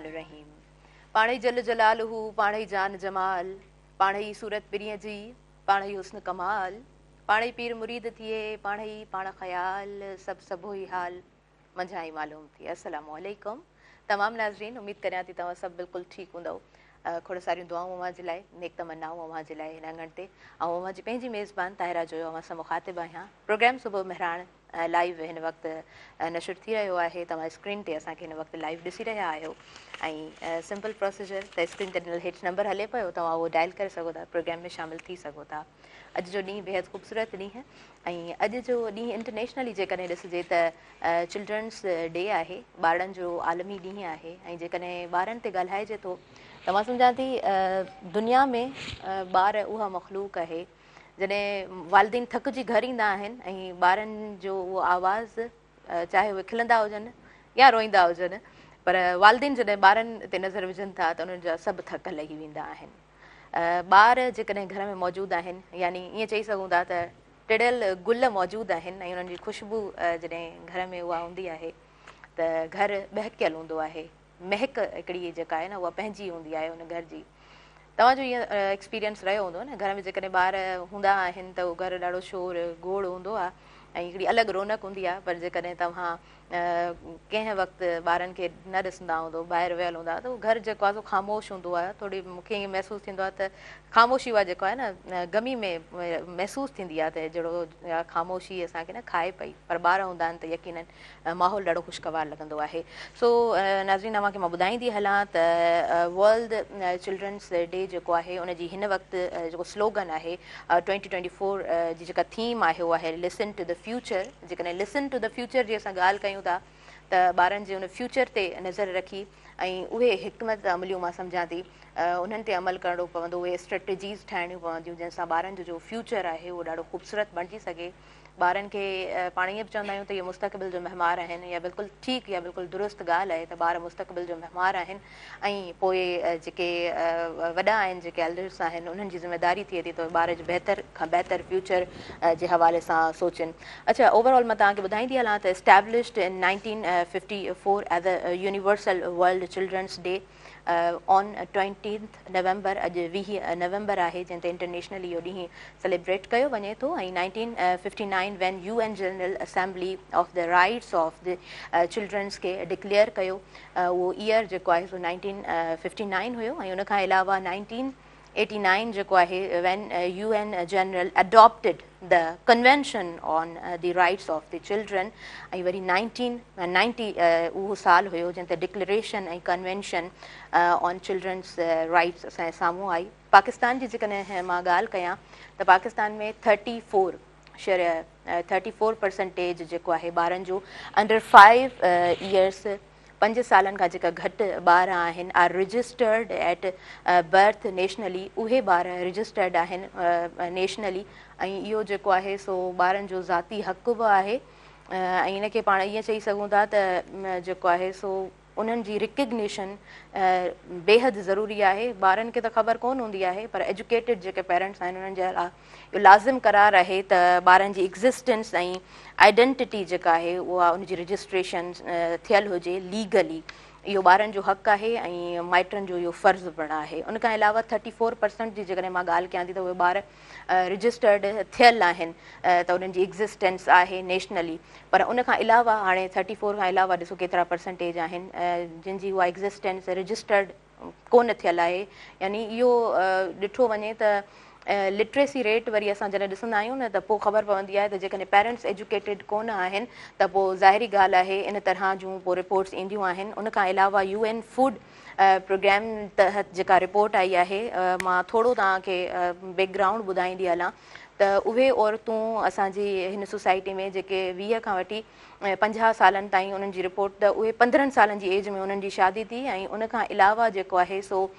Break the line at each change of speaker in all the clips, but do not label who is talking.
रहीम। पाण ई जल जलालहू, पाण ई जान जमाल, पाण ई सूरत पिरीअ जी, पाण ई हुस्न कमाल, पाण ई पीर मुरीद थिए, पाण ई पाण ख़याल, सभु ई हाल मंझां ई मालूम थिए। अस्सलामु अलैकुम तमामु नाज़रीन, उमेद करियां थी तव्हां सभु बिल्कुलु ठीकु हूंदव। खोड़ सारियूं दुआऊं अव्हां जे लाइ, नेक तमन्नाऊं अव्हां जे लाइ हिन अंगण ते। ऐं अव्हां जी पंहिंजी मेज़बान ताहिरा जो अव्हां सां मुख़ातिब आहियां। प्रोग्राम सुबुह मेहरान लाइव हिन वक़्तु नशर थी रहियो आहे। तव्हां स्क्रीन ते असांखे हिन वक़्तु लाइव ॾिसी रहिया आहियो ऐं सिंपल प्रोसीजर त स्क्रीन ते ॾिनल हेठि नंबर हले पियो, तव्हां उहो डायल करे सघो था, प्रोग्राम में शामिलु थी सघो था। अॼु जो ॾींहुं बेहदि ख़ूबसूरत ॾींहुं ऐं अॼु जो ॾींहुं इंटरनेशनली जेकॾहिं ॾिसिजे त चिल्ड्रन्स डे आहे, ॿारनि जो आलमी ॾींहुं आहे। ऐं जेकॾहिं ॿारनि ते ॻाल्हाइजे थो त मां सम्झां थी दुनिया में ॿार उहा मख़लूक आहे जॾहिं वालिदीन थकिजी घर ईंदा आहिनि ऐं ॿारनि जो उहो आवाज़ु चाहे उहे खिलंदा हुजनि या रोईंदा हुजनि, पर वालिदीन जॾहिं ॿारनि ते नज़र विझनि था त उन्हनि जा सभु थक लही वेंदा आहिनि। ॿार जेकॾहिं घर में मौजूदु आहिनि, यानी ईअं चई सघूं था त टिड़ियल गुल मौजूदु आहिनि ऐं उन्हनि जी ख़ुशबू जॾहिं घर में उहा हूंदी आहे त घरु बहकियल हूंदो आहे। महक हिकिड़ी जेका आहे न उहा पंहिंजी हूंदी आहे उन घर जी। तव्हांजो ईअं एक्सपीरियंस रहियो हूंदो न, घर में जेकॾहिं ॿार हूंदा आहिनि त उहो घरु ॾाढो शोर गोड़ हूंदो आहे ऐं हिकिड़ी अलॻि रौनक हूंदी आहे। पर जेकॾहिं तव्हां कंहिं वक़्तु ॿारनि खे न ॾिसंदा हूंदो, ॿाहिरि वियल हूंदा त उहो घरु जेको आहे सो ख़ामोश हूंदो आहे। थोरी मूंखे ईअं महसूसु थींदो आहे त ख़ामोशी उहा जेको आहे न गमी में महसूसु थींदी आहे, त जहिड़ो ख़ामोशी असांखे न खाए पई। पर ॿार हूंदा आहिनि त यकीनन माहौल ॾाढो ख़ुशगवार लॻंदो आहे। सो नाज़रीन, तव्हांखे मां ॿुधाईंदी हलां त वर्ल्ड चिल्ड्रन्स डे जेको आहे उनजी हिन वक़्तु जेको स्लोगन आहे 2024 जी जेका थीम आहे उहा आहे लिसन टू द फ्यूचर। जेकॾहिं लिसन टू द फ्यूचर जी असां ॻाल्हि कयूं था त ॿारनि जे उन फ्यूचर ते नज़र रखी ऐं उहे हिकमत अमलियूं मां सम्झां थी उन्हनि ते अमल करिणो पवंदो, उहे स्ट्रेटजीस ठाहिणियूं पवंदियूं जंहिंसां ॿारनि जो फ्यूचर आहे उहो ॾाढो ख़ूबसूरत बणिजी सघे। ॿारनि खे पाण ईअं बि चवंदा आहियूं त इहे मुस्तक़बिल जो महिमार आहिनि, या बिल्कुलु ठीकु या बिल्कुलु दुरुस्त ॻाल्हि आहे त ॿार मुस्तक़बिल जो महिमार आहिनि ऐं पोइ जेके वॾा आहिनि, जेके एल्डर्स आहिनि, उन्हनि जी ज़िमेदारी थिए थी त ॿार जो बहितर खां बहितर फ्यूचर जे हवाले सां सोचनि। अच्छा, ओवरऑल मां तव्हांखे ॿुधाईंदी हलां त established in 1954 as a universal world children's day on 20 November. अॼु 20 नवंबर आहे जंहिं ते इंटरनेशनली इहो ॾींहुं सेलिब्रेट कयो वञे थो। ऐं 1959 when UN general assembly of the rights of the children's खे डिक्लेयर कयो, उहो ईयर जेको आहे सो 1959 हुयो। ऐं उनखां अलावा 1989 जेको आहे when UN general adopted the convention on the rights of the children. ऐं वरी 1990 उहो साल हुयो जंहिं ते डिक्लेरेशन ऐं कन्वेंशन ऑन चिल्ड्रन्स राइट्स असांजे साम्हूं आई। पाकिस्तान जी जेकॾहिं मां ॻाल्हि कयां त पाकिस्तान में 34% जेको आहे ॿारनि जो अंडर 5 इयर्स, 5 सालनि खां जेका घटि ॿार आहिनि are registered at birth nationally. उहे ॿार रजिस्टर्ड आहिनि नेशनली ऐं इहो जेको आहे सो ॿारनि जो ज़ाती हक़ बि आहे। ऐं इनखे पाण ईअं चई सघूं था त जेको आहे सो उन्हनि जी रिकग्निशन बेहदि ज़रूरी आहे। ॿारनि खे त ख़बर कोन हूंदी आहे, पर एजुकेटेड जेके पेरेंट्स आहिनि उन्हनि जे लाइ इहो लाज़िम करार आहे त ॿारनि जी एग्ज़िस्टेंस ऐं आइडेंटिटी जेका आहे उहा उनजी रजिस्ट्रेशन थियल हुजे लीगली। इहो ॿारनि जो हक़ आहे ऐं माइटनि जो इहो फ़र्ज़ु पिणु आहे। उनखां अलावा 34% जी जेकॾहिं मां ॻाल्हि कयां थी त उहे ॿार रजिस्टर्ड थियल आहिनि, त उन्हनि जी एग्ज़िस्टेंस आहे नेशनली। पर उनखां अलावा हाणे 34 खां अलावा ॾिसो केतिरा परसेंटेज आहिनि जिन जी उहा एग्ज़िस्टेंस रजिस्टर्ड कोन थियल आहे। यानी इहो ॾिठो वञे त लिटरेसी रेट वरी असां जॾहिं ॾिसंदा आहियूं न त पोइ ख़बर पवंदी आहे त जेकॾहिं पेरेंट्स एजुकेटेड कोन आहिनि त पोइ ज़ाहिरी ॻाल्हि आहे इन तरह जूं पोइ रिपोर्ट्स ईंदियूं आहिनि। उनखां अलावा UN फूड प्रोग्राम तहत जेका रिपोर्ट आई आहे, मां थोरो तव्हांखे बैकग्राउंड ॿुधाईंदी हलां त उहे औरतूं असांजी हिन सोसाइटी में जेके 20 खां वठी 50 सालनि ताईं उन्हनि जी रिपोर्ट, त उहे 15 सालनि जी एज में उन्हनि जी शादी थी। ऐं उनखां अलावा जेको आहे सो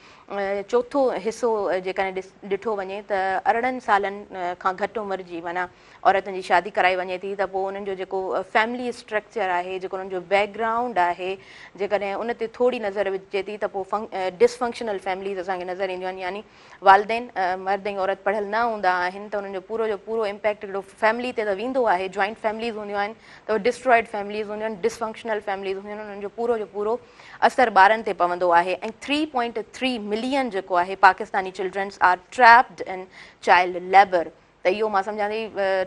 चोथों हिसो जेकॾहिं ॾिठो वञे त 18 सालनि खां घटि उमिरि जी माना औरतुनि जी शादी कराई वञे थी। त पोइ उन्हनि जो जेको फैमिली स्ट्रक्चर आहे, जेको उन्हनि जो बैकग्राउंड आहे, जेकॾहिं उन ते थोरी नज़र विझे थी त पोइ डिसफंक्शनल फैमिलीज़ असांखे नज़र ईंदियूं आहिनि। यानी वालदेन मर्द ऐं औरत पढ़ियल न हूंदा आहिनि त उन्हनि जो पूरो इम्पैक्ट हिकिड़ो फैमिली ते त वेंदो आहे। जॉइंट फैमिलीज़ हूंदियूं आहिनि त उहे डिस्ट्रॉय डिस्ट्रॉयड फैमिलीज़ हूंदियूं आहिनि, डिसफंक्शनल फैमिलीज़ हूंदियूं आहिनि, उन्हनि जो पूरो जो पूरो असरु ॿारनि ते पवंदो आहे। ऐं 3.3 मिलियन जेको आहे Pakistani children's are trapped in child labour. त इहो मां सम्झां थी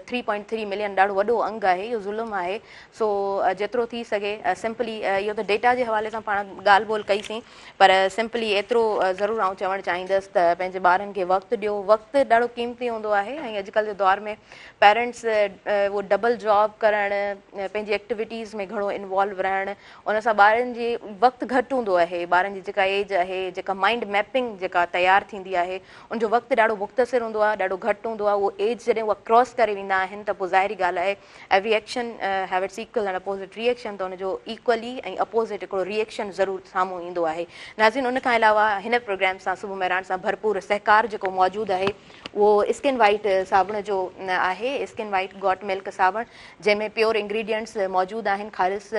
3.3 मिलियन ॾाढो वॾो अंगु आहे, इहो ज़ुल्म आहे। सो जेतिरो थी सघे सिंपली इहो त डेटा जे हवाले सां पाण ॻाल्हि ॿोल कईसीं, पर सिंपली एतिरो ज़रूरु आउं चवणु चाहींदसि त पंहिंजे ॿारनि खे वक़्तु ॾियो। वक़्तु ॾाढो क़ीमती हूंदो आहे ऐं अॼुकल्ह जे दौर में पेरेंट्स उहो डबल जॉब करणु, पंहिंजी एक्टिविटीज़ में घणो इन्वॉल्व रहणु, उन सां ॿारनि जी वक़्तु घटि हूंदो आहे। ॿारनि जी जेका एज आहे, जेका माइंड मैपिंग जेका तयारु थींदी आहे, उनजो वक़्तु ॾाढो मुख़्तसिर हूंदो आहे, ॾाढो घटि हूंदो आहे। उहो एज जॾहिं उहा क्रॉस करे वेंदा आहिनि त पोइ ज़ाहिरी ॻाल्हि आहे every action have it's equal and opposite reaction, त उनजो इक्वली ऐं अपोज़िट हिकिड़ो रिएक्शन ज़रूरु साम्हूं ईंदो आहे। नाज़रीन, उन खां अलावा हिन प्रोग्राम सां सुबुह महिराण सां भरपूर सहकार जेको मौजूदु आहे उहो स्किन वाइट साबुण जो आहे। स्किन वाइट गॉट मिल्क साबुण, जंहिंमें प्योर इंग्रीडियंट्स मौजूदु आहिनि, ख़ालिस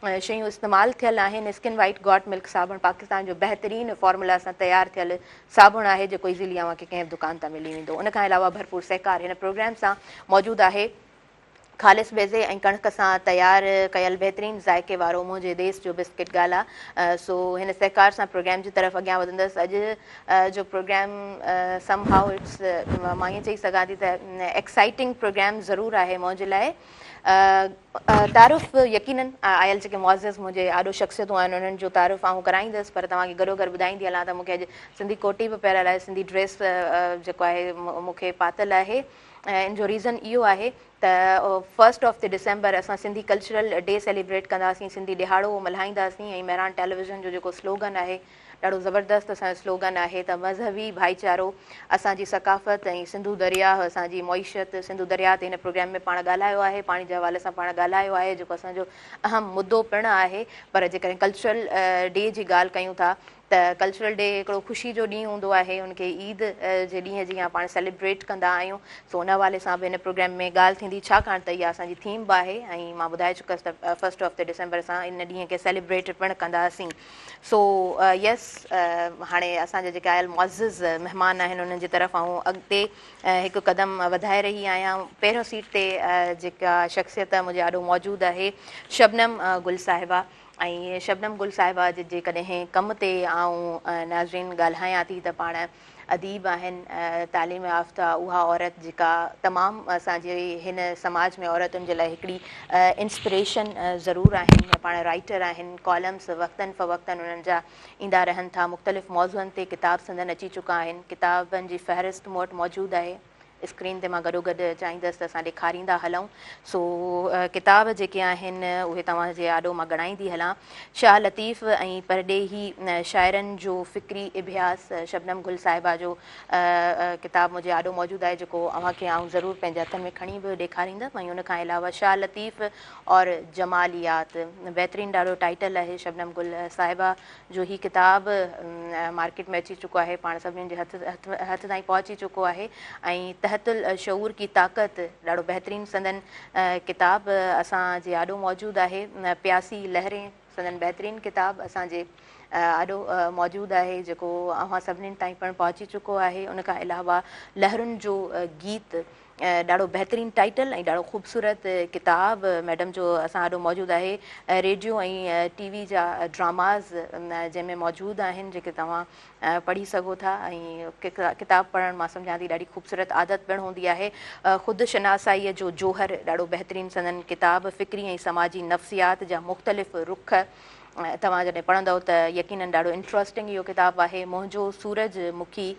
शयूं इस्तेमालु थियल आहिनि। स्किन वाइट गॉट मिल्क साबुण पाकिस्तान जो बहितरीनु फॉर्मुला सां तयारु थियल साबुण आहे, जेको इज़ीली अव्हांखे कंहिं बि दुकान तां मिली वेंदो। उन खां अलावा भरपूर सहकार हिन प्रोग्राम सां मौजूदु आहे ख़ालिस बेज़े ऐं कणिक सां तयारु कयल बहितरीनु ज़ाइके वारो मुंहिंजे देश जो बिस्किट गाला। सो हिन सहकार सां प्रोग्राम जी तरफ़ अॻियां वधंदसि। अॼु जो प्रोग्राम सम हाउ इट्स, मां ईअं चई सघां थी त एक्साइटिंग प्रोग्राम ज़रूरु आहे मुंहिंजे लाइ। तारीफ़ यकीननि आयल जेके मुआज़िज़ मुंहिंजे आॾो शख़्सियतूं आहिनि, उन्हनि जो तारीफ़ आऊं कराईंदसि, पर तव्हांखे गॾो गॾु ॿुधाईंदी हलां त मूंखे अॼु सिंधी कोटी बि पहिरियल आहे, सिंधी ड्रेस जेको आहे मूंखे पातल आहे। ऐं इन जो रीज़न इहो आहे त 1 डिसेंबर असां सिंधी कल्चरल डे सेलिब्रेट कंदासीं, सिंधी ॾिहाड़ो मल्हाईंदासीं। ऐं महिराण टेलीविज़न जो जेको स्लोगन आहे, ॾाढो ज़बरदस्त असांजो स्लोगन आहे त मज़हबी भाईचारो असांजी सकाफ़त ऐं सिंधू दरिया असांजी मईशत। सिंधू दरिया ते हिन प्रोग्राम में पाण ॻाल्हायो आहे, पाणी जे हवाले सां पाण ॻाल्हायो आहे, जेको असांजो अहम मुद्दो पिणु आहे। पर जेकॾहिं कल्चरल डे जी ॻाल्हि कयूं था त कल्चरल डे हिकिड़ो ख़ुशी जो ॾींहुं हूंदो आहे, उनखे ईद जे ॾींहुं जीअं पाण सेलिब्रेट कंदा आहियूं। सो उन हवाले सां बि हिन प्रोग्राम में ॻाल्हि थींदी, छाकाणि त इहा असांजी थीम बि आहे। ऐं मां ॿुधाए चुकसि त 1 डिसेंबर असां इन ॾींहं खे सेलिब्रेट पिणु कंदासीं। सो यस, हाणे असांजा जेके आयल मुअज़्ज़िज़ महिमान आहिनि, उन्हनि जी तरफ़ आऊं अॻिते हिकु क़दम वधाए रही आहियां। पहिरियों सीट ते जेका शख़्सियत मुंहिंजे आॾो मौजूदु आहे, शबनम गुल साहिबा। ऐं शबनम गुल साहिबा जे जेकॾहिं कम ते आऊं नाज़रीन ॻाल्हायां थी त पाण अदीब आहिनि, तालीम याफ़्ता उहा औरत जेका तमामु असांजे हिन समाज में औरतुनि जे लाइ हिकिड़ी इंस्पिरेशन ज़रूरु आहिनि। पाण राइटर आहिनि, कॉलम्स वक़्तनि फ़वक़्तनि उन्हनि जा ईंदा रहनि था। मुख़्तलिफ़ मौज़ुअनि ते किताब संदन अची चुका आहिनि, किताबनि जी फ़हरिस्त मूं वटि मौजूदु आहे। स्क्रीन ते मां गॾो गॾु चाहींदसि त असां ॾेखारींदा हलूं। सो किताब जेके आहिनि उहे तव्हांजे आॾो मां ॻणाईंदी हलां। शाह लतीफ़ ऐं परॾेही शाइरनि जो फ़िक्री इबियास, शबनम गुल साहिबा जो किताब मुंहिंजे आॾो मौजूदु आहे, जेको अव्हांखे आऊं ज़रूरु पंहिंजे हथनि में खणी बि ॾेखारींदमि। ऐं उनखां अलावा शाह लतीफ़ और जमालियात, बहितरीनु ॾाढो टाइटल आहे शबनम गुल साहिबा जो। ही किताब मार्केट में अची चुको आहे, पाण सभिनीनि जे हथ ताईं पहुची चुको आहे। ऐं तहतुल शऊर की ताक़त, ॾाढो बहितरीनु संदन किताब असांजे आॾो मौजूदु आहे। प्यासी लहरें संदन बहितरीनु किताब असांजे आॾो मौजूदु आहे, जेको अव्हां सभिनीनि ताईं पिणु पहुची चुको आहे। उनखां अलावा लहरुनि जो गीत, ॾाढो बहितरीनु टाइटल ऐं ॾाढो ख़ूबसूरत किताब मैडम जो असां आॾो मौजूदु आहे। रेडियो ऐं टीवी जा ड्रामाज़ जंहिंमें मौजूदु आहिनि, जेके तव्हां पढ़ी सघो था। ऐं किताब पढ़णु मां सम्झां थी ॾाढी ख़ूबसूरत आदत पिणु हूंदी आहे। ख़ुदि शनासाईअ जो जोहर, ॾाढो बहितरीनु संदन किताब, फ़िक्री ऐं समाजी नफ़्सियात जा मुख़्तलिफ़ रुख तव्हां जॾहिं पढ़ंदव त यकीननि ॾाढो इंट्रस्टिंग इहो किताबु आहे। मुंहिंजो सूरजमुखी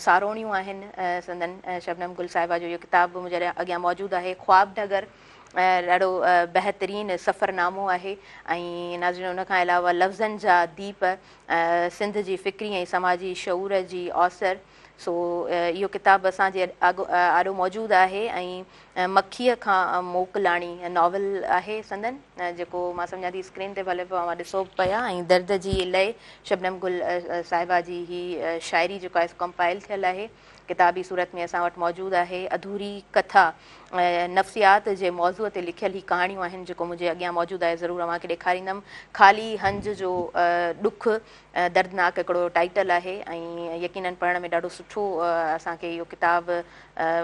सारोणियूं आहिनि संदन शबनम गुल साहिबा जो। इहो किताबु मुंहिंजे अॻियां मौजूदु आहे। ख्वाब नगर ॾाढो बहितरीनु सफ़रनामो आहे। ऐं नाज़रीन, उनखां अलावा लफ़्ज़नि जा दीप, सिंध जी फ़िक्री ऐं समाजी शऊर जी औसर। सो इहो किताबु असांजे आॾो मौजूदु आहे। ऐं मखीअ खां मोकलाणी नॉवल आहे संदन, जेको मां सम्झां थी स्क्रीन ते भले तव्हां ॾिसो पिया। ऐं दर्द जी लय, शबनम गुल साहिबा जी ही शाइरी जेको आहे कंपाइल थियल आहे, किताबी सूरत में असां वटि मौजूदु आहे। अधूरी कथा, नफ़्सियात जे मौज़ूअ ते लिखियल ही कहाणियूं आहिनि, जेको मुंहिंजे अॻियां मौजूदु आहे, ज़रूरु अव्हांखे ॾेखारींदमि। ख़ाली हंज जो ॾुख, दर्दनाक हिकिड़ो टाइटल आहे। ऐं यकीननि पढ़ण में ॾाढो सुठो असांखे इहो किताबु,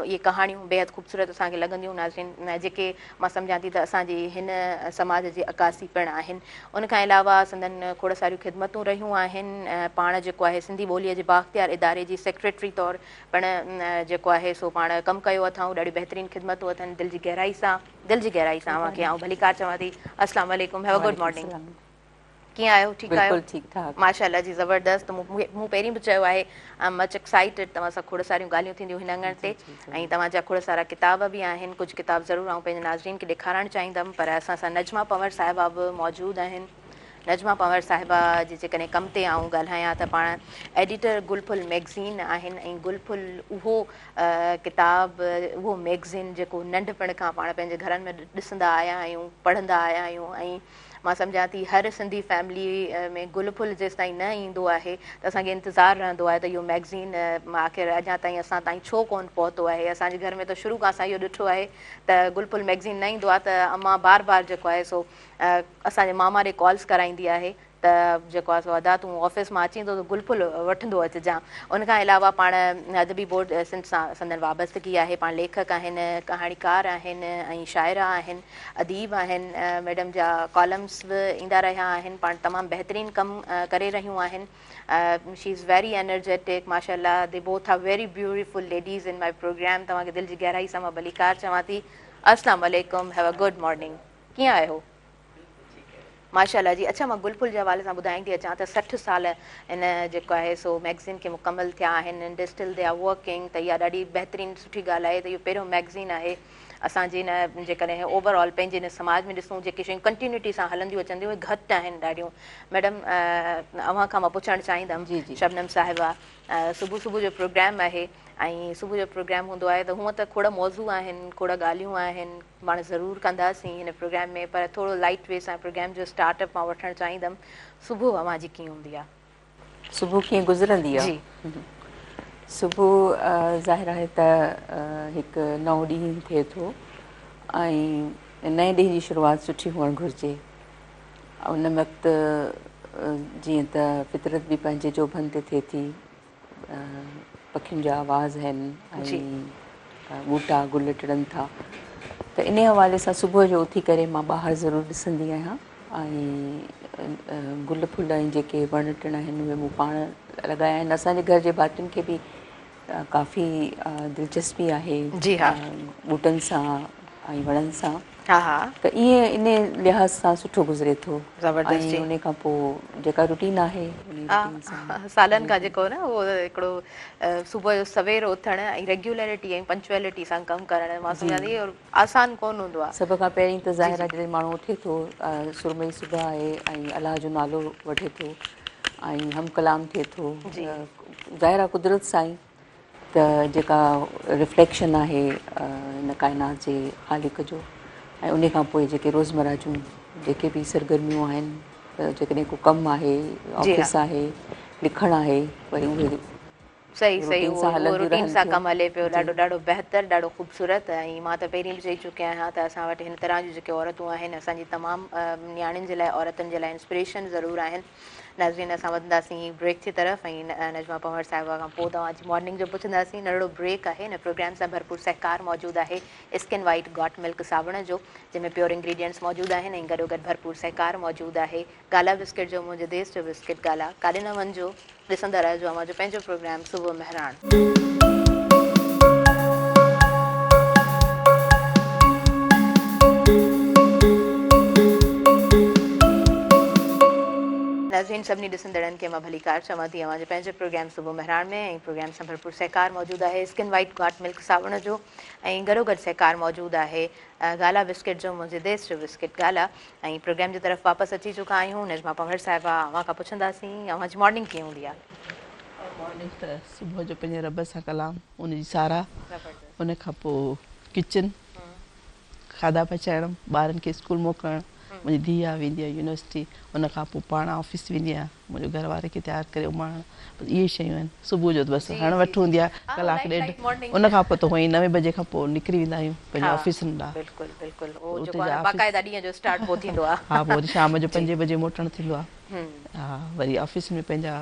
इहे कहाणियूं बेहदि ख़ूबसूरत असांखे लॻंदियूं नाज़रीन जेके मां सम्झां थी त असांजी हिन समाज जी अकासी पिणु आहिनि। उन खां अलावा संदन खोड़ सारियूं ख़िदमतूं रहियूं आहिनि। पाण जेको आहे सिंधी ॿोलीअ जे बाख़्तियार इदारे जी सेक्रेटरी तौरु पिणु जेको आहे सो पाण कमु कयो अथऊं। ॾाढी बहितरीनु ख़िदमतूं अथनि। दिलि जी गहराई सां अव्हांखे आउं भलीकार चवां थी। अस्सलाम वालेकुम, हैव अ गुड मॉर्निंग। कीअं आहियो? ठीकु आहियो?
बिल्कुलु ठीकु ठाक।
माशाअल्लाह जी, ज़बरदस्त। मूं पहिरीं बि चयो आहे मच एक्साइटेड, तव्हां सां खोड़ सारियूं ॻाल्हियूं थींदियूं हिन अङण ते ऐं तव्हांजा खोड़ सारा किताब बि आहिनि। कुझु किताब ज़रूरु आउं पंहिंजे नाज़रीन खे ॾेखारणु चाहींदमि, पर असां सां नजमा पंवर साहिबा बि मौजूदु आहिनि। नजमा पंवर साहिबा जी जेकॾहिं कम ते आउं ॻाल्हायां त पाण एडिटर गुलफुल मैगज़ीन आहिनि ऐं गुलफुल उहो किताब, उहो मैगज़ीन जेको नंढपण खां पाण पंहिंजे घरनि में ॾिसंदा आया आहियूं, पढ़ंदा आया आहियूं ऐं मां सम्झां थी हर सिंधी फैमिली में गुलफुल जेसि ताईं न ईंदो आहे त असांखे इंतज़ारु रहंदो आहे त इहो मैगज़ीन आख़िर अञा ताईं असां ताईं छो कोन पहुतो आहे। असांजे घर में त शुरू खां असां इहो ॾिठो आहे त गुलफुल मैगज़ीन न ईंदो आहे त अम्मा बार बार जेको आहे सो असांजे मामा ॾे कॉल्स कराईंदी आहे त जेको आहे सो अदा तूं ऑफिस मां अचीं थो त गुलफुल वठंदो अचिजांइ। उन खां अलावा पाण अदबी बोर्ड सिंध सां संदन वाबस्तगी आहे। पाण लेखक आहिनि, कहाणीकार आहिनि ऐं शाइरा आहिनि, अदीब आहिनि। मैडम जा कॉलम्स बि ईंदा रहिया आहिनि। पाण तमामु बहितरीनु कमु करे रहियूं आहिनि। शी इज़ वेरी एनर्जेटिक माशाअल्लाह। They both are very beautiful ladies in my programme. तव्हांखे दिलि जी गहराई सां मां भलीकार चवां थी। अस्सलाम वालेकुम, हैव अ गुड मॉर्निंग। कीअं आहियो? माशाअल्लाह जी। अच्छा, मां गुलफुल जे हवाले सां ॿुधाईंदी अचां त 60 साल इन जेको आहे सो मैगज़ीन खे मुकमल थिया आहिनि। डिस्टिल दे आर वर्किंग, त इहा ॾाढी बहितरीनु सुठी ॻाल्हि आहे त इहो पहिरियों मैगज़ीन आहे असांजी न जेकॾहिं ओवरऑल पंहिंजे हिन समाज में ॾिसूं जेके शयूं कंटिन्यूटी सां हलंदियूं अचनि थियूं उहे घटि आहिनि ॾाढियूं। मैडम अव्हां खां मां पुछणु चाहींदमि, शबनम साहिबा, सुबुह सुबुह जो प्रोग्राम आहे ऐं सुबुह जो प्रोग्राम हूंदो आहे त हूअं त खोड़ मौज़ू आहिनि, खोड़ ॻाल्हियूं आहिनि, पाण ज़रूरु कंदासीं हिन प्रोग्राम में, पर थोरो लाइट वे सां प्रोग्राम जो स्टार्टअप मां वठणु चाहींदमि। सुबुह अव्हांजी कीअं हूंदी आहे?
सुबुह कीअं गुज़रंदी आहे?
जी,
सुबुह ज़ाहिर आहे त हिकु नओं ॾींहुं थिए थो ऐं नए ॾींहं जी शुरूआति सुठी हुअणु घुरिजे। उन वक़्तु जीअं त फितरत बि पंहिंजे जोबनि ते थिए थी, पखियुनि जा आवाज़ आहिनि ऐं ॿूटा गुल टिड़नि था, त इन हवाले सां सुबुह जो उथी करे मां ॿाहिरि ज़रूरु ॾिसंदी आहियां ऐं गुल फुल ऐं जेके वण टिण आहिनि उहे मूं पाण लॻाया आहिनि। असांजे घर जे भातियुनि खे बि काफ़ी दिलचस्पी आहे ॿूटनि सां ऐं वणनि सां। त ईअं इन लिहाज़ सां सुठो गुज़रे थो। ऐं उन खां पोइ जेका रूटीन आहे
सालनि खां जेको न उहो हिकिड़ो सुबुह जो सवेर उथणु ऐं रेग्युलरिटी ऐं पंक्चुअलिटी सां कमु करणु, मां सम्झां थी आसान कोन हूंदो आहे।
सभ खां पहिरीं त ज़ाहिर आहे जॾहिं माण्हू उथे थो, सुरमई सुबुह आहे ऐं अलाह जो नालो वठे थो ऐं हम कलाम थिए थो, ज़ाहिर आहे कुदरत सां ई त जेका रिफ्लेक्शन आहे हिन काइनात जे ख़ालिक जो, ऐं उन खां पोइ जेके रोज़मर्रा जूं जेके बि सरगर्मियूं आहिनि, त जेकॾहिं को कमु आहे, ऑफिस आहे, लिखणु आहे, वरी उहे
सही सही उहो रूटीन सां कमु हले पियो। ॾाढो ॾाढो बहितरु, ॾाढो ख़ूबसूरत। ऐं मां त पहिरीं बि चई चुकी आहियां त असां वटि हिन तरह जूं जेके औरतूं आहिनि असांजी तमामु नियाणियुनि जे लाइ, औरतुनि जे लाइ इंस्पिरेशन ज़रूरु आहिनि। नाज़रीन, असां वधंदासीं ब्रेक जी तरफ़ ऐं नजमा पंवर साहिबा खां पोइ तव्हांजी मॉर्निंग जो पुछंदासीं। नंढिड़ो ब्रेक आहे। हिन प्रोग्राम सां भरपूर सहकार मौजूदु आहे स्किन वाइट गॉट मिल्क साबुण जो, जंहिंमें प्योर इंग्रीडियंट्स मौजूदु आहिनि ऐं गॾोगॾु भरपूर सहकार मौजूदु आहे। गाला बिस्किट जो, मुंहिंजे देश जो बिस्किट गाला, काॾे न वञिजो, ॾिसंदा रहिजो अव्हांजो पंहिंजो प्रोग्राम सुबुह महराण। नाज़रीन, सभिनी ॾिसंदड़नि खे मां भलीकार चवां थी अव्हांजे पंहिंजे प्रोग्राम सुबुह महराण में, ऐं प्रोग्राम सां भरपूर सहकार मौजूदु आहे स्किन वाइट गॉट मिल्क साबुण जो, ऐं गॾोगॾु सहकार मौजूदु आहे गाला बिस्किट जो, मुंहिंजे देश जो बिस्किट गाला। ऐं प्रोग्राम जी तरफ़ वापसि अची चुका आहियूं। नजमा पंवर साहिबा, अव्हां खां पुछंदासीं अव्हांजी मॉर्निंग कीअं हूंदी आहे?
मॉर्निंग त सुबुह जो पंहिंजे रब सां कलाम, उनजी साराह, उन खां पोइ किचन, खाधा पचाइण, ॿारनि खे स्कूल मोकिलणु, मुंहिंजी धीउ आहे वेंदी आहे यूनिवर्सिटी, उन खां पोइ पाण ऑफिस वेंदी आहियां, मुंहिंजो घर वारे खे तयारु करे उमाइणु, इहे शयूं आहिनि सुबुह जो। बसि हण वठि हूंदी आहे कलाकु ॾेढ, उन खां पोइ त हुअं ई 9 बजे खां पोइ निकिरी वेंदा आहियूं पंहिंजे ऑफिसनि ॾांहुं। हा, पोइ वरी शाम जो 5 बजे मोटणु थींदो आहे। हा, वरी ऑफिस में पंहिंजा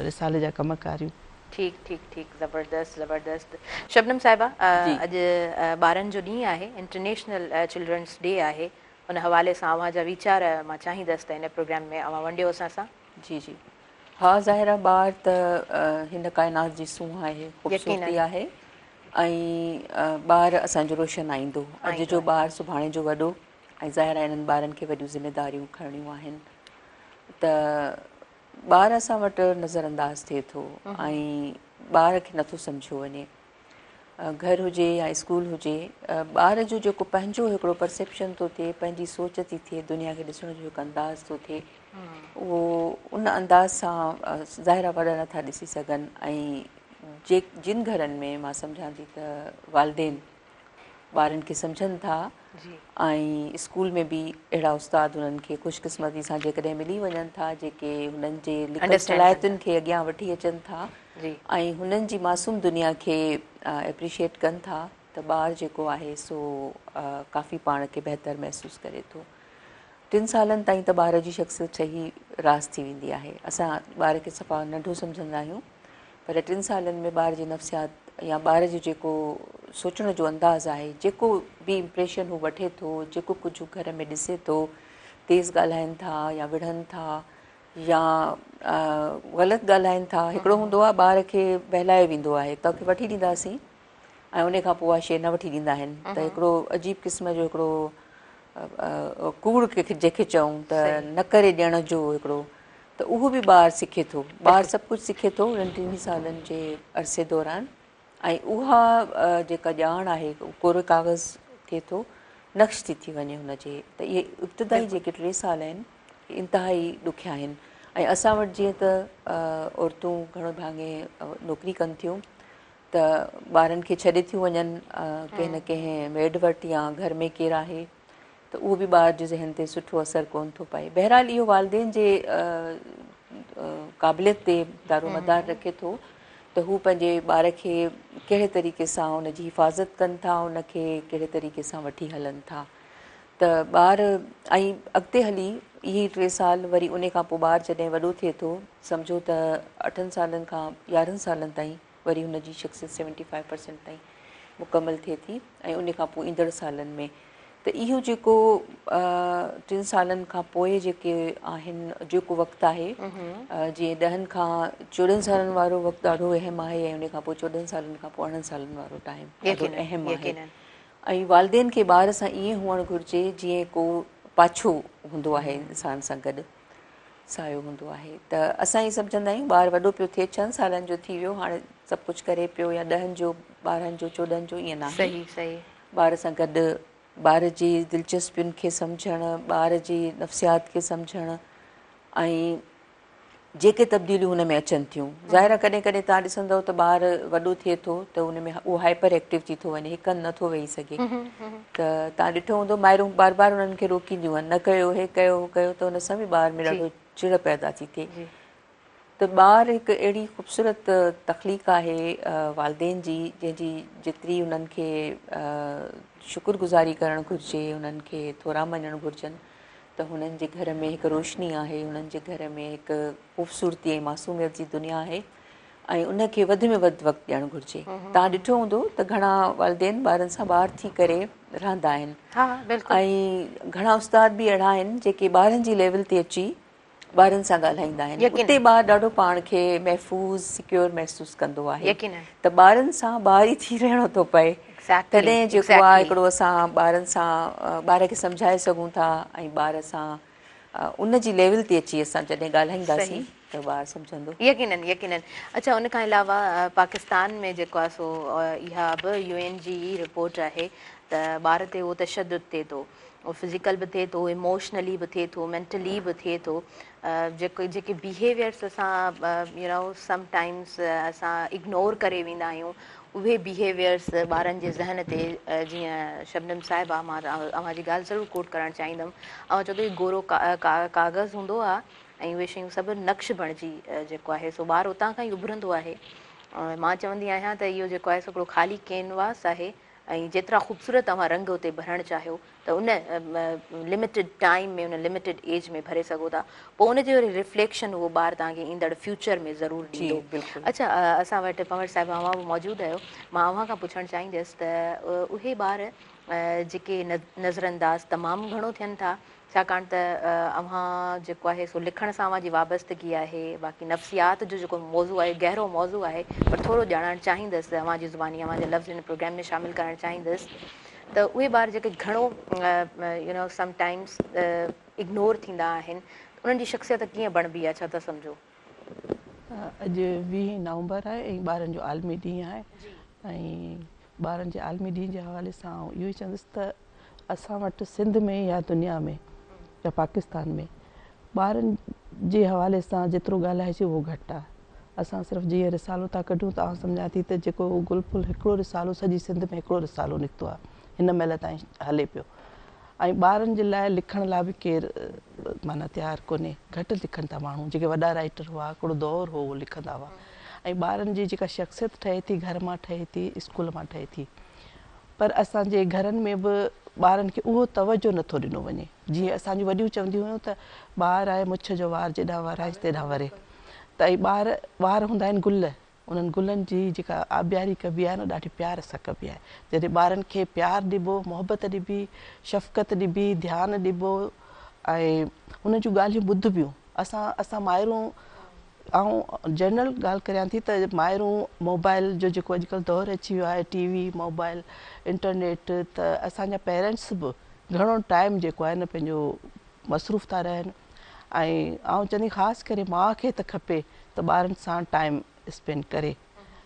रिसाले जा कम कारियूं
ठीक ज़बरदस्त ज़बरदस्त। शबनम साहिबा,
जी।
अॼु ॿारनि जो ॾींहुं आहे, इंटरनेशनल चिल्ड्रन्स डे आहे। उन हवाले सां अव्हां जा वीचार मां चाहींदसि त हिन प्रोग्राम में अव्हां वंडियो असां सां।
जी जी। हा, ज़ाहिर आहे ॿार त हिन काइनात जी सूंह आहे, ख़ूबसूरती
यकीनन
आहे ऐं ॿार असांजो रोशन आईंदो। अॼु
आईंदो
जो
आहे।
ॿारु सुभाणे जो वॾो, ऐं ज़ाहिर आहे इन्हनि ॿारनि खे वॾियूं ज़िमेदारियूं खणणियूं आहिनि। त ॿार असां वटि नज़रअंदाज़ थिए थो ऐं ॿार खे नथो सम्झो वञे। घर हुजे या स्कूल हुजे, ॿार जो जेको पंहिंजो हिकिड़ो परसेप्शन थो थिए, पंहिंजी सोच थी थिए, दुनिया खे ॾिसण जो हिकु अंदाज़ थो थिए, उहो उन अंदाज़ सां ज़ाहिर वॾा नथा ॾिसी सघनि। ऐं जिन घरनि में मां सम्झां थी त वालदेन ॿारनि खे सम्झनि था ऐं स्कूल में बि अहिड़ा उस्ताद उन्हनि खे ख़ुशकिस्मती सां जेकॾहिं मिली वञनि था, जेके हुननि जे लिखल सलाहियतुनि खे अॻियां वठी अचनि था ऐं हुननि जी मासूम दुनिया खे एप्रिशिएट कनि था, त ॿारु जेको आहे सो काफ़ी पाण खे बहितर महसूसु करे थो। 3 सालनि ताईं त ॿार जी शख़्सियत सही रास थी वेंदी आहे। असां ॿार खे सफ़ा नंढो सम्झंदा आहियूं, पर 3 सालनि में ॿार जी नफ़्सियात या ॿार जो जेको सोचण जो अंदाज़ आहे, जेको बि इम्प्रेशन हू वठे थो, जेको कुझु घर में ॾिसे थो, तेज़ ॻाल्हाइनि था या विढ़नि था या ग़लति ॻाल्हाइनि था। हिकिड़ो हूंदो आहे ॿार खे बहलायो वेंदो आहे, तोखे वठी ॾींदासीं ऐं उन खां पोइ उहा शइ न वठी ॾींदा आहिनि, त हिकिड़ो अजीब क़िस्म जो हिकिड़ो कूड़ जंहिंखे चऊं त न करे ॾियण जो हिकिड़ो, त उहो बि ॿारु सिखे थो। ॿारु सभु कुझु सिखे थो उन्हनि 3 सालनि जे अरसे दौरान, ऐं उहा जेका ॼाण आहे कोरे काग़ज़ थिए थो, नक्श थी वञे हुनजे। त इहे इब्तिदाई जेके 3 साल आहिनि, इंतिहाई ॾुखिया आहिनि। ऐं असां वटि जीअं त औरतूं घणो भाङे नौकिरी कनि थियूं, त ॿारनि खे छॾे थियूं वञनि कंहिं न कंहिं मेड वटि या घर में केरु आहे, त उहो बि ॿार जे ज़हन ते सुठो असरु कोन थो पए। बहरहाल इहो वालदेन जे क़ाबिलियत ते दारोमदार रखे थो त हू पंहिंजे ॿार खे कहिड़े तरीक़े सां उनजी हिफ़ाज़त कनि था, उनखे कहिड़े तरीक़े सां वठी हलनि था। त ॿार ऐं अॻिते हली इहे 3 साल वरी उन खां पोइ ॿारु जॾहिं वॾो थिए थो, सम्झो त 8 सालनि खां 11 सालनि ताईं वरी हुनजी शख़्सियत 75% ताईं मुकमल थिए थी। ऐं उन खां पोइ ईंदड़ सालनि में त इहो जेको 3 सालनि खां पोइ जेके आहिनि, जेको वक़्तु आहे, जीअं 10 खां 14 सालनि वारो वक़्तु ॾाढो अहम आहे, ऐं उन खां पोइ 14 सालनि खां पोइ 18 सालनि वारो टाइम ॾाढो अहम आहे। ऐं वालदेन खे ॿार सां ईअं हुअणु घुरिजे जीअं को पाछो हूंदो आहे इंसान सां गॾु, सायो हूंदो आहे। त असां इहे सम्झंदा आहियूं ॿारु वॾो पियो थिए, 6 सालनि जो थी वियो, हाणे सभु कुझु करे पियो, या 10 जो 12 जो 14 जो, ईअं न आहे। ॿार सां गॾु ॿार जी दिलचस्पियुनि खे सम्झणु, ॿार जी नफ़्सियात खे सम्झणु, ऐं जेके तब्दीलियूं हुन में अचनि थियूं। ज़ाहिर आहे कॾहिं कॾहिं तव्हां ॾिसंदव त ॿारु वॾो थिए थो त उन में उहो हाइपर एक्टिव थी थो वञे, हिकु हंधि नथो वेही सघे। त तव्हां ॾिठो हूंदो माइरूं बार बार उन्हनि खे रोकींदियूं आहिनि, न कयो, हे कयो, हो कयो, त उन सां बि ॿार में ॾाढो चिड़ पैदा थी थिए। त ॿारु हिकु अहिड़ी ख़ूबसूरत तख़लीक़ आहे वालदेन जी, जंहिंजी जेतिरी उन्हनि खे शुक्रगुज़ारी करणु घुरिजे, उन्हनि खे थोरा मञणु घुरिजनि, त हुननि जे घर में हिकु रोशनी आहे, हुननि जे घर में हिकु ख़ूबसूरती ऐं मासूमियत जी दुनिया आहे, ऐं उनखे वधि में वधि वक़्तु ॾियणु घुरिजे। तव्हां ॾिठो हूंदो त घणा वालदेन ॿारनि सां ॿार थी करे रहंदा आहिनि, ऐं घणा उस्ताद बि अहिड़ा आहिनि जेके ॿारनि जी लेवल ते अची ॿारनि सां ॻाल्हाईंदा आहिनि। उते ॿारु ॾाढो पाण खे महफ़ूज़ सिक्योर महसूसु कंदो आहे, त ॿारनि सां ॿार ई थी रहणो थो पए। तॾहिं जेको आहे हिकिड़ो असां ॿारनि सां ॿार खे सम्झाए सघूं था, ऐं ॿार सां उन जी लेवल ते अची असां जॾहिं ॻाल्हाईंदासीं त ॿारु सम्झंदो।
यकीनन यकीनन। अच्छा, उन खां अलावा पाकिस्तान में जेको आहे सो इहा बि UN जी रिपोर्ट आहे त ॿार ते उहो तशदुद थिए थो, उहो फिज़िकल बि थिए थो, इमोशनली बि थिए थो, मेंटली बि थिए थो। जेके बिहेवियर्स असां समटाइम्स असां इग्नोर करे वेंदा आहियूं, उहे बिहेवियर्स ॿारनि जे ज़हन ते, जीअं शबनम साहिबा, मां अव्हांजी ॻाल्हि ज़रूरु कोट करणु चाहींदमि। ऐं चवंदो गोरो काग़ज़ हूंदो आहे, ऐं उहे शयूं सभु नक्श बणिजी जेको आहे सो ॿारु उतां खां ई उभरंदो आहे। मां चवंदी आहियां त इहो जेको आहे सो हिकिड़ो ख़ाली कैनवास आहे, ऐं जेतिरा ख़ूबसूरत तव्हां रंग उते भरणु चाहियो त उन लिमिटेड टाइम में उन लिमिटेड एज में भरे सघो था, पोइ उनजो रिफ्लेक्शन उहो ॿारु तव्हांखे ईंदड़ फ्यूचर में ज़रूरु ॾींदो। अच्छा, असां वटि पंवर साहिबु अव्हां बि मौजूदु आहियो, मां अव्हां खां पुछणु चाहींदसि त उहे ॿार जेके नज़रअंदाज़ तमामु घणो थियनि था, छाकाणि त अव्हां जेको आहे सो लिखण सां अव्हां जी वाबस्तगी आहे, बाक़ी नफ़्सियात जो जेको मौज़ू आहे गहरो मौज़ू आहे, पर थोरो ॼाणणु चाहींदसि अव्हां जी ज़ुबानी अव्हां जा लफ़्ज़ हिन प्रोग्राम में शामिलु करणु चाहींदसि त उहे ॿार जेके घणो समटाइम्स इग्नोर थींदा आहिनि, उन्हनि जी शख़्सियत कीअं बणिबी आहे, छा था सम्झो?
अॼु 20 नवंबर आहे ऐं ॿारनि जो आलमी ॾींहुं आहे ऐं ॿारनि जे आलमी ॾींहं जे हवाले सां इहो ई चवंदसि त असां वटि सिंध में या दुनिया में या पाकिस्तान में ॿारनि जे हवाले सां जेतिरो ॻाल्हाइजे उहो घटि आहे। असां सिर्फ़ु जीअं रिसालो था कढूं त आउं सम्झां थी त जेको गुलफुल हिकिड़ो रिसालो सॼी सिंध में हिकिड़ो रिसालो निकितो आहे, हिन महिल ताईं हले पियो। ऐं ॿारनि जे लाइ लिखण लाइ बि केरु माना तयारु कोन्हे, घटि लिखनि था माण्हू, जेके वॾा राइटर हुआ हिकिड़ो दौरु हो उहो लिखंदा हुआ। ऐं ॿारनि जी जेका शख़्सियत ठहे थी घर मां ठहे थी, स्कूल मां ठहे थी, पर असांजे घरनि में बि ॿारनि खे उहो तवजो नथो ॾिनो वञे। जीअं असांजूं वॾियूं चवंदियूं हुयूं त ॿारु आहे मुछ जो वार, जेॾां वाराइसि तेॾां वरे। त ऐं ॿार हूंदा आहिनि गुल, उन्हनि गुलनि जी जेका आबियारी कबी आहे न ॾाढी प्यार सां कबी आहे। जॾहिं ॿारनि खे प्यारु ॾिबो, मोहबत ॾिबी, शफ़क़त ॾिबी, ध्यानु ॾिबो ऐं उन जूं ॻाल्हियूं ॿुधबियूं। असां माइरूं, ऐं जनरल ॻाल्हि करियां थी त माइरूं मोबाइल जो जेको अॼुकल्ह दौरु अची वियो आहे, टीवी, मोबाइल, इंटरनेट, त असांजा पेरेंट्स बि घणो टाइम जेको आहे न पंहिंजो मसरूफ़ था रहनि। ऐं आउं चवंदी ख़ासि करे माउ खे त खपे त ॿारनि सां टाइम स्पेंड करे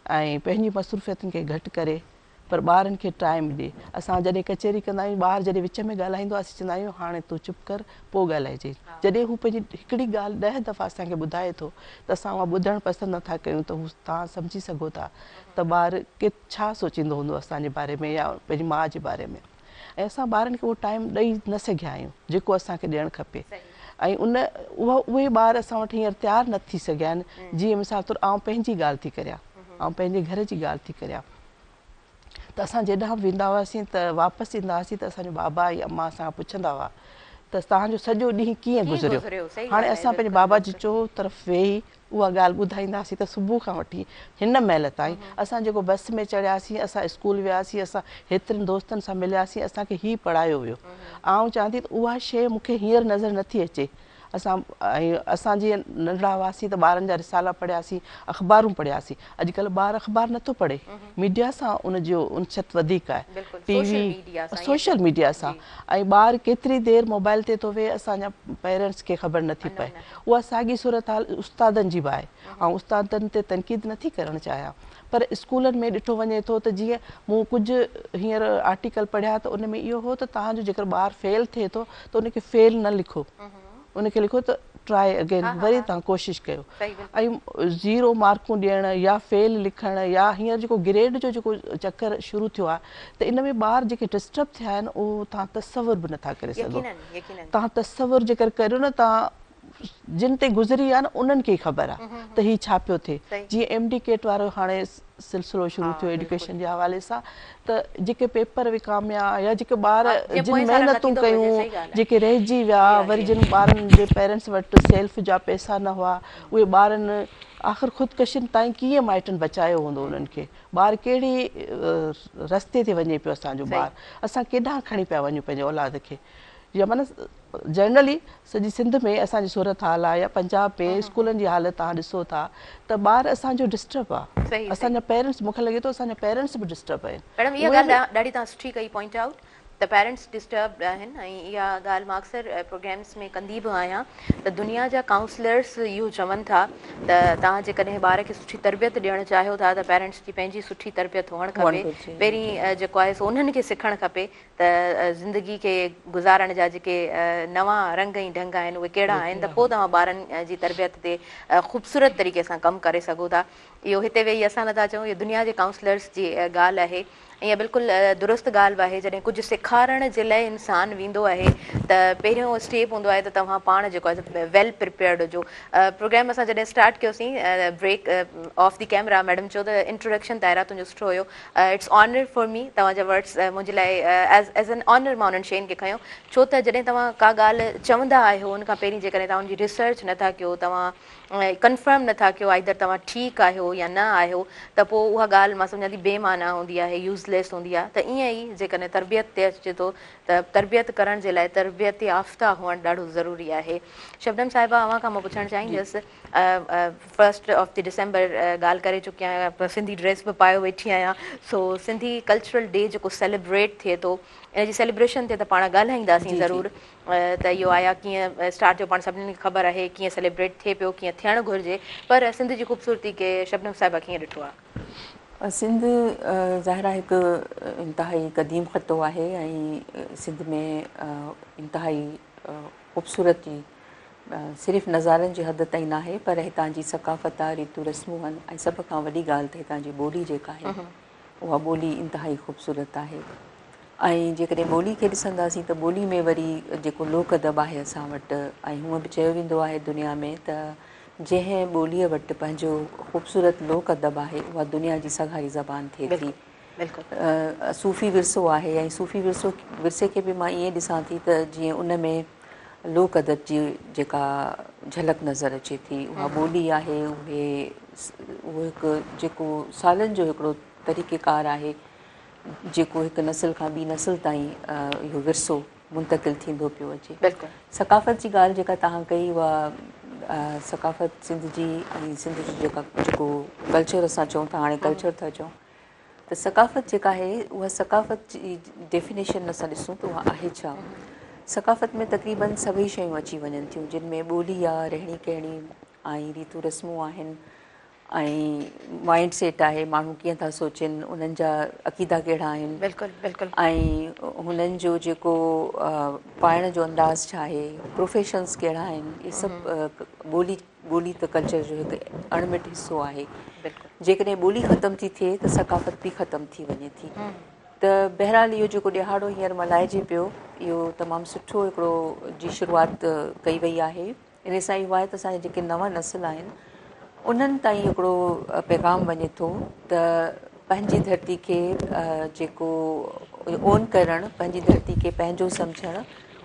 ऐं पंहिंजी मसरूफ़ियतुनि खे घटि करे, पर ॿारनि खे टाइम ॾिए। असां जॾहिं कचहरी कंदा आहियूं, ॿारु जॾहिं विच में ॻाल्हाईंदो आहे, असीं चवंदा आहियूं हाणे तूं चुप कर, पोइ ॻाल्हाइजे। जॾहिं हू पंहिंजी हिकिड़ी ॻाल्हि 10 दफ़ा असांखे ॿुधाए थो त असां उहा ॿुधणु पसंदि नथा कयूं, त हू तव्हां सम्झी सघो था त ॿारु छा सोचींदो हूंदो असांजे बारे में या पंहिंजी माउ जे बारे में। ऐं असां ॿारनि खे उहो टाइम ॾेई न सघिया आहियूं जेको असांखे ॾियणु खपे। ऐं उहे ॿार असां वटि हींअर तयारु न थी सघिया आहिनि। जीअं मिसाल तौरु आउं पंहिंजी ॻाल्हि थी करियां, ऐं पंहिंजे घर जी ॻाल्हि थी करियां, त असां जेॾां बि वेंदा हुआसीं त वापसि ईंदा हुआसीं त असांजो बाबा या अम्मा असां पुछंदा हुआ त तव्हांजो सॼो ॾींहुं कीअं गुज़रियो। हाणे असां पंहिंजे बाबा जी चो तरफ़ वेही उहा ॻाल्हि ॿुधाईंदासीं त सुबुह खां वठी हिन महिल ताईं असां जेको बस में चढ़ियासीं, असां स्कूल वियासीं, असां हेतिरनि दोस्तनि सां मिलियासीं, असांखे हीउ पढ़ायो वियो। आउं चवां थी त उहा शइ मूंखे हींअर नज़र नथी अचे। असां जीअं नंढड़ा हुआसीं त ॿारनि जा रिसाला पढ़ियासीं, अख़बारूं पढ़ियासीं। अॼुकल्ह ॿारु अख़बार नथो पढ़े, मीडिया सां उनजो उनछत वधीक आहे, टीवी, सोशल मीडिया सां। ऐं ॿारु केतिरी देरि मोबाइल ते थो वेहे असांजा पेरेंट्स खे ख़बर नथी पए। उहा साॻी सूरत हाल उस्तादनि जी बि आहे। ऐं उस्तादनि ते तनक़ीद नथी करणु चाहियां, पर स्कूलनि में ॾिठो वञे थो त जीअं मूं कुझु हींअर आर्टिकल पढ़िया त उन में इहो हो त तव्हांजो जेकर ॿारु फेल थिए थो त उनखे फेल न लिखो, उनखे लिखो त ट्राई अगेन, वरी तव्हां कोशिशि कयो। ऐं 0 मार्कूं ॾियणु या फेल लिखणु या हींअर जेको ग्रेड जो जेको चकर शुरू थियो आहे, त इन में ॿार जेके डिस्टर्ब थिया आहिनि उहो तव्हां तसवुर बि नथा करे सघो। तव्हां तसवुर जेकर करियो न, तव्हां जिन ते गुज़री आहे न उन्हनि खे ई ख़बर आहे त हीउ छा पियो थिए। जीअं MD केट वारो हाणे सिलसिलो शुरू थियो एजुकेशन जे हवाले सां, त जेके पेपर विकामिया या जेके ॿार जिन महिनतूं कयूं जेके रहिजी विया, वरी जिन ॿारनि जे पेरेंट्स वटि सेल्फ जा पैसा न हुआ, उहे ॿारनि आख़िर ख़ुदकशियुनि ताईं कीअं माइटनि बचायो हूंदो उन्हनि खे। ॿारु कहिड़ी रस्ते ते वञे पियो असांजो ॿारु, असां केॾांहुं खणी पिया वञूं पंहिंजे औलाद खे। या माना जनरली सॼी सिंध में असांजी सूरत हाल आहे या पंजाब में स्कूलनि जी हालत तव्हां ॾिसो था त ॿारु असांजो डिस्टर्ब आहे। असांजा पेरेंट्स, मूंखे लॻे थो असांजा पेरेंट्स बि डिस्टर्ब आहिनि।
मैडम इहा ॻाल्हि ॾाढी तव्हां सुठी कई पॉइंट आउट त पेरेंट्स डिस्टर्ब आहिनि। ऐं इहा ॻाल्हि मां अक्सर प्रोग्राम्स में कंदी बि आहियां त दुनिया जा काउंसलर्स इहो चवनि था त तव्हां जेकॾहिं ॿार खे सुठी तरबियत ॾियणु चाहियो था त पेरेंट्स जी पंहिंजी सुठी तरबियत हुअणु खपे। पहिरीं जेको आहे सो उन्हनि खे सिखणु खपे त ज़िंदगी खे गुज़ारण जा जेके नवां रंग ऐं ढंग आहिनि उहे कहिड़ा आहिनि, त पोइ तव्हां ॿारनि जी तरबियत ते ख़ूबसूरत तरीक़े सां कमु करे सघो था। इहो हिते वेही असां नथा चऊं, इहो दुनिया जे काउंसलर्स जी ॻाल्हि आहे। ईअं बिल्कुलु दुरुस्त ॻाल्हि बि आहे। जॾहिं कुझु सेखारण जे लाइ इंसानु वेंदो आहे त पहिरियों स्टेप हूंदो आहे त तव्हां पाण जेको आहे वेल प्रिपेयर्ड हुजो। प्रोग्राम असां जॾहिं स्टार्ट कयोसीं break off the camera, madam चयो त इंट्रोडक्शन ताहिरा तुंहिंजो सुठो हुयो, इट्स ऑनर फॉर मी, तव्हांजा वर्ड्स मुंहिंजे लाइ एज़ एन ऑनर मां उन्हनि शयुनि खे खयो। छो त जॾहिं तव्हां का ॻाल्हि चवंदा आहियो उन खां पहिरीं जेकॾहिं तव्हां उनजी रिसर्च नथा कयो, तव्हां कंफर्म नथा कयो आइदर तव्हां ठीकु आहियो या न आहियो, त पोइ उहा ॻाल्हि मां सम्झां थी बेमाना हूंदी आहे, यूज़लेस हूंदी आहे। त ईअं ई जेकॾहिं तरबियत ते अचे थो त तरबियत करण जे लाइ तरबियत याफ़्ता हुअणु ॾाढो ज़रूरी आहे। शबनम साहिबा, अव्हां खां मां पुछणु चाहींदसि, 1 डिसेंबर ॻाल्हि करे चुकी आहियां, सिंधी ड्रेस बि पायो वेठी आहियां, सो सिंधी कल्चरल डे जेको सेलिब्रेट थिए थो, इन जी सेलिब्रेशन ते त पाण ॻाल्हाईंदासीं ज़रूरु। त इहो आया कीअं स्टार्ट थियो, पाण सभिनीनि खे ख़बर आहे कीअं सेलिब्रेट थिए पियो, कीअं थियणु घुरिजे, पर सिंध जी ख़ूबसूरती खे शबनम साहिबा कीअं ॾिठो आहे?
सिंध ज़ाहिर आहे हिकु इंतिहाई क़दीम ख़तो आहे ऐं सिंध में इंतिहाई ख़ूबसूरती सिर्फ़ु नज़ारनि जी हद ताईं न आहे, पर हितां जी सकाफ़त आहे, रीतूं रस्मूं आहिनि, ऐं सभ खां वॾी ॻाल्हि त हितां जी ॿोली जेका आहे उहा ॿोली इंतिहाई ख़ूबसूरत आहे। ऐं जेकॾहिं ॿोली खे ॾिसंदासीं त ॿोली में वरी जेको लोक अदब आहे असां वटि, ऐं हूअं बि चयो वेंदो आहे दुनिया में त जंहिं ॿोलीअ वटि पंहिंजो ख़ूबसूरत लोक अदब आहे उहा दुनिया जी सगाई ज़बान थिए थी। सूफ़ी विरसो आहे, ऐं सूफ़ी विरसे खे बि मां ईअं ॾिसां थी त जीअं उन में लोक अदब जी जेका झलक नज़र अचे थी, उहा ॿोली आहे, उहो हिकु जेको सालनि जो हिकिड़ो तरीक़ेकार आहे, जेको हिकु नस्ल खां ॿी नस्ल ताईं इहो विरसो मुंतक़िल थींदो पियो अचे। सकाफ़त जी ॻाल्हि जेका तव्हां कई, उहा सकाफ़त सिंध जी ऐं सिंध जी जेको कल्चर असां चऊं था, हाणे कल्चर था चऊं, त सकाफ़त जेका आहे उहा सकाफ़त जी डेफिनेशन असां ॾिसूं त उहा आहे छा। सकाफ़त में तक़रीबन सभई शयूं अची वञनि थियूं, जिन में ॿोली आहे, रहणी कहणी ऐं रीतूं रस्मूं आहिनि, ऐं माइंड सेट आहे, माण्हू कीअं था सोचनि, उन्हनि जा अक़ीदा कहिड़ा आहिनि, ऐं हुननि जो जेको पाइण जो अंदाज़ छा आहे, प्रोफेशन्स कहिड़ा आहिनि, इहे सभु ॿोली त कल्चर जो हिकु अणमिट हिसो आहे। जेकॾहिं ॿोली ख़तमु थी थिए त सकाफ़त बि ख़तमु थी वञे थी। त बहरहाल इहो जेको ॾिहाड़ो हींअर मल्हाइजे पियो, इहो तमामु सुठो हिकिड़ो जी शुरूआति कई वई आहे। इन सां इहो आहे त असांजा जेके नवां नस्ल आहिनि उन्हनि ताईं हिकिड़ो पैगाम वञे थो त पंहिंजी धरती खे जेको ओन करणु, पंहिंजी धरती खे पंहिंजो सम्झणु,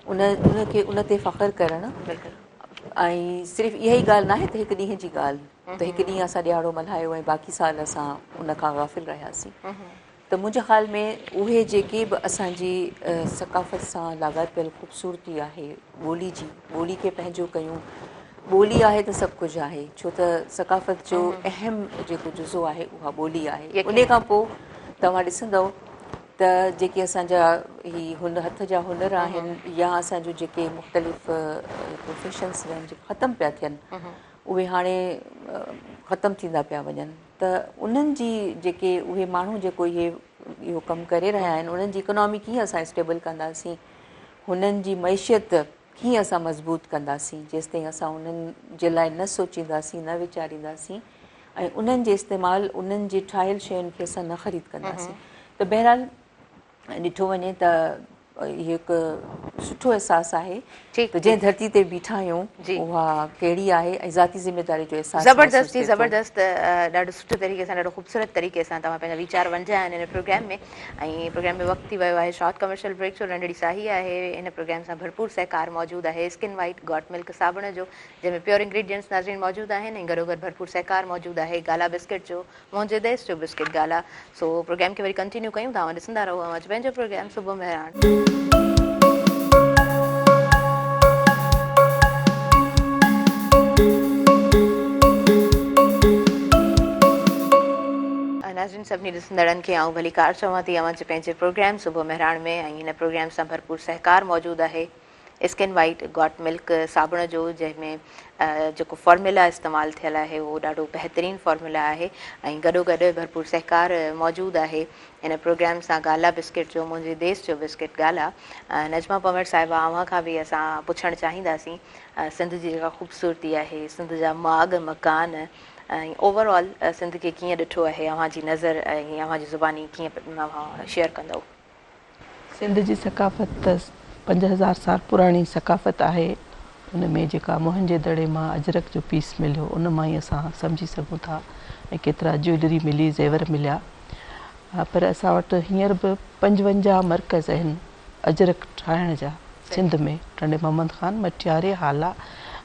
उन ते फ़ख़्रु करणु, ऐं सिर्फ़ु इहा ई ॻाल्हि न आहे त हिकु ॾींहं जी ॻाल्हि त हिकु ॾींहुं असां ॾियारो मल्हायो ऐं बाक़ी साल असां उन खां गाफ़िल रहियासीं। त मुंहिंजे ख़्याल में उहे जेके बि असांजी सकाफ़त सां लाॻापियल ख़ूबसूरती आहे ॿोली जी, ॿोली खे पंहिंजो कयूं, ॿोली आहे त सभु कुझु आहे, छो त सकाफ़त जो अहम जेको जुज़ो आहे उहा ॿोली आहे। उन खां पोइ तव्हां ॾिसंदव त जेके असांजा ही हथ जा हुनर आहिनि या असांजो जेके मुख़्तलिफ़ प्रोफेशन्स आहिनि जेके ख़तमु पिया थियनि, उहे हाणे ख़तमु थींदा पिया वञनि। त उन्हनि जी जेके उहे माण्हू जेको इहो कमु करे रहिया आहिनि, उन्हनि जी इकोनॉमी कीअं असां स्टेबल कंदासीं, हुननि जी मैशियत कीअं असां मज़बूत कंदासीं, जेसिताईं असां उन्हनि जे लाइ न सोचींदासीं, न वीचारींदासीं, ऐं उन्हनि जे इस्तेमालु उन्हनि जे ठाहियल शयुनि खे असां न ख़रीद कंदासीं। त बहरहाल ॾिठो वञे त इहो हिकु सुठो अहसासु आहे त जंहिं धरती ते बीठा आहियूं उहा कहिड़ी आहे, ऐं ज़ाती ज़िमेदारी जो अहसासु
ज़बरदस्त ॾाढो सुठे तरीक़े सां, ॾाढो ख़ूबसूरत तरीक़े सां तव्हां पंहिंजा वीचार वंडिया आहिनि हिन प्रोग्राम में। ऐं प्रोग्राम में वक़्तु थी वियो आहे शॉर्ट कमर्शियल ब्रेक जो, नंढड़ी साही आहे। इन प्रोग्राम सां भरपूर सहकार मौजूदु आहे स्किन वाइट गॉट मिल्क साबुण जो, जंहिंमें प्योर इंग्रीडियंट्स नाज़रीन मौजूदु आहिनि, ऐं गॾो गॾु भरपूर सहकार मौजूदु आहे गाला बिस्किट जो, मुंहिंजे देश जो बिस्किट गाला। सो प्रोग्राम खे वरी कंटिन्यू कयूं, तव्हां ॾिसंदा रहो अॼु पंहिंजो प्रोग्राम सुबुह मेहरान। नाज़रीन, सभिनी ॾिसंदड़नि खे आऊं भली कार चवां थी अवां पंहिंजे प्रोग्राम सुबुह मेहरान में, ऐं हिन प्रोग्राम सां भरपूर सहकार मौजूदु आहे स्किन वाइट गॉट मिल्क साबुण जो, जंहिंमें जेको फॉर्मूला इस्तेमालु थियल आहे उहो ॾाढो बहितरीनु फॉर्मूला आहे, ऐं गॾो गॾु भरपूर सहकार मौजूदु आहे हिन प्रोग्राम सां गाला बिस्किट जो, मुंहिंजे देश जो बिस्किट गाला। नजमा पंवर साहिबा, अव्हां खां बि असां पुछणु चाहींदासीं सिंध जी जेका ख़ूबसूरती आहे, सिंध जा माग मकान, ऐं ओवरऑल सिंध खे कीअं ॾिठो आहे, अव्हांजी नज़र ऐं अव्हांजी ज़ुबानी कीअं अव्हां शेयर कंदव?
सिंध जी सकाफ़त 5000 साल पुराणी सकाफ़त आहे। उन में जेका मोहन जे दड़े मां अजरक जो पीस मिलियो उन मां ई असां सम्झी सघूं था ऐं केतिरा ज्वेलरी मिली, ज़ेवर मिलिया। पर असां वटि हींअर बि 55 मर्कज़ आहिनि अजरक ठाहिण जा सिंध में, टंडे मोहम्मद ख़ान, मटियारे, हाला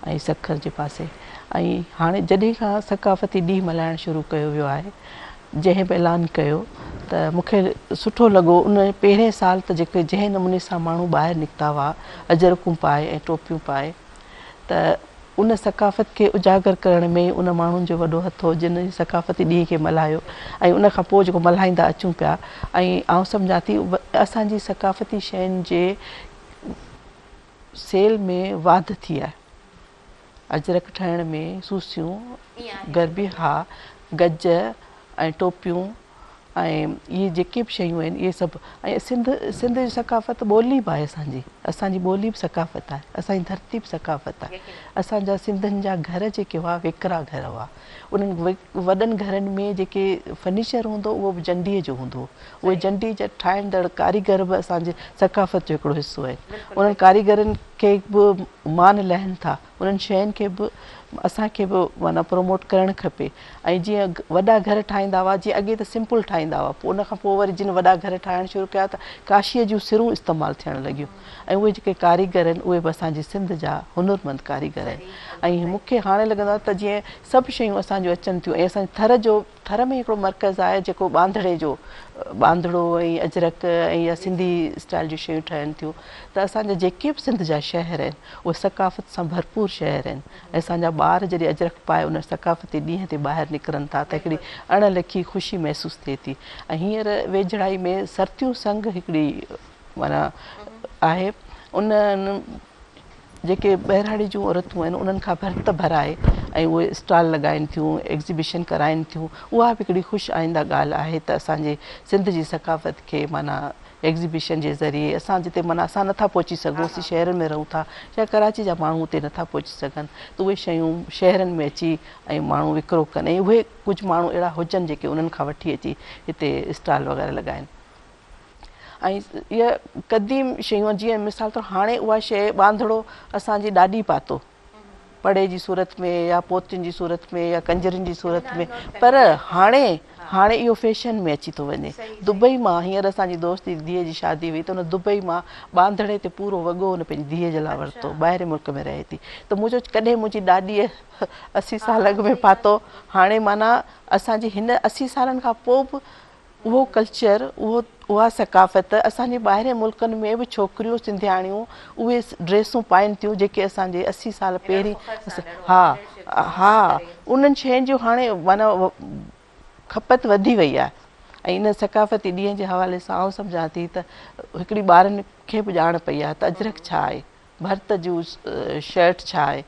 ऐं सखर जे पासे। ऐं हाणे जॾहिं खां सकाफ़ती ॾींहुं मल्हाइणु शुरू कयो वियो आहे, जंहिं बि ऐलान कयो त मूंखे सुठो लॻो। उन पहिरें साल त जेके जंहिं नमूने सां माण्हू ॿाहिरि निकिता हुआ अजरकूं पाए ऐं टोपियूं पाए, त उन सकाफ़त खे उजागर करण में उन माण्हुनि जो वॾो हथु हो जिन सकाफ़ती ॾींहं खे मल्हायो। ऐं उन खां पोइ जेको मल्हाईंदा अचूं पिया, ऐं आउं सम्झां थी असांजी सकाफ़ती शयुनि जे सेल में वाध थी आहे। अजरक ठाहिण में सूसियूं, गरबी, हा, गज ऐं टोपियूं ऐं इहे जेके बि शयूं आहिनि इहे सभु। ऐं सिंध जी सकाफ़त ॿोली बि आहे असांजी ॿोली बि सकाफ़त आहे, असांजी धरती बि सकाफ़त आहे। असांजा सिंधनि जा घर जेके हुआ वेकरा घर हुआ। उन्हनि वॾनि घरनि में जेके फर्नीचर हूंदो उहो बि जंडीअ जो हूंदो। उहे जंडी जा ठाहींदड़ कारीगर बि असांजे सकाफ़त जो हिकिड़ो हिसो आहे। उन्हनि कारीगरनि खे बि मान लहनि था, उन्हनि शयुनि खे बि असांखे बि माना प्रोमोट करणु खपे। ऐं जीअं वॾा घर ठाहींदा हुआ, जीअं अॻे त सिंपल ठाहींदा हुआ, पोइ उन खां पोइ वरी जिन वॾा घर ठाहिणु शुरू कया त काशीअ जूं सिरूं इस्तेमालु थियणु लॻियूं। ऐं उहे जेके कारीगर आहिनि उहे बि असांजे सिंध जा हुनरमंद कारीगर आहिनि। ऐं मूंखे हाणे लॻंदो आहे त जीअं सभु शयूं असांजूं अचनि थियूं। ऐं असांजे थर में हिकिड़ो मर्कज़ आहे जेको बांधड़े जो, बांधड़ो ऐं अजरक ऐं इहा सिंधी स्टाइल जूं शयूं ठहनि थियूं। त असांजा जेके बि सिंध जा शहर आहिनि उहे सकाफ़त सां भरपूर शहर आहिनि। ऐं असांजा ॿार जॾहिं अजरक पाए उन सकाफ़ती ॾींहं ते ॿाहिरि निकिरनि था त हिकिड़ी अणलिखी ख़ुशी महसूसु थिए थी। ऐं हींअर वेझड़ाई में सरतियूं संघ हिकिड़ी माना आहे। उन्हनि जेके बहिराणे जूं औरतूं आहिनि उन्हनि खां भर्त भराए ऐं उहे स्टॉल लॻाइनि थियूं, एग्ज़िबिशन कराइनि थियूं। उहा बि हिकिड़ी ख़ुशि आईंदा ॻाल्हि आहे त असांजे सिंध जी सकाफ़त खे माना एग्ज़िबिशन जे ज़रिए असां जिते माना असां नथा पहुची सघूं, असीं शहरनि में रहूं था या कराची जा माण्हू उते नथा पहुची सघनि, त उहे शयूं शहरनि में अची ऐं माण्हू विकिरो कनि। ऐं उहे कुझु माण्हू अहिड़ा हुजनि जेके उन्हनि खां वठी अची हिते स्टॉल वग़ैरह लॻाइनि। ऐं इहा क़दीम शयूं जीअं मिसाल तौरु हाणे उहा शइ बांधड़ो असांजी ॾाढी पातो पड़े जी सूरत में या पोतियुनि जी सूरत में या कंजरियुनि जी सूरत में, पर हाणे इहो फैशन में अची थो वञे। दुबई मां हींअर असांजी दोस्त जी धीअ जी शादी हुई त उन दुबई मां बांधड़े ते पूरो वॻो उन पंहिंजी धीअ जे लाइ वरितो, ॿाहिरि मुल्क में रहे थी। त मुंहिंजो कॾहिं मुंहिंजी ॾाॾीअ 80 साल अॻु में पातो, हाणे माना असांजी हिन 80 सालनि खां पोइ बि उहो कल्चर, उहा सकाफ़त असांजे ॿाहिरि मुल्कनि में बि छोकिरियूं सिंधियाणियूं उहे ड्रेसूं पाइनि थियूं जेके असांजे 80 साल पहिरीं। हा, उन्हनि शयुनि जो हाणे माना खपत वधी वई आहे। ऐं इन सकाफ़ती ॾींहं जे हवाले सां आउं सम्झां थी त हिकिड़ी ॿारनि खे बि ॼाण पई आहे त अजरक छा आहे, भर्त जूं शर्ट छा आहे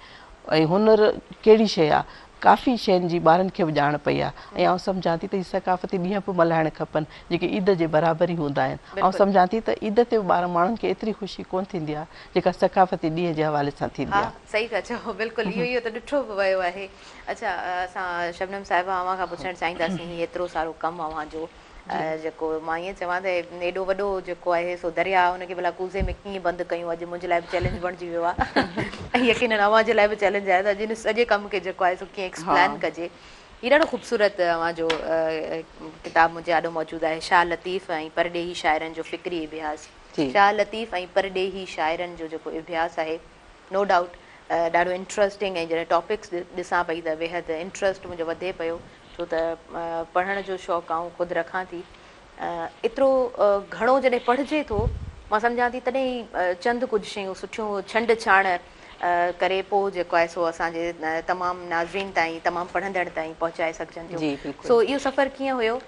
ऐं हुनर कहिड़ी शइ आहे। काफ़ी शयुनि जी ॿारनि खे बि ॼाण पई आहे। ऐं आउं सम्झां थी त हीअ सकाफ़ती ॾींहं बि मल्हाइणु खपनि जेके ईद जे बराबरि ई हूंदा आहिनि। ऐं सम्झां थी त ईद ते माण्हुनि खे एतिरी ख़ुशी कोन थींदी आहे जेका सकाफ़ती ॾींहं जे हवाले सां थींदी आहे।
सही था चओ, बिल्कुलु इहो त ॾिठो बि वियो आहे। अच्छा, असां शबनम साहिबा अव्हां खां पुछणु चाहींदासीं, एतिरो सारो कमु अव्हांजो जेको मां ईअं चवां त एॾो वॾो जेको आहे सो दरिया हुनखे भला कूज़े में कीअं बंदि कयूं, अॼु मुंहिंजे लाइ बि चैलेंज बणिजी वियो आहे। ऐं यकीनन अव्हां जे लाइ बि चैलेंज आहे त अॼु हिन सॼे कम खे जेको आहे सो कीअं एक्सप्लेन कजे। हीउ ॾाढो ख़ूबसूरत अव्हांजो किताबु मुंहिंजे आॾो मौजूदु आहे, शाह लतीफ़ ऐं परॾेही शाइरनि जो फ़िक्री इबियास। शाह लतीफ़ ऐं परॾेही शाइरनि जो जेको इबियास आहे, नो डाउट ॾाढो इंट्रस्टिंग। ऐं जॾहिं टॉपिक्स ॾिसां पई त बेहदि इंट्रस्ट मुंहिंजो वधे पियो, छो त पढ़ण जो शौक़ु आउं ख़ुदि रखां थी। एतिरो घणो जॾहिं पढ़िजे थो, मां सम्झां थी तॾहिं ई चंद कुझु शयूं सुठियूं छंड छाण करे पोइ जेको आहे सो असांजे तमामु नाज़रीन ताईं, तमामु पढ़ंदड़ ताईं पहुचाए सघजनि थियूं। सो इहो सफ़र कीअं हुयो?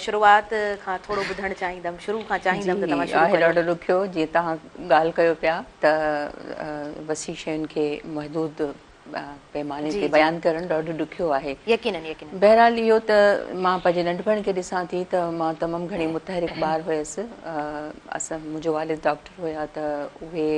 शुरूआत खां थोरो ॿुधणु चाहींदमि, शुरू खां चाहींदमि त तव्हां शुरू कयो।
ॾाढो ॾुखियो, जीअं तव्हां ॻाल्हि कयो पिया त वसी शयुनि खे महदूद पैमाने ते बयानु करणु ॾाढो ॾुखियो आहे।
यकीनन।
बहरहाल इहो त मां पंहिंजे नंढपण खे ॾिसां थी त मां तमामु घणी मुतहरिक ॿार हुयसि। मुंहिंजो वालिद डॉक्टर हुया त उहे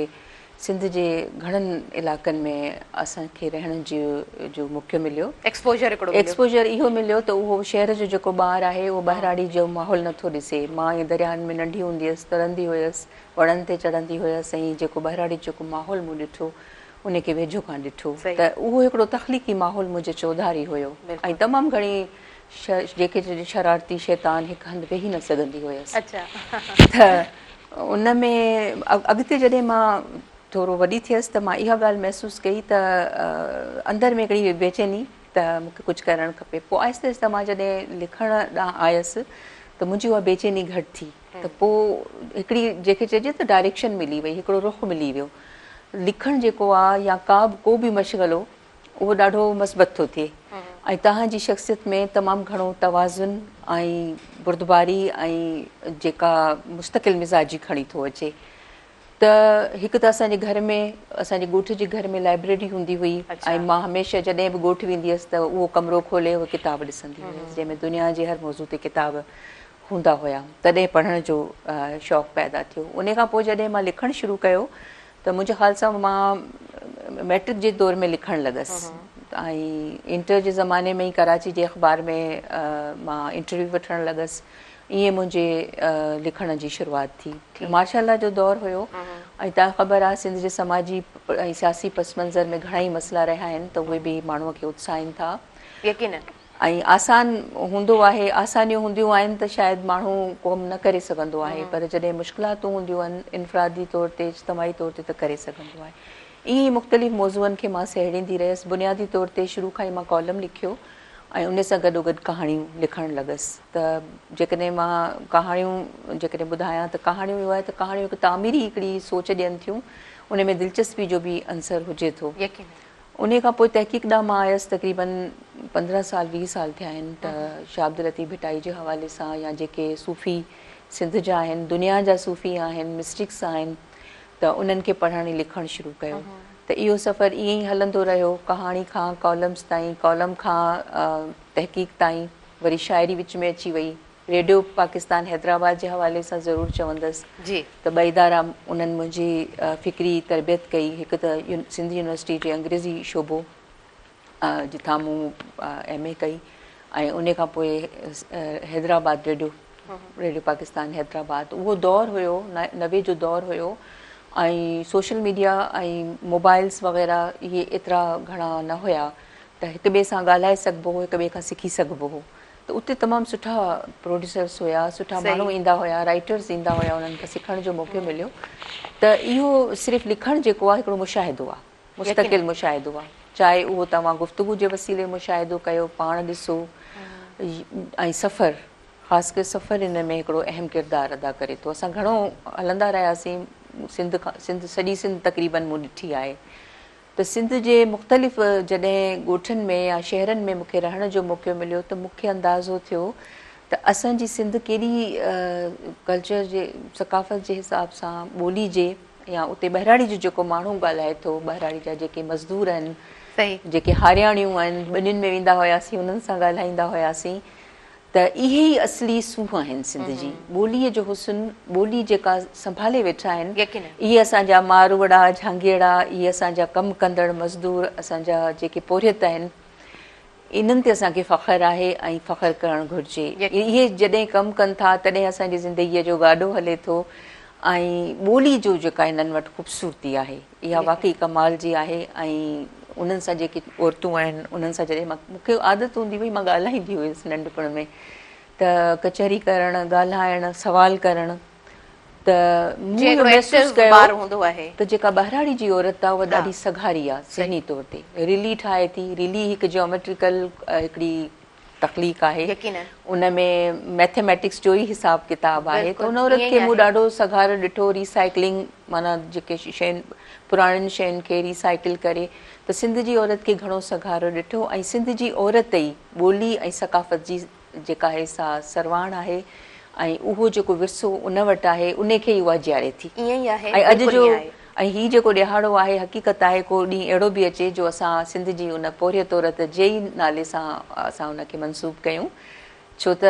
सिंध जे घणनि इलाइक़नि में असांखे रहण जो मौक़ो मिलियो,
एक्सपोजर
इहो मिलियो त उहो शहर जो जेको ॿारु आहे उहो ॿाहिराड़ी जो माहौल नथो ॾिसे। मां इहे दरियानि में नंढी हूंदी हुअसि, तरंदी हुयसि, वणनि ते चढ़ंदी हुयसि, ऐं जेको ॿाहिराड़ी जेको माहौल मूं ॾिठो उनखे वेझो खां ॾिठो त उहो हिकिड़ो तख़लीक़ी माहौल मुंहिंजे चौधारी हुयो। ऐं तमामु घणी जेके शरारती शैतान हिकु हंधि वेही न सघंदी हुयसि। त उन में अॻिते जॾहिं मां थोरो वॾी थियसि त मां इहा ॻाल्हि महसूसु कई त अंदरि में हिकिड़ी बेचैनी त मूंखे कुझु करणु खपे। पोइ आहिस्ते आहिस्ते मां जॾहिं लिखण ॾांहुं आयसि त मुंहिंजी उहा बेचैनी घटि थी। त पोइ हिकिड़ी जेके चइजे त डायरेक्शन मिली वई, हिकिड़ो रुख़ मिली वियो। लिखणु जेको आहे या को बि मशग़लो उहो ॾाढो मस्बत थो थिए ऐं तव्हांजी शख़्सियत में तमामु घणो तवाज़ुन ऐं बुर्दबारी ऐं जेका मुस्तक़िल मिज़ाजी खणी थो अचे। त हिकु त असांजे घर में, असांजे ॻोठ जे घर में लाइब्रेरी हूंदी हुई ऐं मां हमेशह जॾहिं बि ॻोठ वेंदी हुअसि त उहो कमिरो खोले उहो किताब ॾिसंदी हुयसि जंहिंमें दुनिया जे हर मौज़ू ते किताब हूंदा हुया। तॾहिं पढ़ण जो शौक़ु पैदा थियो। उन खां पोइ जॾहिं मां लिखणु शुरू कयो त मुंहिंजे ख़्याल सां मां मैट्रिक जे दौर में लिखणु लॻसि ऐं इंटर जे ज़माने में ई कराची जे अख़बार में मां इंटरव्यू वठणु लॻसि। ईअं मुंहिंजे लिखण जी शुरूआति थी। माशाअल्लाह जो दौरु हुयो ऐं तव्हां ख़बर आहे सिंध जे समाजी ऐं सियासी पस मंज़र में घणा ई मसइला रहिया आहिनि त उहे बि माण्हूअ खे उत्साहिनि था।
यकीन
ऐं आसान हूंदो आहे, आसानियूं हूंदियूं आहिनि त शायदि माण्हू कोम न करे सघंदो आहे, पर जॾहिं मुश्किलातूं हूंदियूं आहिनि इनफ़रादी तौर ते, इज्तमाही तौर ते त करे सघंदो आहे। ईअं ई मुख़्तलिफ़ मौज़ूअनि खे मां सहेड़ींदी रहियसि। बुनियादी तौर ते शुरू खां ई मां कॉलम लिखियो ऐं उन सां गॾोगॾु कहाणियूं लिखणु लॻसि। त जेकॾहिं मां कहाणियूं जेकॾहिं ॿुधायां त कहाणियूं इहो आहे त कहाणियूं हिकु तामीरी हिकिड़ी सोच ॾियनि थियूं, उन में दिलचस्पी जो बि अंसर हुजे थो। उन खां पोइ तहक़ीक़ ॾांहुं मां आयसि, तक़रीबन 15 साल 20 साल थिया आहिनि। त शाह अब्दुल लतीफ़ भिटाई जे हवाले सां या जेके सूफ़ी सिंध जा आहिनि, दुनिया जा सूफ़ी आहिनि, मिस्टिक्स आहिनि, त उन्हनि खे पढ़णु लिखणु शुरू कयो। त इहो सफ़र ईअं ई हलंदो रहियो, कहाणी खां कॉलम्स ताईं, कॉलम खां तहक़ीक़ ताईं, वरी शाइरी विच में अची वई। रेडियो पाकिस्तान हैदराबाद जे हवाले सां ज़रूरु चवंदसि त ॿ इदारा उन्हनि मुंहिंजी फ़िक्री तरबियत कई। हिकु त सिंध यूनिवर्सिटी जे अंग्रेज़ी शोबो जितां मूं MA कई ऐं उन खां पोइ हैदराबाद रेडियो पाकिस्तान हैदराबाद। उहो दौरु हुयो 90 जो दौरु हुयो ऐं सोशल मीडिया ऐं मोबाइल्स वग़ैरह इहे एतिरा घणा न हुया त हिक ॿिए सां ॻाल्हाए सघिबो हो, हिक ॿिए खां सिखी सघिबो हो। त उते तमामु सुठा प्रोड्यूसर्स हुया, सुठा माण्हू ईंदा हुया, राइटर्स ईंदा हुया, उन्हनि खे सिखण जो मौक़ो मिलियो। त इहो सिर्फ़ु लिखणु जेको आहे हिकिड़ो मुशाहिदो आहे, मुस्तक़िल मुशाहिदो आहे। चाहे उहो तव्हां गुफ़्तगू जे वसीले मुशाहिदो कयो, पाण ॾिसो ऐं सफ़र, ख़ासि करे सफ़र इन में हिकिड़ो अहम किरदारु अदा करे थो। असां घणो हलंदा रहियासीं, सिंध सॼी सिंध तक़रीबन मूं ॾिठी आहे। त सिंध जे मुख़्तलिफ़ जॾहिं ॻोठनि में या शहरनि में मूंखे रहण जो मौक़ो मिलियो त मूंखे अंदाज़ो थियो त असांजी सिंध केॾी कल्चर जे सकाफ़त जे हिसाब सां, ॿोली जे या उते बहिराड़ी जो जेको माण्हू ॻाल्हाए थो, बहिराड़ी जा जेके मज़दूर आहिनि, जेके हारियाणियूं आहिनि, ॿनियुनि में वेंदा हुआसीं, उन्हनि सां ॻाल्हाईंदा हुआसीं। त इहे ई असली सूंहं आहिनि सिंध जी। ॿोलीअ जो हुस्न, ॿोली जेका संभाले वेठा आहिनि, इहे असांजा मारवड़ा, झांगेड़ा, इहे असांजा कमु कंदड़ मज़दूर, असांजा जेके पोरियत आहिनि, इन्हनि ते असांखे फ़ख़्रु आहे ऐं फ़ख़्रु करणु घुरिजे। इहे जॾहिं कमु कनि था तॾहिं असांजी ज़िंदगीअ जो गाॾो हले थो ऐं ॿोली जो जेका इन्हनि वटि ख़ूबसूरती आहे इहा वाक़ई कमाल जी आहे। ऐं उन्हनि सां जेके औरतूं आहिनि, उन्हनि सां जॾहिं मूंखे आदत हूंदी हुई, मां ॻाल्हाईंदी हुयसि नंढपण में, त कचहरी करणु, ॻाल्हाइणु, सुवाल करणु, त मूं महसूसु कयो त जेका बहिराड़ी जी औरत आहे उहा ॾाढी सघारी आहे ज़हनी तौर ते। रिली ठाहे थी, रिली हिकु जियोमेट्रिकल हिकिड़ी तख़लीक़ आहे, उन में मैथमेटिक्स जो ई हिसाब किताब आहे। त उन औरत खे मूं ॾाढो सघार ॾिठो, रिसाइक्लिंग, माना जेके शयुनि पुराणियुनि शयुनि खे रिसाइकिल करे। त सिंध जी औरत खे घणो सघारो ॾिठो ऐं सिंध जी औरत ई ॿोली ऐं सकाफ़त जी जेका आहे सा सरवाण आहे ऐं उहो जेको विरसो उन वटि आहे उन खे ई उहा ॼाणे थी। ऐं अॼु जो ऐं हीउ जेको ॾिहाड़ो आहे, हक़ीक़त आहे को ॾींहुं अहिड़ो बि अचे जो असां सिंध जी उन पोरियत औरत जे ई नाले सां असां उनखे मनसूब कयूं छो त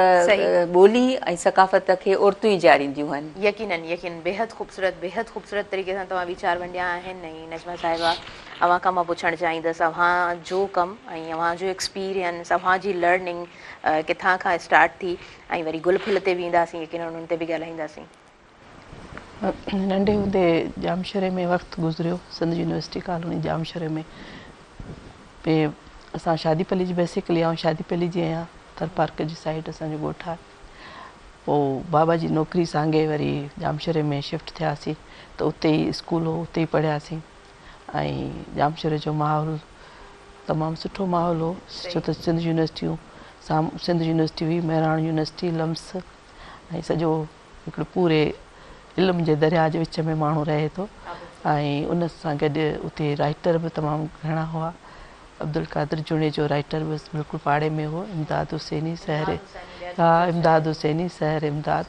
ॿोली ऐं सकाफ़त खे औरतूं ई ॼाणींदियूं आहिनि।
यकीनन बेहद ख़ूबसूरत तरीक़े सां तव्हां वीचार वंडिया आहिनि। ऐं नजमा साहिबा, अव्हां खां मां पुछणु चाहींदसि, अव्हां जो कमु ऐं अव्हां जो एक्सपीरियंस, अव्हां जी लर्निंग किथां खां स्टार्ट थी, ऐं वरी गुल फुल ते वेंदासीं, यकीनन उन्हनि ते बि ॻाल्हाईंदासीं।
नंढे हूंदे जामशरे में वक़्तु गुज़रियो, सिंध यूनिवर्सिटी कॉलोनी जामशरे में। पे असां शादीपली जी बेसिकली आउं शादीपली जी आहियां, थर पार्क जी साइड असांजो ॻोठु आहे। पोइ बाबा जी नौकिरी सांगे वरी जामशरे में शिफ्ट थियासीं, त उते ई स्कूल हो, उते ई पढ़ियासीं। ऐं जामशरे जो माहौल तमामु सुठो माहौल हो, छो त सिंध यूनिवर्सिटी हुई, मेराण यूनिवर्सिटी, लम्स, ऐं सॼो हिकिड़ो पूरे इल्म जे दरिया जे विच में माण्हू रहे थो। ऐं उन सां गॾु उते राइटर बि तमामु घणा हुआ। अब्दुल कादिर जुनेजो राइटर बि बिल्कुलु पाड़े में हो, इमदाद हुसैनी सहर, इमदाद हुसैनी सहर इमदाद,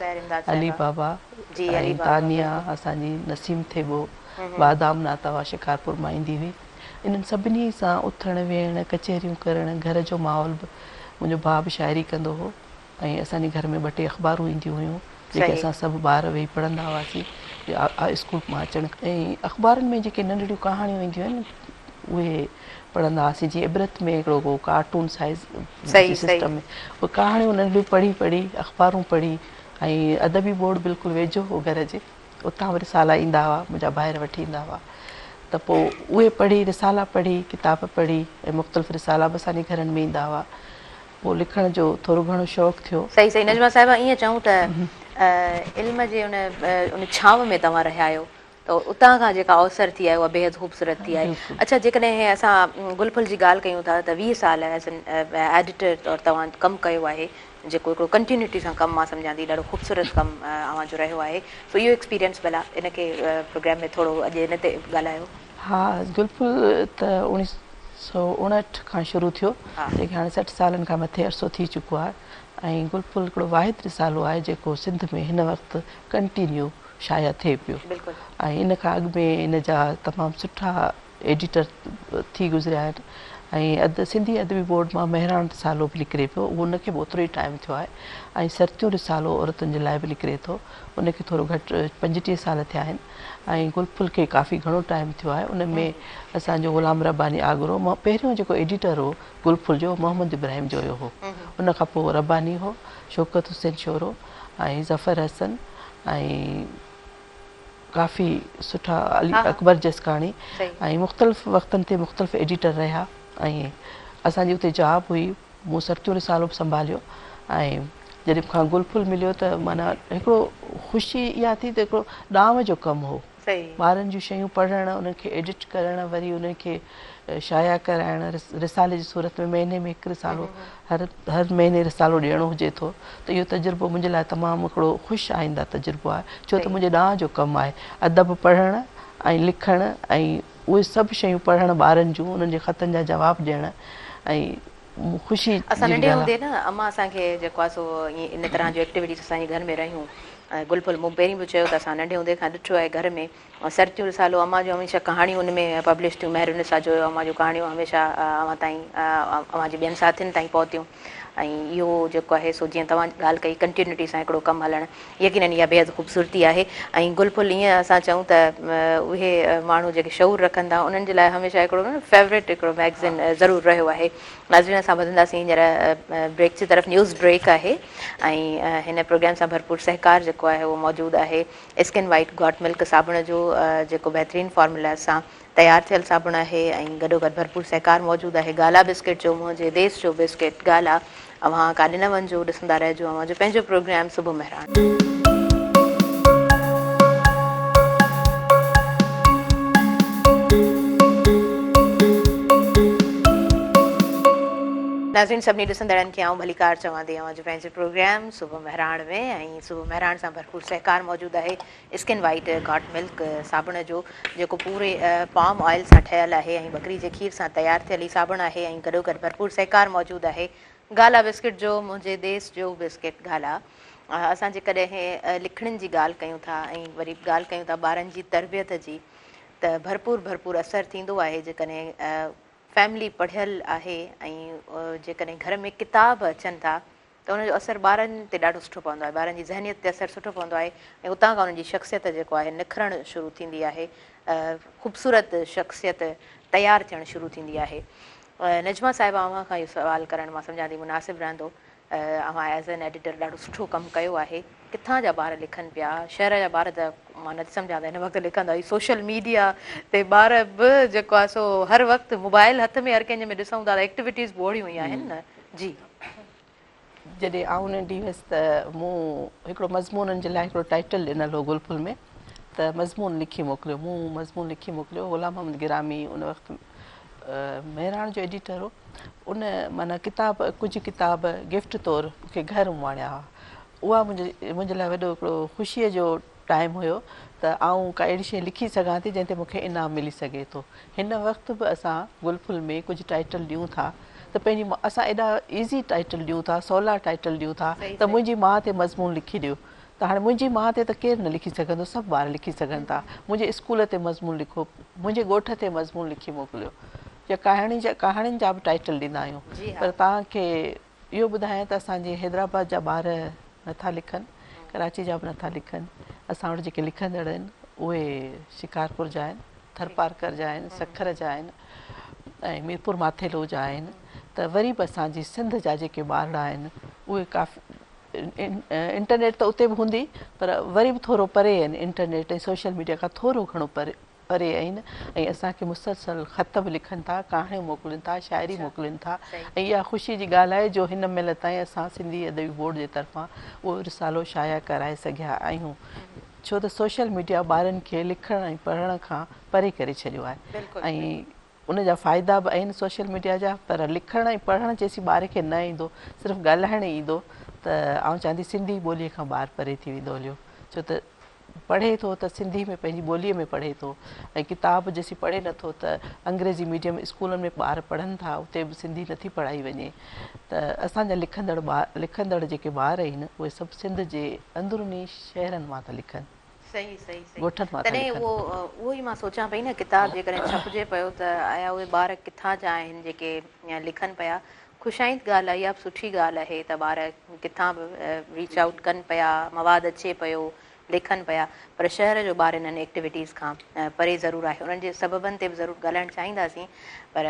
अली बाबा, ऐं तानिया असांजी नसीम थेबो, बादाम नाता शिकारपुर मां ईंदी हुई। इन्हनि सभिनी सां उथणु वेहणु, कचहरियूं करणु, घर जो माहौल बि, मुंहिंजो भाउ बि शाइरी कंदो हो, ऐं असांजे घर में 2 टे अख़बारूं ईंदियूं हुयूं जेके असां सभु ॿार वेही पढ़ंदा हुआसीं स्कूल मां अचण। ऐं अख़बारुनि में जेके नंढड़ियूं कहाणियूं ईंदियूं आहिनि उहे पढ़ंदा हुआसीं। जीअं इबरत में हिकिड़ो को कार्टून साइज़ सिस्टम में उहे कहाणियूं नंढियूं पढ़ी अख़बारूं पढ़ी। ऐं अदबी बोर्ड बिल्कुलु वेझो हो घर जे, उतां वरी रिसाला ईंदा हुआ, मुंहिंजा ॿाहिरि वठी ईंदा हुआ, त पोइ उहे पढ़ी, रिसाला पढ़ी, किताब पढ़ी, ऐं मुख़्तलिफ़ रिसाला बि असांजे घरनि में ईंदा हुआ। पोइ लिखण जो थोरो घणो शौक़ु थियो।
सही नजमा साहिबा, ईअं चऊं त इल्म जे उन छांव में तव्हां रहिया आहियो, त उतां खां जेका अवसर थी आहे उहा बेहद ख़ूबसूरत थी आहे। अच्छा, जेकॾहिं असां गुलफुल जी ॻाल्हि कयूं था त 20 साल एज एन एडिटर तौरु तव्हां कमु कयो आहे, जेको हिकिड़ो कंटिन्यूटी सां कमु मां सम्झां थी, ॾाढो ख़ूबसूरत कमु अव्हां जो रहियो आहे। सो इहो एक्सपीरियंस भला इनखे प्रोग्राम में थोरो अॼु इन ते ॻाल्हायो।
हा, गुलफुल त 1959 खां शुरू थियो, जेके हाणे 60 सालनि खां मथे अरसो थी चुको आहे। ऐं गुलफुल हिकिड़ो वाहिद रिसालो आहे जेको सिंध में हिन वक़्तु कंटिन्यू शाया थिए पियो। ऐं इन खां अॻु में इन जा तमामु सुठा एडिटर थी गुज़रिया आहिनि। ऐं सिंधी अदबी बोर्ड मां महिराण रिसालो बि निकिरे पियो, उहो उनखे बि ओतिरो ई टाइम थियो आहे। ऐं सरतियूं रिसालो औरतुनि जे लाइ बि निकिरे थो, उनखे थोरो घटि 25 साल थिया आहिनि। ऐं गुलफुल खे काफ़ी घणो टाइम थियो आहे। उन में असांजो ग़ुलाम रब्बानी आगरो, मां पहिरियों जेको एडिटर हो गुलफुल जो, मोहम्मद इब्राहिम जो हो। उन खां पोइ रब्बानी हो, शौकत हुसैन शोरो, ऐं ज़फ़र हसन, ऐं काफ़ी सुठा अली अकबर जसकाणी, ऐं मुख़्तलिफ़ वक़्तनि ते मुख़्तलिफ़ एडिटर रहिया। ऐं असांजी उते जॉब हुई, मूं सरतियूं रिसालो बि संभालियो। ऐं जॾहिं मूंखां गुलफुल मिलियो त माना हिकिड़ो ख़ुशी इहा थी त हिकिड़ो ॾांव जो कमु हो, ॿारनि जूं शयूं पढ़णु, उन्हनि खे एडिट करणु, वरी उन्हनि खे शाया कराइणु, रिसाले जी सूरत में महीने में हिकु रिसालो, हर महीने रिसालो ॾियणो हुजे थो, त इहो तजुर्बो मुंहिंजे लाइ तमामु हिकिड़ो ख़ुशि आईंदा तजुर्बो आहे। छो त मुंहिंजे ॾांहं जो कमु आहे, अदब पढ़णु ऐं लिखणु, ऐं उहे सभु शयूं पढ़णु ॿारनि जूं, उन्हनि जे ख़तनि जा जवाब ॾियणु, ऐं ख़ुशी।
असां नंढे हूंदे न अम्मा असांखे जेको आहे सो ईअं इन तरह जूं एक्टिविटीज़ असांजे घर में रहियूं। गुलफुल मूं पहिरीं बि चयो त असां नंढे हूंदे खां ॾिठो आहे घर में, सरतियूं रिसालो अम्मा जो हमेशह कहाणियूं उन में पब्लिश थियूं, महिरुनिसा जो अम्मा जूं कहाणियूं हमेशह अव्हां ताईं, अव्हां जे ॿियनि साथियुनि ताईं पहुतियूं। ऐं इहो जेको आहे सो जीअं तव्हां ॻाल्हि कई कंटिन्यूटी सां हिकिड़ो कमु हलणु, यकीनन इहा बेहद ख़ूबसूरती आहे। ऐं गुलफुल ईअं असां चऊं त उहे माण्हू जेके शऊर रखनि था उन्हनि जे लाइ हमेशह हिकिड़ो न फेवरेट हिकिड़ो मैगज़िन ज़रूरु रहियो आहे। नाज़रीन, असां वधंदासीं हींअर ब्रेक जी तरफ़, न्यूज़ ब्रेक आहे। ऐं हिन प्रोग्राम सां भरपूर सहकार जेको आहे उहो मौजूदु आहे स्किन वाइट गॉट मिल्क साबुण जो, जेको बहितरीनु फॉर्मुला सां तयारु थियल साबुण आहे। ऐं गॾोगॾु भरपूर सहकार मौजूदु आहे गाला बिस्किट जो, मुंहिंजे देश जो बिस्किट गाला। अव्हां काॾे न वञिजो, ॾिसंदा रहिजो अव्हां जो पंहिंजो प्रोग्राम सुबुह महिराण। नाज़रीन, सभिनी ॾिसंदड़नि खे आऊं भलीकार चवां थी, अव्हां जो पंहिंजो प्रोग्राम सुबुह महिराण में। ऐं सुबुह महिराण सां भरपूर सहकार मौजूदु आहे स्किन वाइट गॉट मिल्क साबुण जो, जेको पूरे पाम ऑयल सां ठहियलु आहे ऐं बकरी जे खीर सां तयारु थियल ई साबुण आहे। ऐं गॾोगॾु भरपूर सहकार मौजूदु आहे गाला बिस्किट जो, मुंहिंजे देश जो बिस्किट गाला। असां जेकॾहिं लिखण जी ॻाल्हि कयूं था ऐं वरी ॻाल्हि कयूं था ॿारनि जी तरबियत जी, त भरपूर असरु थींदो आहे जेकॾहिं फैमिली पढ़ियल आहे। ऐं जेकॾहिं घर में किताब अचनि था त उनजो असरु ॿारनि ते ॾाढो सुठो पवंदो आहे, ॿारनि जी ज़हनियत ते असरु सुठो पवंदो आहे ऐं उतां खां उन्हनि जी शख़्सियत जेको आहे निखरणु शुरू थींदी आहे, ख़ूबसूरत शख़्सियत तयारु थियणु शुरू थींदी आहे। नजमा साहिबा, अव्हां खां इहो सुवालु करणु मां सम्झां थी मुनासिबु रहंदो। अव्हां एज़ एन एडिटर ॾाढो सुठो कमु कयो आहे। किथां जा ॿार लिखनि पिया, शहर जा ॿार त मां नथी सम्झां त हिन वक़्तु लिखंदा, ई सोशल मीडिया ते ॿार बि जेको आहे सो हर वक़्तु मोबाइल हथ में हर कंहिंजे में ॾिसूं था त एक्टिविटीज़ बोड़ी हुई आहिनि न। जी,
जॾहिं आउं नंढी हुअसि त मूं हिकिड़ो मज़मूननि जे लाइ हिकिड़ो टाइटल ॾिनल हो गुलफुल में, त मज़मून लिखी मोकिलियो, मूं मज़मून लिखी मोकिलियो। ग़ुलाम मोहम्मद गिरामी उन वक़्तु मेहराण जो एडिटर हो। उन माना किताब, कुझु किताब गिफ्ट तौरु मूंखे घरु वाणिया हुआ। उहा मुंहिंजे लाइ वॾो हिकिड़ो ख़ुशीअ जो टाइम हुयो त आउं का अहिड़ी शइ लिखी सघां थी जंहिं ते मूंखे इनाम मिली सघे थो। हिन वक़्तु बि असां गुलफुल में कुझु टाइटल ॾियूं था त पंहिंजी असां एॾा ईज़ी टाइटल ॾियूं था, सवला टाइटल ॾियूं था त मुंहिंजी माउ ते मज़मून लिखी ॾियो। त हाणे मुंहिंजी माउ ते त केरु न लिखी सघंदो, सभु ॿार लिखी सघनि था। मुंहिंजे स्कूल ते मज़मून लिखो, मुंहिंजे ॻोठ ते मज़मून लिखी मोकिलियो, या कहाणियुनि जा बि टाइटल ॾींदा आहियूं। पर तव्हांखे इहो ॿुधायां त असांजे हैदराबाद जा ॿार नथा लिखनि, कराची जा बि नथा लिखनि। असां वटि जेके लिखंदड़ आहिनि उहे शिकारपुर जा आहिनि, थरपारकर जा आहिनि, सखर जा आहिनि ऐं मीरपुर माथेलो जा आहिनि। त वरी बि असांजी सिंध जा जेके ॿार आहिनि उहे काफ़ी, इंटरनेट त उते बि हूंदी पर वरी बि थोरो परे आहिनि, इंटरनेट ऐं सोशल मीडिया खां थोरो घणो परे आहिनि। ऐं असांखे मुसलसल ख़त बि लिखनि था, कहाणियूं मोकिलीनि था, शाइरी मोकिलीनि था। ऐं इहा ख़ुशी जी ॻाल्हि आहे जो हिन महिल ताईं असां सिंधी अदबी बोर्ड जे तरफ़ां उहो रिसालो शाया कराए सघिया आहियूं, छो त सोशल मीडिया ॿारनि खे लिखण ऐं पढ़ण खां परे करे छॾियो आहे। ऐं उनजा फ़ाइदा बि आहिनि सोशल मीडिया जा, पर लिखण ऐं पढ़ण जेसीं ॿार खे न ईंदो, सिर्फ़ु ॻाल्हाइणु ईंदो त आउं चवंदी सिंधी ॿोलीअ खां ॿार परे थी वेंदो हलियो। छो त पढ़े थो त सिंधी में, पंहिंजी ॿोलीअ में पढ़े थो। ऐं किताब जेसीं पढ़े नथो त अंग्रेज़ी मीडियम स्कूलनि में ॿार पढ़नि था, उते बि सिंधी नथी पढ़ाई वञे। त असांजा लिखंदड़ जेके ॿार आहिनि उहे सभु सिंध जे अंदरूनी शहरनि मां था लिखनि।
सही सही सही।
ॻोठनि मां था
तॾहिं
लिखनि।
उहो ई मां सोचां पई न, किताब जेकॾहिं छपिजे पियो त आया उहे ॿार किथां जा आहिनि जेके लिखनि पिया। ख़ुशाइंद ॻाल्हि आहे, इहा बि सुठी ॻाल्हि आहे त ॿार किथां बि रीच आउट कनि पिया, मवादु अचे पियो, लिखनि पिया। पर शहर जो ॿार इन्हनि एक्टिविटीज़ खां परे ज़रूरु आहे। उन्हनि जे सबबनि ते बि ज़रूरु ॻाल्हाइणु चाहींदासीं। पर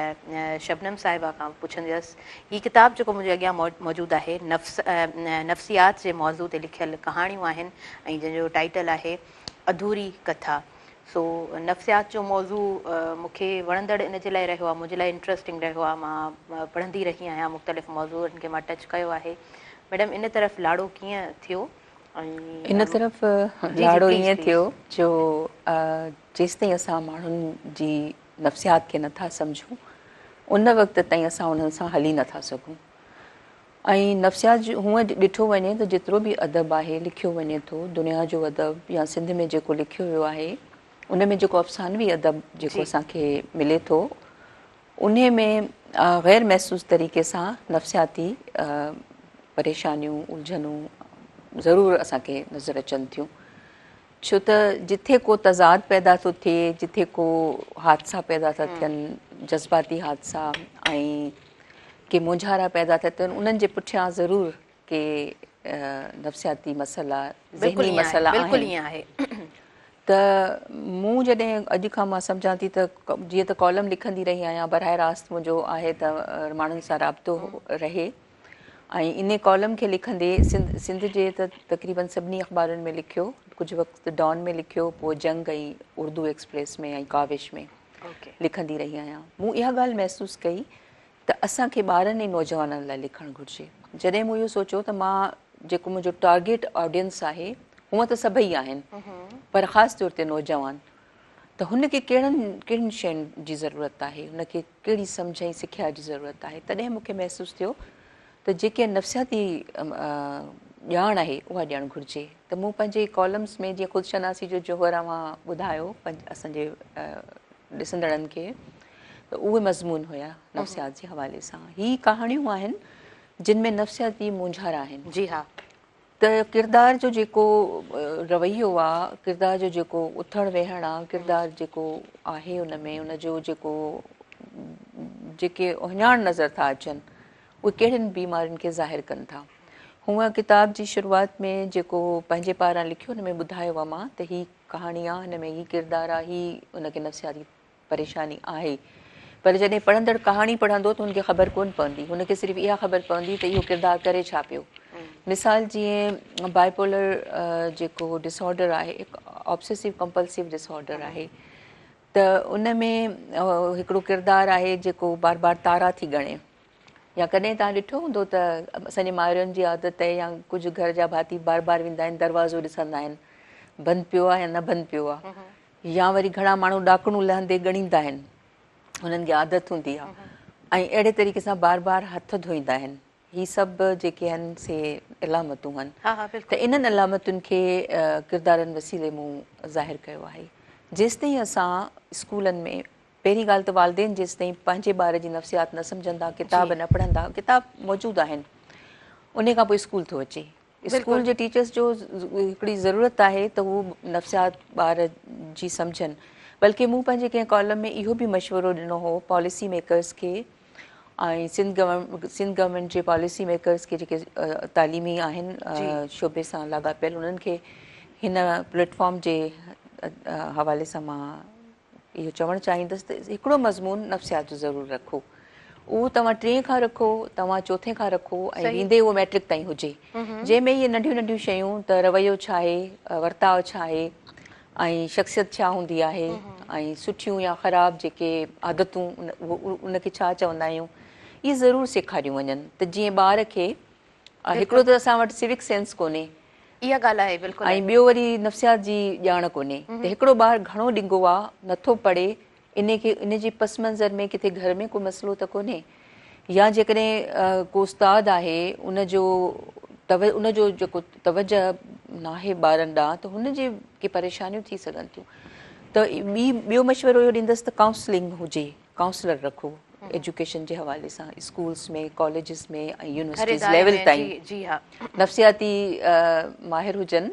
शबनम साहिबा खां पुछंदसि, हीअ किताबु जेको मुंहिंजे अॻियां मौजूदु आहे, नफ़्सियात जे मौज़ू ते लिखियलु कहाणियूं आहिनि ऐं जंहिंजो टाइटल आहे अधूरी कथा। सो नफ़्सियात जो मौज़ू मूंखे वणंदड़ इन जे लाइ रहियो आहे, मुंहिंजे लाइ इंट्रस्टिंग रहियो आहे। मां पढ़ंदी रही आहियां, मुख़्तलिफ़ मौज़ूअनि खे मां टच कयो आहे। मैडम, इन तरफ़ लाड़ो कीअं थियो?
इन तरफ़ लाड़ो ईअं थियो जो जेसिताईं असां माण्हुनि जी नफ़्सियात खे नथा सम्झूं, उन वक़्त ताईं असां उन्हनि सां हली नथा सघूं। ऐं नफ़्सियात जो हूअं ॾिठो वञे त जेतिरो बि अदब आहे लिखियो वञे थो, दुनिया जो अदब या सिंध में जेको लिखियो वियो आहे, उन में जेको अफ़सानवी अदब जेको असांखे मिले थो, उन में ग़ैर महसूस तरीक़े सां नफ़्सियाती परेशानियूं, उलझनूं ज़रूरु असांखे नज़र अचनि थियूं। छो त जिथे को तज़ाद पैदा थो थिए, जिथे को हादसा पैदा था थियनि, जज़्बाती हादसा ऐं के मुंझारा पैदा था थियनि, उन्हनि जे पुठियां ज़रूरु के नफ़्सियाती मसइला, ज़हनी मसइला आहिनि। त मूं जॾहिं अॼु खां मां सम्झां थी त जीअं त कॉलम लिखंदी रही आहियां, बराह रास्त मुंहिंजो आहे त माण्हुनि सां राब्तो रहे। ऐं इन कॉलम खे लिखंदे सिंध जे त तक़रीबन सभिनी अख़बारुनि में लिखियो, कुझु वक़्तु डॉन में लिखियो, पोइ जंग ऐं उर्दू एक्सप्रेस में ऐं काविश में लिखंदी रही आहियां। मूं इहा ॻाल्हि महसूसु कई त असांखे ॿारनि ऐं नौजवाननि लाइ लिखणु घुरिजे। जॾहिं मूं इहो सोचियो त मां जेको मुंहिंजो टारगेट ऑडियंस आहे, हूअं त सभई आहिनि, पर ख़ासि तौर ते नौजवान, त हुनखे कहिड़ियुनि शयुनि जी ज़रूरत आहे, हुनखे कहिड़ी सम्झ ऐं सिखिया जी ज़रूरत आहे। तॾहिं मूंखे महसूसु थियो त जेके नफ़्सियाती ॼाण आहे उहा ॾियणु घुरिजे। त मूं पंहिंजे कॉलम्स में, जीअं ख़ुदशनासी जो जौहर मां ॿुधायो असांजे ॾिसंदड़नि खे, त उहे मज़मून हुया नफ़्सियात जे हवाले सां। ही कहाणियूं आहिनि जिन में नफ़्सियाती मुंझारा आहिनि।
जी हा।
त किरदार जो जेको रवैयो आहे, किरदार जो जेको उथणु वेहणु आहे, किरदार जेको आहे उन में, उनजो जेको जेके उहिञाण नज़र था अचनि, उहे कहिड़ियुनि बीमारियुनि खे ज़ाहिर कनि था। हूअं किताब जी शुरूआत में जेको पंहिंजे पारां लिखियो हुन में ॿुधायो आहे मां त हीअ कहाणी आहे, हिन में हीअ किरदारु आहे, हीअ उनखे नफ़्सियाती परेशानी आहे। पर जॾहिं पढ़ंदड़ कहाणी पढ़ंदो त हुनखे ख़बर कोन पवंदी, हुनखे सिर्फ़ु इहा ख़बर पवंदी त इहो किरदारु करे छा पियो। मिसाल जीअं बाइपोलर जेको डिसऑर्डर आहे, ऑब्सेसिव कंपल्सिव डिसऑर्डर आहे, त उन में हिकिड़ो किरदारु आहे जेको बार बार तारा थी ॻणे। या कॾहिं तव्हां ॾिठो हूंदो त असांजे माइरुनि जी आदत आहे, या कुझु घर जा भाती बार बार वेंदा आहिनि, दरवाज़ो ॾिसंदा आहिनि बंदि पियो आहे या न बंदि पियो आहे, या वरी घणा माण्हू ॾाकणूं लहंदे ॻणींदा आहिनि, हुननि खे आदत हूंदी आहे, ऐं अहिड़े तरीक़े सां बार बार हथ धोईंदा आहिनि। ही सभु जेके आहिनि से अलामतूं आहिनि। त इन्हनि अलामतुनि खे किरदारनि वसीले मूं ज़ाहिर कयो आहे। जेसिताईं असां स्कूलनि में, पहिरीं ॻाल्हि त वालदेन जेसिताईं पंहिंजे ॿार जी नफ़्सियात न सम्झंदा, किताब न पढ़ंदा, किताब मौजूदु आहिनि, उन खां पोइ स्कूल थो अचे। स्कूल जे टीचर्स जो हिकिड़ी ज़रूरत आहे त हू नफ़्सियात ॿार जी सम्झनि। बल्कि मूं पंहिंजे कंहिं कॉलम में इहो बि मशवरो ॾिनो हो पॉलिसी मेकर्स खे, ऐं सिंध गवर्नमेंट जे पॉलिसी मेकर्स खे जेके तालीमी आहिनि शोबे सां लाॻापियल, उन्हनि खे हिन प्लेटफॉर्म जे हवाले सां मां इहो चवणु चाहींदसि त हिकिड़ो मज़मून नफ़्सियात जो ज़रूरु रखो। उहो तव्हां 3 खां रखो, तव्हां 4 खां रखो, ऐं वेंदे उहो मैट्रिक ताईं हुजे, जंहिंमें इहे नंढियूं नंढियूं शयूं त रवैयो छा आहे, वर्ताव छा आहे, ऐं शख़्सियत छा हूंदी आहे, ऐं सुठियूं या ख़राबु जेके आदतूं उनखे छा चवंदा आहियूं, इहे ज़रूरु सेखारियूं वञनि। त जीअं ॿार खे हिकिड़ो त असां वटि सिविक सेंस कोन्हे,
इहा ॻाल्हि आहे बिल्कुलु,
ऐं ॿियो वरी नफ़्सियात जी ॼाण कोन्हे। त हिकिड़ो ॿारु घणो ॾिघो आहे, नथो पढ़े, इन जे पस मंज़र में किथे घर में को मसइलो त कोन्हे, या जेकॾहिं को उस्तादु आहे उनजो जेको तवजह न आहे ॿारनि ॾांहुं, त हुनजे के परेशानियूं थी सघनि थियूं। त ॿियो मशवरो इहो ॾींदसि त काउंसलिंग हुजे, काउंसलर रखो एजुकेशन जे हवाले सां, स्कूल्स में, कॉलेजिस में ऐं यूनिवर्सिटीज़ लेवल ताईं नफ़्सियाती माहिर हुजनि।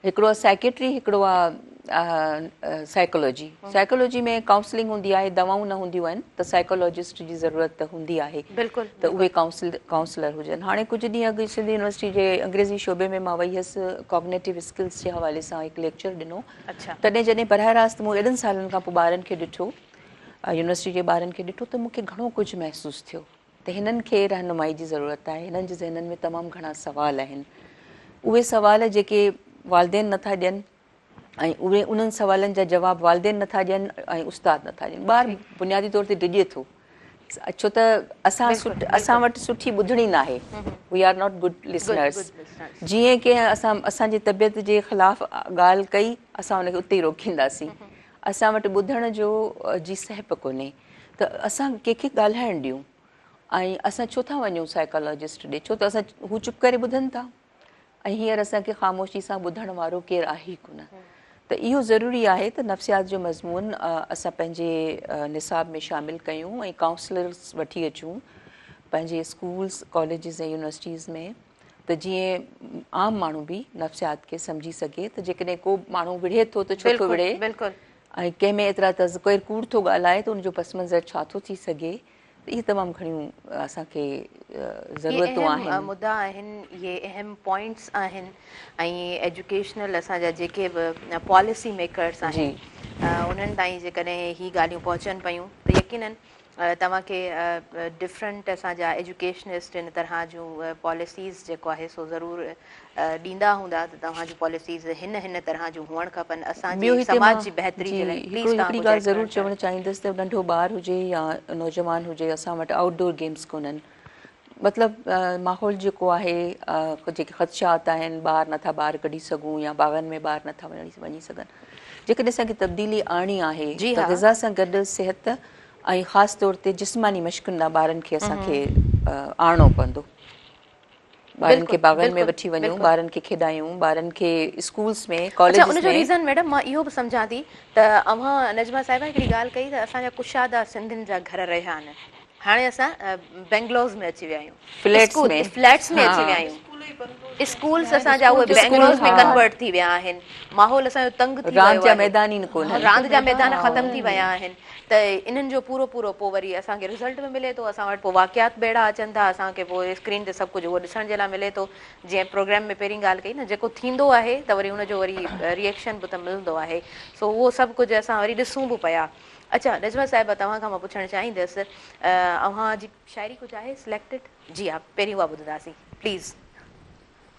हिकिड़ो आहे साइकेट्री, हिकिड़ो आहे साइकोलॉजी में काउंसलिंग हूंदी आहे, दवाऊं न हूंदियूं आहिनि, त साइकोलॉजिस्ट जी ज़रूरत त हूंदी आहे, त उहे काउंसलर हुजनि। हाणे कुझु ॾींहं अॻु सिंध यूनिवर्सिटी जे अंग्रेज़ी शोबे में मां वई हुअसि, कॉग्नेटिव स्किल्स जे हवाले सां हिकु लेक्चर ॾिनो। तॾहिं जॾहिं बराह रास्त मूं एॾनि सालनि खां पोइ ॿारनि खे ॾिठो, यूनिवर्सिटी जे ॿारनि खे ॾिठो, त मूंखे घणो कुझु महसूसु थियो त हिननि खे रहनुमाई जी ज़रूरत आहे। हिननि जे ज़हननि में तमामु घणा सवाल आहिनि, उहे सवाल जेके वालदेन नथा ॾियनि, ऐं उहे उन्हनि सवालनि जा जवाब वालदेन नथा ॾियनि ऐं उस्ताद नथा ॾियनि, ॿारु बुनियादी तौर ते डिॼे थो। छो त असां वटि सुठी ॿुधणी न आहे, we are not good listeners. जीअं की असांजी तबियत जे ख़िलाफ़ु ॻाल्हि कई, असां हुनखे उते ई रोकींदासीं। असां वटि ॿुधण जी सहप कोन्हे, त असां कंहिंखे ॻाल्हाइणु ॾियूं, ऐं असां छो था वञूं साइकोलॉजिस्ट ॾे, छो त हू चुप करे ॿुधनि था, ऐं हींअर असांखे ख़ामोशी सां ॿुधण वारो केरु आहे ई कोन। त इहो ज़रूरी आहे त नफ़्सियात जो मज़मून असां पंहिंजे निसाब में शामिलु कयूं, ऐं काउंसलर्स वठी अचूं पंहिंजे स्कूल्स, कॉलेजिस ऐं यूनिवर्सिटीज़ में, त जीअं आम माण्हू बि नफ़्सियात खे सम्झी सघे। त जेकॾहिं को माण्हू विढ़े थो त छो थो विढ़े, ऐं कंहिं में एतिरा कोई कूड़ थो ॻाल्हाए त उनजो पस मंज़र छा थो थी सघे, त इहे तमामु घणियूं असांखे ज़रूरतूं आहिनि,
मुद्दा आहिनि, इहे अहम पॉइंट्स आहिनि। ऐं एजुकेशनल असांजा जेके बि पॉलिसी मेकर्स आहिनि, उन्हनि ताईं जेकॾहिं ही ॻाल्हियूं पहुचनि पियूं त यकीनन तव्हांखे डिफरेंट असांजा एजुकेशनिस्ट इन तरह जूं पॉलिसीज़ जेको आहे सो ज़रूरु ॾींदा हूंदा त तव्हांजूं पॉलिसीज़ हिन तरह जूं हुअणु खपनि असांजे समाज जी बहितरी जे लाइ।
हिकिड़ी ॻाल्हि ज़रूरु चवणु चाहींदसि त नंढो ॿारु हुजे या नौजवान हुजे, असां वटि आउटडोर गेम्स कोन्हनि। मतिलबु माहौल जेको आहे, जेके ख़दशात आहिनि, ॿार कढी सघूं, या बाग़नि में ॿार नथा वञी सघनि। जेकॾहिं असांखे तब्दीली आणणी आहे त ग़िज़ा सां गॾु सिहत ऐं ख़ासि तौर ते जिस्मानी मश्क़ुनि लाइ ॿारनि खे असांखे आणणो पवंदो। ॿारनि खे बाग़नि में वठी वञूं, ॿारनि खे खेॾायूं, ॿारनि खे स्कूल्स में, कॉलेज में।
उनजो रीज़न मैडम मां इहो बि सम्झां थी त अव्हां नजमा साहिबा हिकिड़ी ॻाल्हि कई त असांजा कुशादा सिंधियुनि जा घर रहिया आहिनि, हाणे असां बेंगलोर में अची विया आहियूं, फ्लैट्स में अची विया आहियूं, स्कूल्स असांजा उहे बैंगलोर्स में कन्वर्ट थी विया आहिनि, माहौल असांजो तंग थी
रांदि
वियो
जा
आहे,
मैदान ई न कोन
रांदि जा मैदान ख़तम थी विया आहिनि, त इन्हनि जो पूरो पूरो पोइ वरी असांखे रिज़ल्ट में मिले थो, असां वटि पोइ वाक़ियात बेड़ा अचनि था, असांखे पोइ स्क्रीन ते सभु कुझु उहो ॾिसण जे लाइ मिले थो। जीअं प्रोग्राम में पहिरीं ॻाल्हि कई न, जेको थींदो आहे त वरी हुनजो वरी रिएक्शन बि त मिलंदो आहे, सो उहो सभु कुझु असां वरी ॾिसूं बि पिया। अच्छा नजमा साहिबा, तव्हां खां मां पुछणु चाहींदसि, अव्हांजी शाइरी कुझु आहे सिलेक्टेड? जी हा, पहिरीं उहा ॿुधंदासीं प्लीज़।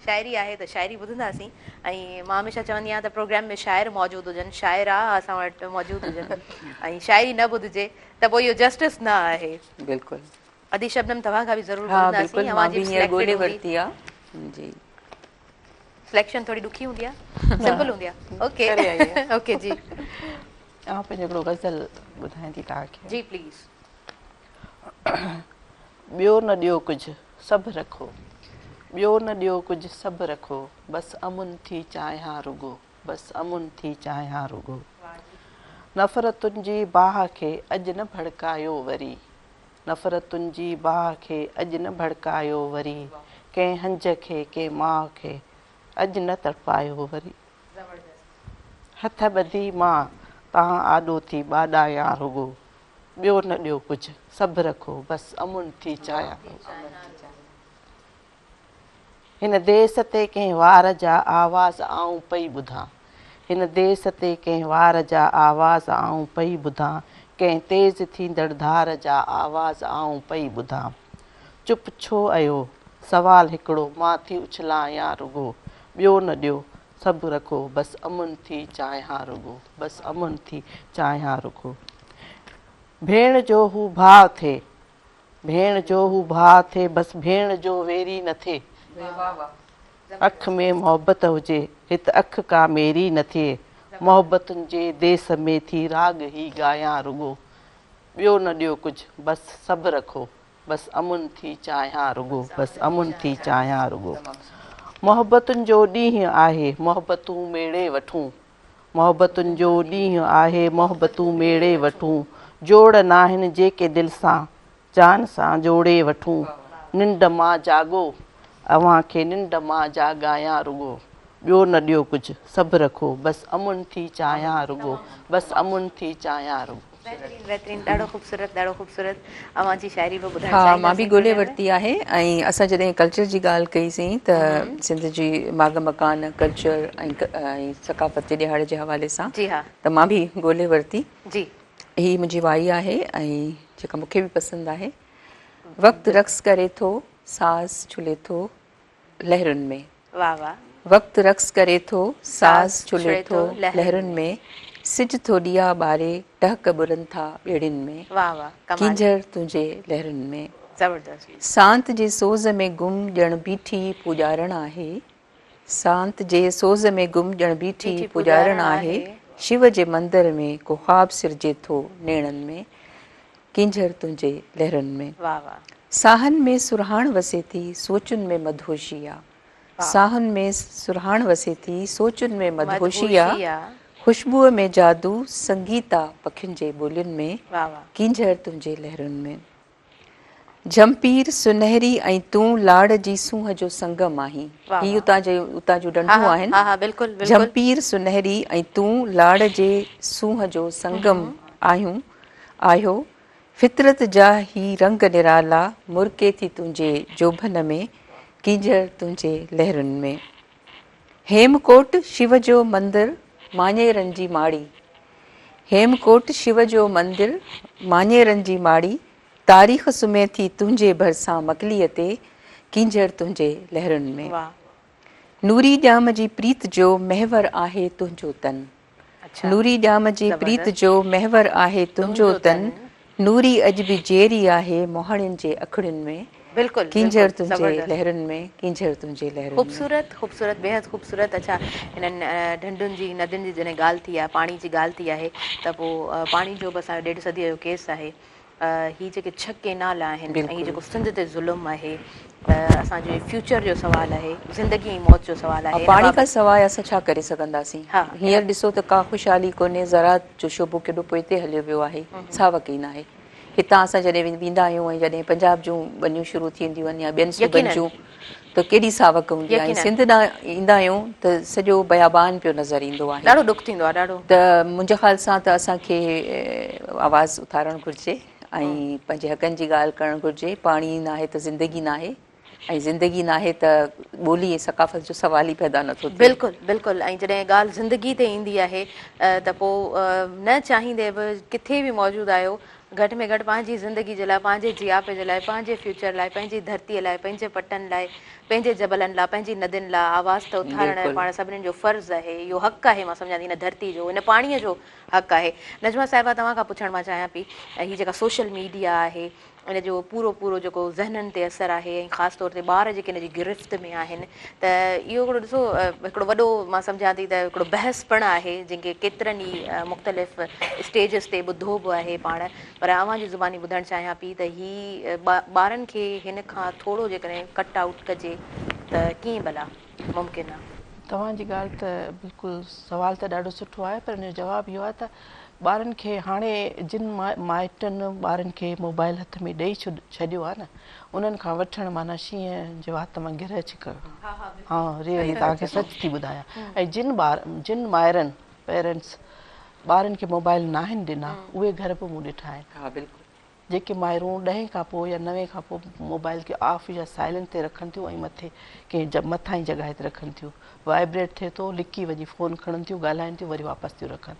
शाइरी आहे त शाइरी ॿुधंदासीं, ऐं मां हमेशह चवंदी आहियां त प्रोग्राम में शाइर मौजूदु हुजनि, शाइरा असां वटि मौजूदु हुजनि, ऐं शाइरी न ॿुधिजे त पोइ इहो जस्टिस न आहे।
बिल्कुलु।
अदी शबनम, तव्हां खां बि ज़रूरु
हा
ॿुधंदासीं,
बिल्कुलु, मां
अव्हांजी
बि हींअर ॻोल्हे वरिती आहे। जी,
सिलेक्शन थोरी ॾुखी हूंदी आहे, सिंपल हूंदी आहे? ओके ओके जी,
मां पंहिंजो हिकिड़ो गज़ल ॿुधायां थी तव्हांखे।
जी प्लीज़।
ॿियो न ॾियो कुझु सभु रखो, ॿियो न ॾियो कुझु सभु रखो, बसि अमुन थी चाहियां रुगो, बसि अमुन थी चाहियां रुगो। नफ़रतुनि जी बाह खे अॼु न भड़कायो वरी, नफ़रतुनि जी बाह खे अॼु न भड़कायो वरी, कंहिं हंज खे कंहिं माउ खे अॼु न तड़पायो वरी। हथ ॿधी मां तव्हां आॾो थी ॿाॾायां रुगो, ॿियो न ॾियो कुझु सभु रखो, बसि अमुन थी चाहियां। हिन देस ते कंहिं वार जा आवाज़ आऊं पई ॿुधां, हिन देस ते कंहिं वार जा आवाज़ आऊं पई ॿुधां, कंहिं तेज़ थींदड़ धार जा आवाज़ आऊं पई ॿुधां। चुप छो आयो सवाल हिकिड़ो मां थी उछलायां रुगो, ॿियो न ॾियो सभु रखो, बसि अमुन थी चाहियां रुगो, बसि अमुन थी चाहियां रुगो। भेण जो हू भाउ थिए, भेण जो हू भाउ थिए, बसि भेण जो वेरी न थिए, अख में मोहबत हुजे हित अख का मेरी न थिए, मोहबतुनि जे देस में थी राग ही ॻायां रुगो, ॿियो न ॾियो कुझु बसि सभु रखो, बसि अमुन थी चाहियां रुगो, बसि अमुन थी चाहियां रुगो। मोहबतुनि जो ॾींहुं आहे मोहबतूं मेड़े वठूं, मोहबतुनि जो ॾींहुं आहे मोहबतूं मेड़े वठूं, जोड़ नाहिनि जेके दिलि सां जान सां जोड़े वठूं। निंड मां जाॻो अव्हांखे निंड मां जाॻायां रुगो, ॿियो न ॾियो कुझु सभु रखो, बसि अमुन थी चाहियां रुगो, बसि अमुन थी चाहियां रुगो।
बहितरीन बहितरीन, ॾाढो ख़ूबसूरत ॾाढो ख़ूबसूरत। अव्हांजी शाइरी बि ॿुधाइणु
हा, मां बि
चाहींदासीं
ॻोल्हे
इन में।
वरिती आहे। ऐं असां जॾहिं कल्चर जी ॻाल्हि कईसीं त सिंध जी माग मकान कल्चर ऐं सकाफ़त जे ॾिहाड़े जे हवाले सां,
जी हा,
त मां बि ॻोल्हे वरिती।
जी
ही मुंहिंजी वाई आहे ऐं जेका मूंखे बि पसंदि आहे। वक़्तु रक़्स करे थो साज़ छुले थो लहरुनि में,
वाह वाह,
वक़्तु रक़्स करे थो साज़ छुले थो लहरुनि में, सिज थो ॾिया ॿारे टहक ॿुरनि था ॿेड़ियुनि में,
वाह वाह, कमाल,
किंजर तुंहिंजे लहरुनि में।
ज़बरदस्त।
सांत जे सोज़ में गुम ॼण बीठी पुॼारण आहे, सांत जे सोज़ में गुम ॼण बीठी पुॼारण आहे, शिव जे मंदर में को ख़्वाब सिरजे थो नेणनि में, किंजर तुंहिंजे लहरुनि में।
वाह वाह,
साहनि में सुरहाण वसे थी सोचुनि में मदहोशी आ, साहनि में सुरहाण वसे थी सोचुनि में मदहोशी आ, ख़ुशबूअ में जादू संगीत आ पखियुनि जे ॿोलियुनि में,
वाह वाह,
किंजर तुंहिंजे लहरुनि में। जमपीर सुनहरी ऐं तूं लाड़ जी सूंहं जो संगम आहीं, ही उतां जूं डंठूं आहिनि।
हा हा, बिल्कुलु बिल्कुलु।
जमपीर सुनहरी ऐं तूं लाड़ जे सूंहं जो संगम आहियो, फितरत जा ही रंग निराला मुर्के थी तुंहिंजे जोभन में, किंजर तुंहिंजे लहरुनि में। हेमकोट शिव जो मंदिर माञेरनि जी माड़ी, हेमकोट शिव जो मंदिर माञेरनि जी माड़ी, तारीख़ सुम्हे थी तुंहिंजे भरिसां मकलीअ ते, किंजर तुंहिंजे लहरुनि में। नूरी ॼाम जी प्रीत जो महवर आहे तुंहिंजो तन, नूरी ॼाम जी प्रीत जो महवर आहे तुंहिंजो तन, नूरी अॼु बि जेरी आहे मोहणियुनि जे अखड़ियुनि में,
बिल्कुलु,
किंजर तुंहिंजे लहरुनि में, किंजर तुंहिंजे लहरुनि में।
ख़ूबसूरत ख़ूबसूरत, बेहद ख़ूबसूरत। अच्छा, हिननि ढंढुनि जी नदियुनि जी जॾहिं ॻाल्हि थी आहे, पाणी जी ॻाल्हि थी आहे, त पोइ पाणी जो बि असांजो 1.5 सदीअ जो केस आहे। ही जेके 6 केनाल आहिनि ऐं जेको सिंध ते ज़ुल्म आहे, असांजे फ्यूचर जो सुवालु आहे, ज़िंदगी ऐं मौत जो सुवालु आहे।
पाणी खां सवाइ असां छा करे सघंदासीं? हींअर ॾिसो त का ख़ुशहाली कोन्हे, ज़रात जो शोबो केॾो पोइते हलियो वियो आहे, सावक ई न आहे। हितां असां जॾहिं वेंदा आहियूं ऐं जॾहिं पंजाब जूं बनियूं शुरू थींदियूं आहिनि या ॿियनि सूबनि जूं, त त केॾी सावक हूंदी आहे।
यकीनन।
सिंध ॾांहुं ईंदा आहियूं त सॼो बयाबान पियो नज़र ईंदो आहे।
ॾाढो ॾुख थींदो आहे, ॾाढो।
त मुंहिंजे ख़्याल सां त असांखे आवाज़ु उथारणु घुरिजे ऐं पंहिंजे हक़नि जी ॻाल्हि करणु घुरिजे। पाणी न आहे त ज़िंदगी न आहे, ऐं ज़िंदगी न आहे त ॿोली ऐं सक़ाफ़त जो सवाल ई पैदा नथो थिए।
बिल्कुलु बिल्कुलु। ऐं जॾहिं ॻाल्हि ज़िंदगी ते ईंदी आहे त पोइ न चाहींदे बि किथे बि मौजूदु आहियो, घटि में घटि पंहिंजी ज़िंदगी जे लाइ, पंहिंजे जियापे जे लाइ, पंहिंजे फ्यूचर लाइ, पंहिंजी धरतीअ लाइ, पंहिंजे पटनि लाइ, पंहिंजे जबलनि लाइ, पंहिंजी नदियुनि लाइ आवाज़ त उथारणु पाण सभिनीनि जो फ़र्ज़ु आहे। इहो हक़ु आहे, मां सम्झां थी, हिन धरती जो, हिन पाणीअ जो हक़ु आहे। नजमा साहिबा, तव्हां खां पुछणु मां चाहियां पई, हीअ जेका सोशल मीडिया आहे इन जो पूरो जेको ज़हननि ते असरु आहे, ऐं ख़ासि तौर ते ॿार जेके हिन जी गिरफ़्त में आहिनि, त इहो हिकिड़ो ॾिसो हिकिड़ो वॾो, मां सम्झां थी त हिकिड़ो बहस पिणु आहे, जंहिंखे केतिरनि ई मुख़्तलिफ़ स्टेजिस ते ॿुधो बि आहे पाण। पर अव्हां जी ज़ुबानी ॿुधणु चाहियां पई त हीअ ॿारनि खे हिन खां थोरो जेकॾहिं कट आउट कजे त कीअं भला मुमकिन आहे?
तव्हांजी ॻाल्हि त बिल्कुलु, सुवाल त ॾाढो सुठो आहे, पर हिन जो जवाबु इहो आहे त ॿारनि खे हाणे जिन माइटनि ॿारनि खे मोबाइल हथ में ॾेई छॾियो आहे न, उन्हनि खां वठणु माना शींहं जे वात मां गिरह अची करणु। हा, रियली तव्हांखे सच थी ॿुधायां। ऐं जिन माइरनि पेरेंट्स ॿारनि खे मोबाइल नाहिनि ॾिना, उहे घर बि मूं ॾिठा आहिनि।
हा, बिल्कुलु।
जेके माइरूं 10 खां पोइ या 9 खां पोइ मोबाइल खे ऑफ या साइलेंट ते रखनि थियूं, ऐं मथे कंहिं मथां ई जॻहि ते रखनि थियूं, वाइब्रेट थिए थो, लिकी वञी फ़ोन खणनि थियूं, ॻाल्हाइनि थियूं, वरी वापसि थियूं रखनि।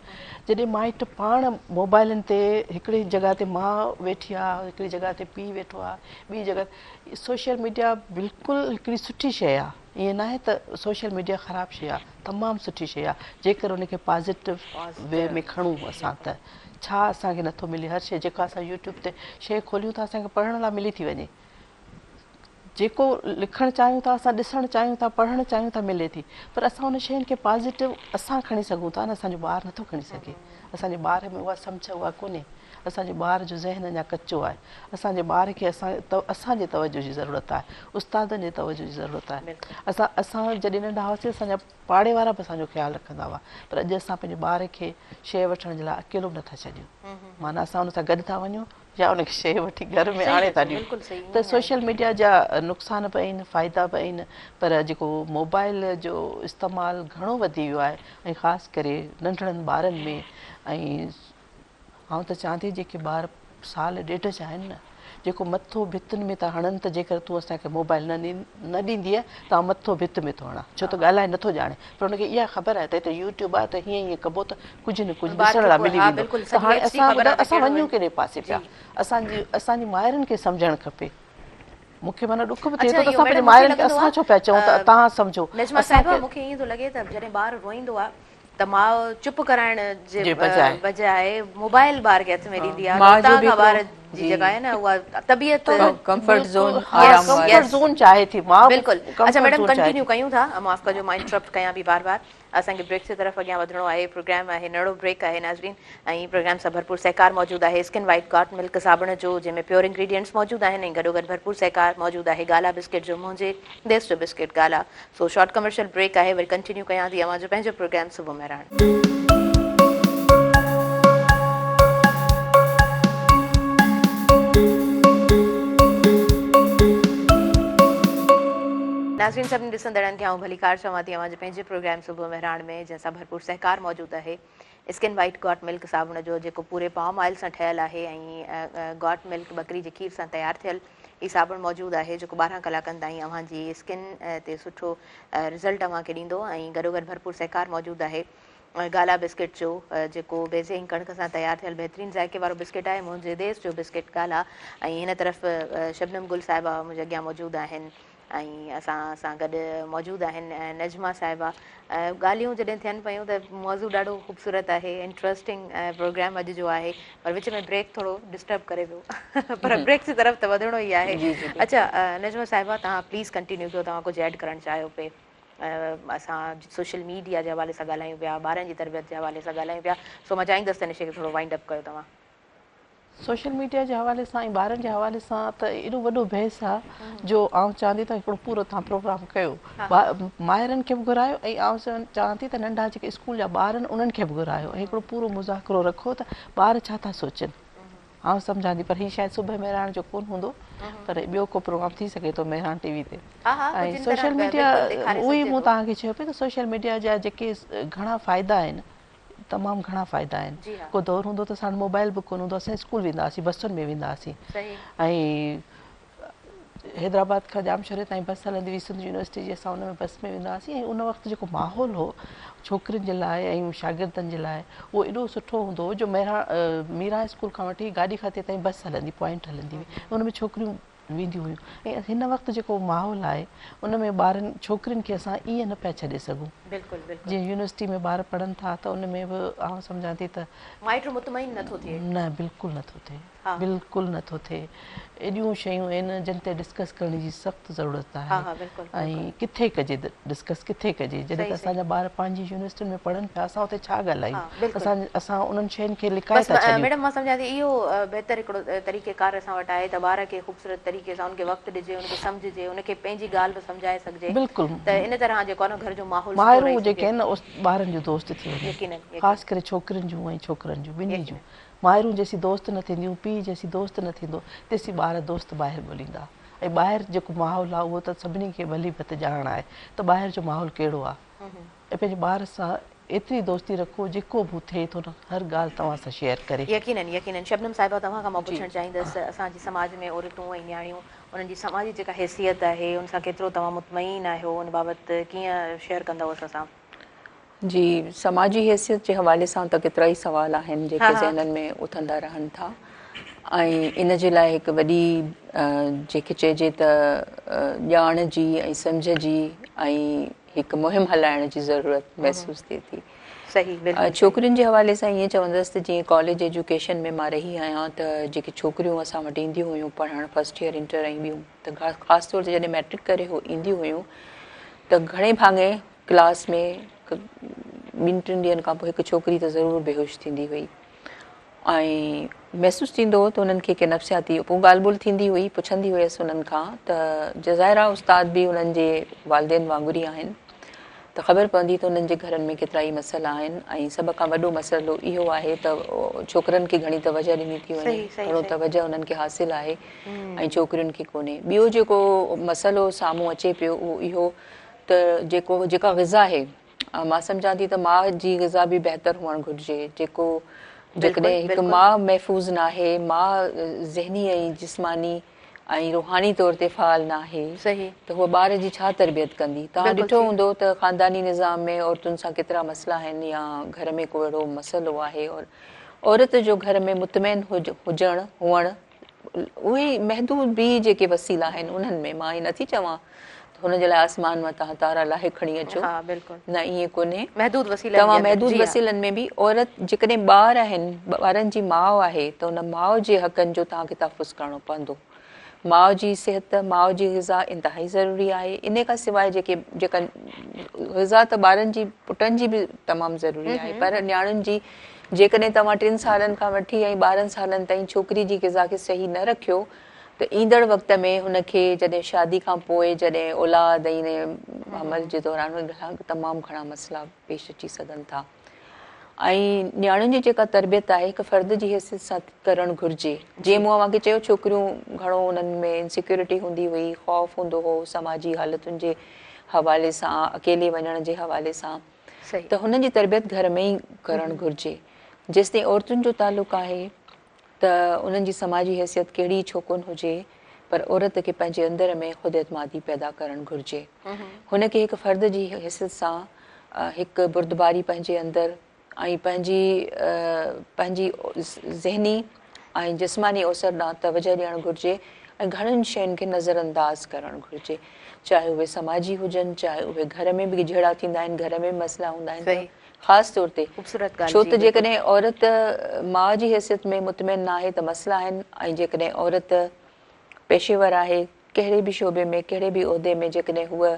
जॾहिं माइट पाण मोबाइलनि ते हिकिड़ी जॻह ते माउ वेठी आहे, हिकिड़ी जॻह ते पीउ वेठो आहे, ॿी जॻह, सोशल मीडिया बिल्कुलु हिकिड़ी सुठी शइ आहे। ईअं न आहे त सोशल मीडिया ख़राबु शइ आहे, तमामु सुठी शइ आहे, जेकर उनखे पॉज़िटिव वे में खणूं असां त। छा असांखे नथो मिले? हर शइ जेका असां यूट्यूब ते शइ खोलियूं था, असांखे पढ़ण लाइ मिली थी वञे। जेको लिखणु चाहियूं था, असां ॾिसणु चाहियूं था, पढ़णु चाहियूं था, मिले थी। पर असां उन शयुनि खे पॉज़िटिव असां खणी सघूं था न, असांजो ॿारु नथो खणी सघे। असांजे ॿार में उहा सम्झ उहा कोन्हे। असांजे ॿार जो ज़हन अञा कचो आहे। असांजे ॿार खे असांजे तवजो जी ज़रूरत आहे, उस्तादनि जे तवजो जी ज़रूरत आहे। असां जॾहिं नंढा हुआसीं, असांजा पाड़े वारा बि असांजो ख़्यालु रखंदा हुआ, पर अॼु असां पंहिंजे ॿार खे शइ वठण जे लाइ अकेलो बि नथा छॾियूं। माना असां हुन सां गॾु था वञूं या उनखे शइ वठी घर में आणे था ॾियूं। त सोशल मीडिया जा नुक़सान बि आहिनि, फ़ाइदा बि आहिनि, पर जेको मोबाइल जो इस्तेमालु घणो वधी वियो आहे, ऐं ख़ासि करे नंढड़नि ॿारनि में। ऐं आउं त चवां थी, जेके ॿार साल ॾेढ जा आहिनि न, जेको मथो भितुनि में था हणनि, त जेकर तूं असांखे मोबाइल न ॾींदीअ त आउं मथो भित में थो हणां, छो त ॻाल्हाए नथो ॼाणे, पर हुनखे इहा ख़बर आहे त हिते यूट्यूब आहे, त हीअं कबो त कुझु न कुझु ॾिसण लाइ मिली वेंदो। त हाणे असां वञूं कहिड़े पासे पिया? असांजी माइरुनि खे सम्झणु खपे। मूंखे माना ॾुख बि थिए थो त असां पंहिंजे माइरुनि खे असां छो पिया चऊं त तव्हां सम्झो।
नजमा साहिबा, मूंखे ईअं थो लॻे त जॾहिं ॿारु रोईंदो आहे त माउ चुप कराइण जे बजाए मोबाइल ॿार खे हथ में ॾींदी आहे, उतां खां ॿार जी जेका आहे न उहा तबियत
कंफर्ट
ज़ोन चाहे थी।
बिल्कुलु। अच्छा मैडम, कंटिन्यू कयूं था, माफ़ कजो मां इंटरप्ट कयां बि बार बार। असांखे ब्रेक जे तरफ़ अॻियां वधिणो आहे। प्रोग्राम आहे नड़ो ब्रेक आहे नाज़रीन, ऐं प्रोग्राम सां भरपूर सहकार मौजूदु आहे स्किन वाइट गॉट मिल्क साबुण जो, जंहिंमें प्योर इंग्रीडियंट्स मौजूदु आहिनि, ऐं गॾोगॾु भरपूर सहकार मौजूदु आहे गाला बिस्किट जो, मुंहिंजे देश जो बिस्किट गाला। सो शॉर्ट कमर्शियल ब्रेक आहे, वरी कंटिन्यू कयां थी अव्हां जो पंहिंजो प्रोग्राम सुबुह में रहण। नाज़रीन, सभिनी ॾिसंदड़नि खे आउं भलीकार चवां थी अव्हां जे पंहिंजे प्रोग्राम सुबुह में रहण में, जंहिंसां भरपूर सहकार मौजूदु आहे स्किन वाइट गॉट मिल्क साबुण जो, जेको पूरे पाम ऑयल सां ठहियलु आहे, ऐं गॉट मिल्क बकरी जे खीर सां तयारु थियल ही साबुण मौजूदु आहे, जेको 12 कलाकनि ताईं अव्हांजी स्किन ते सुठो रिज़ल्ट अव्हांखे ॾींदो, ऐं गॾोगॾु भरपूर सहकार मौजूदु आहे गाला बिस्किट जो, जेको बेज़ेंग कणिक सां तयारु थियल बहितरीनु ज़ाइके वारो बिस्किट आहे, मुंहिंजे देश जो बिस्किट गाला। ऐं हिन तरफ़ शबनम गुल साहिबा मुंहिंजे अॻियां मौजूदु आहिनि, ऐं असां सां गॾु मौजूदु आहिनि नजमा साहिबा। ॻाल्हियूं जॾहिं थियनि पियूं त मौज़ू ॾाढो ख़ूबसूरत आहे, इंट्रस्टिंग प्रोग्राम अॼु जो आहे, पर विच में ब्रेक थोरो डिस्टर्ब करे पियो, पर ब्रेक जी तरफ़ त वधिणो ई आहे। अच्छा नजमा साहिबा, तव्हां प्लीज़ कंटिन्यू कयो, तव्हां कुझु ऐड करणु चाहियो पिए। असां सोशल मीडिया जे हवाले सां ॻाल्हायूं पिया, ॿारनि जी तरबियत जे हवाले सां ॻाल्हायूं पिया, सो मां चाहींदसि त हिन शइ खे थोरो वाइंड अप कयो तव्हां।
सोशल मीडिया जे हवाले सां ऐं ॿारनि जे हवाले सां त एॾो वॾो बहस आहे, जो आउं चवां थी त हिकिड़ो पूरो तव्हां प्रोग्राम कयो, माइरनि खे बि घुरायो, ऐं आउं चवां थी त नंढा जेके स्कूल जा ॿार आहिनि उन्हनि खे बि घुरायो, ऐं हिकिड़ो पूरो मुज़ाकिरो रखो त ॿार छा था सोचनि। आउं सम्झां थी, पर हीउ शायदि सुबुह मेहराण जो कोन हूंदो, पर ॿियो को प्रोग्राम थी सघे थो मेहराण टीवी ते। ऐं सोशल मीडिया, उहो ई मूं तव्हांखे चयो पियो त सोशल मीडिया जा जेके घणा फ़ाइदा आहिनि, तमामु घणा फ़ाइदा आहिनि। को दौर हूंदो त असां मोबाइल बि कोन हूंदो, असां स्कूल वेंदा हुआसीं, बसुनि में वेंदा हुआसीं, ऐं हैदराबाद खां जामशोरे ताईं बस हलंदी हुई सिंध यूनिवर्सिटी जी, असां उन में बस में वेंदा हुआसीं। ऐं उन वक़्तु जेको माहौल हो छोकिरियुनि जे लाइ ऐं शागिर्दनि जे लाइ, उहो एॾो सुठो हूंदो हो जो मीरा स्कूल खां वठी गाॾी खाते ताईं बस हलंदी, पॉइंट हलंदी हुई, उन में छोकिरियूं वेंदियूं हुयूं। ऐं हिन वक़्तु जेको माहौल आहे उन में ॿारनि छोकिरियुनि खे असां ईअं न पिया छॾे सघूं। जीअं यूनिवर्सिटी में ॿार पढ़नि था त उन में बि आउं सम्झां थी त
माइट मुतमइन नथो थिए,
न बिल्कुलु नथो थिए, बिल्कुलु नथो थिए। एॾियूं शयूं आहिनि जिन ते डिस्कस करण जी सख़्तु ज़रूरत आहे। ऐं किथे कजे डिस्कस, किथे कजे, जॾहिं त असांजा ॿार पंहिंजी यूनिवर्सिटियुनि में पढ़नि पिया, असां उते छा ॻाल्हायूं, असां उन्हनि शयुनि खे लिकाए था छॾियूं।
मैडम मां सम्झां थी इहो बहितर हिकिड़ो तरीक़ेकार असां वटि आहे त ॿार खे ख़ूबसूरत तरीक़े सां उनखे वक़्तु ॾिजे, उनखे सम्झिजे, उनखे पंहिंजी ॻाल्हि बि सम्झाए सघिजे।
बिल्कुलु,
त इन तरह जेको आहे न घर जो माहौल
माहिरूं जेके आहिनि न ॿारनि जो दोस्त थी वञे, ख़ासि करे छोकिरियुनि जूं ऐं छोकिरनि जूं, ॿिन्ही जूं। माहिरूं जेसीं दोस्त न थींदियूं, पीउ जेसीं दोस्त न थींदो, तेसीं ॿार दोस्त ॿाहिरि ॻोल्हींदा। ऐं ॿाहिरि जेको माहौल आहे उहो त सभिनी खे भली भत ॼाण आहे त ॿाहिरि जो माहौल कहिड़ो आहे। ऐं पंहिंजे ॿार सां एतिरी दोस्ती रखो जेको बि थिए थो न, हर ॻाल्हि तव्हां सां शेयर करे।
यकीनन शबनम साहिबा, तव्हां खां मां पुछणु चाहींदसि, असांजे समाज में औरतूं ऐं न्याणियूं, उन्हनि जी समाजी जेका हैसियत आहे उन सां केतिरो तव्हां मुतमइन आहियो, उन बाबति कीअं शेयर कंदव असां?
जी, समाजी हैसियत जे हवाले सां त केतिरा ई सुवाल आहिनि जेके ज़हननि में उथंदा रहनि था। ऐं इन जे लाइ हिकु वॾी जेके चइजे त ॼाण जी ऐं सम्झ जी ऐं हिकु मुहिम हलाइण जी ज़रूरत महसूसु थिए थी। छोकिरियुनि जे हवाले सां ईअं चवंदसि त जीअं कॉलेज एजुकेशन में मां रही आहियां त जेके छोकिरियूं असां वटि ईंदियूं हुयूं पढ़णु, फस्ट ईयर इंटर ऐं ॿियूं, त ख़ासि तौर ते जॾहिं मैट्रिक करे हो ईंदियूं हुयूं त घणे भाङे क्लास में 2-3 ॾींहंनि खां पोइ हिकु छोकिरी त ज़रूरु बेहोश थींदी हुई। ऐं महसूसु थींदो हो त उन्हनि खे के नफ़्सियाती, पोइ ॻाल्हि ॿोल्हि थींदी हुई, पुछंदी हुयसि उन्हनि खां त ज़ाहिरा उस्ताद बि उन्हनि जे वालिदेन वांगुरु ई आहिनि, त ख़बर पवंदी त उन्हनि जे घरनि में केतिरा ई मसइला आहिनि। ऐं सभ खां वॾो मसइलो इहो आहे त छोकिरनि खे घणी तवजह ॾिनी थी वञे, घणो तवजह उन्हनि खे हासिलु आहे ऐं छोकिरियुनि खे कोन्हे। ॿियो जेको मसइलो साम्हूं अचे पियो उहो इहो त जेका ग़िज़ा आहे, मां सम्झां थी त माउ जी ग़िज़ा बि बहितर हुअणु घुरिजे। जेकॾहिं हिकु माउ महफ़ूज़ न आहे, माउ ज़हनी ऐं जिस्मानी ऐं रूहानी तौर ते फ़ाल न आहे, त उहा ॿार जी छा तरबियत कंदी? तव्हां ॾिठो हूंदो त ख़ानदानी निज़ाम में औरतुनि सां केतिरा मसइला आहिनि, या घर में को अहिड़ो मसइलो आहे, और औरत जो घर में मुतमइन हुअणु उहे महदूद बि जेके वसीला आहिनि उन्हनि में, मां ईअं नथी चवां हुनजे लाइ आसमान मां तव्हां तारा लाहे खणी अचो, न ईअं कोन्हे। तव्हां महदूद वसीलनि में बि औरत जेकॾहिं ॿार आहिनि, ॿारनि जी माउ आहे त उन माउ जे हक़नि जो तव्हांखे तहफ़ुज़ करिणो पवंदो। माउ जी सिहत, माउ जी ग़िज़ा इंतिहाई ज़रूरी आहे। इन खां सवाइ जेका ग़िज़ा त ॿारनि जी पुटनि जी बि तमामु ज़रूरी आहे, पर न्याणियुनि जी जेकॾहिं तव्हां 3 सालनि खां वठी ऐं 12 सालनि ताईं छोकिरी जी ग़िज़ा खे सही न रखियो त ईंदड़ वक़्त में हुनखे जॾहिं शादी खां पोइ जॾहिं औलाद ऐं अमल जे दौरान तमामु घणा मसइला पेश अची सघनि था। ऐं न्याणियुनि जी जेका तरबियत आहे हिकु फ़र्द जी हैसियत सां करणु घुरिजे। जीअं मूं तव्हांखे चयो छोकिरियूं घणो उन्हनि में इनसिक्योरिटी हूंदी हुई, ख़ौफ़ हूंदो हो समाजी हालतुनि जे हवाले सां, अकेले वञण जे हवाले सां, त हुननि जी तरबियत घर में ई करणु घुरिजे। जेसिताईं औरतुनि जो तालुक़ु आहे त उन्हनि जी समाजी हैसियत कहिड़ी छो कोन हुजे, पर औरत खे पंहिंजे अंदर में ख़ुदि एतमादी पैदा करणु घुरिजे। हुनखे हिकु फ़र्द जी हैसियत सां हिकु बुर्दबारी पंहिंजे अंदरि ऐं पंहिंजी ज़हनी ऐं जिस्मानी अवसर ॾांहुं तवजह ॾियणु घुरिजे ऐं घणनि शयुनि खे नज़रअंदाज़ करणु घुरिजे, चाहे उहे समाजी हुजनि, चाहे उहे घर में बि जहिड़ा थींदा आहिनि, घर में मसइला हूंदा आहिनि। ख़ासि तौर ते छो त जेकॾहिं औरत माउ जी हैसियत में मुतमइन न आहे त मसइला आहिनि, ऐं जेकॾहिं औरत पेशेवर आहे, कहिड़े बि शोबे में, कहिड़े बि उहिदे में, जेकॾहिं हूअ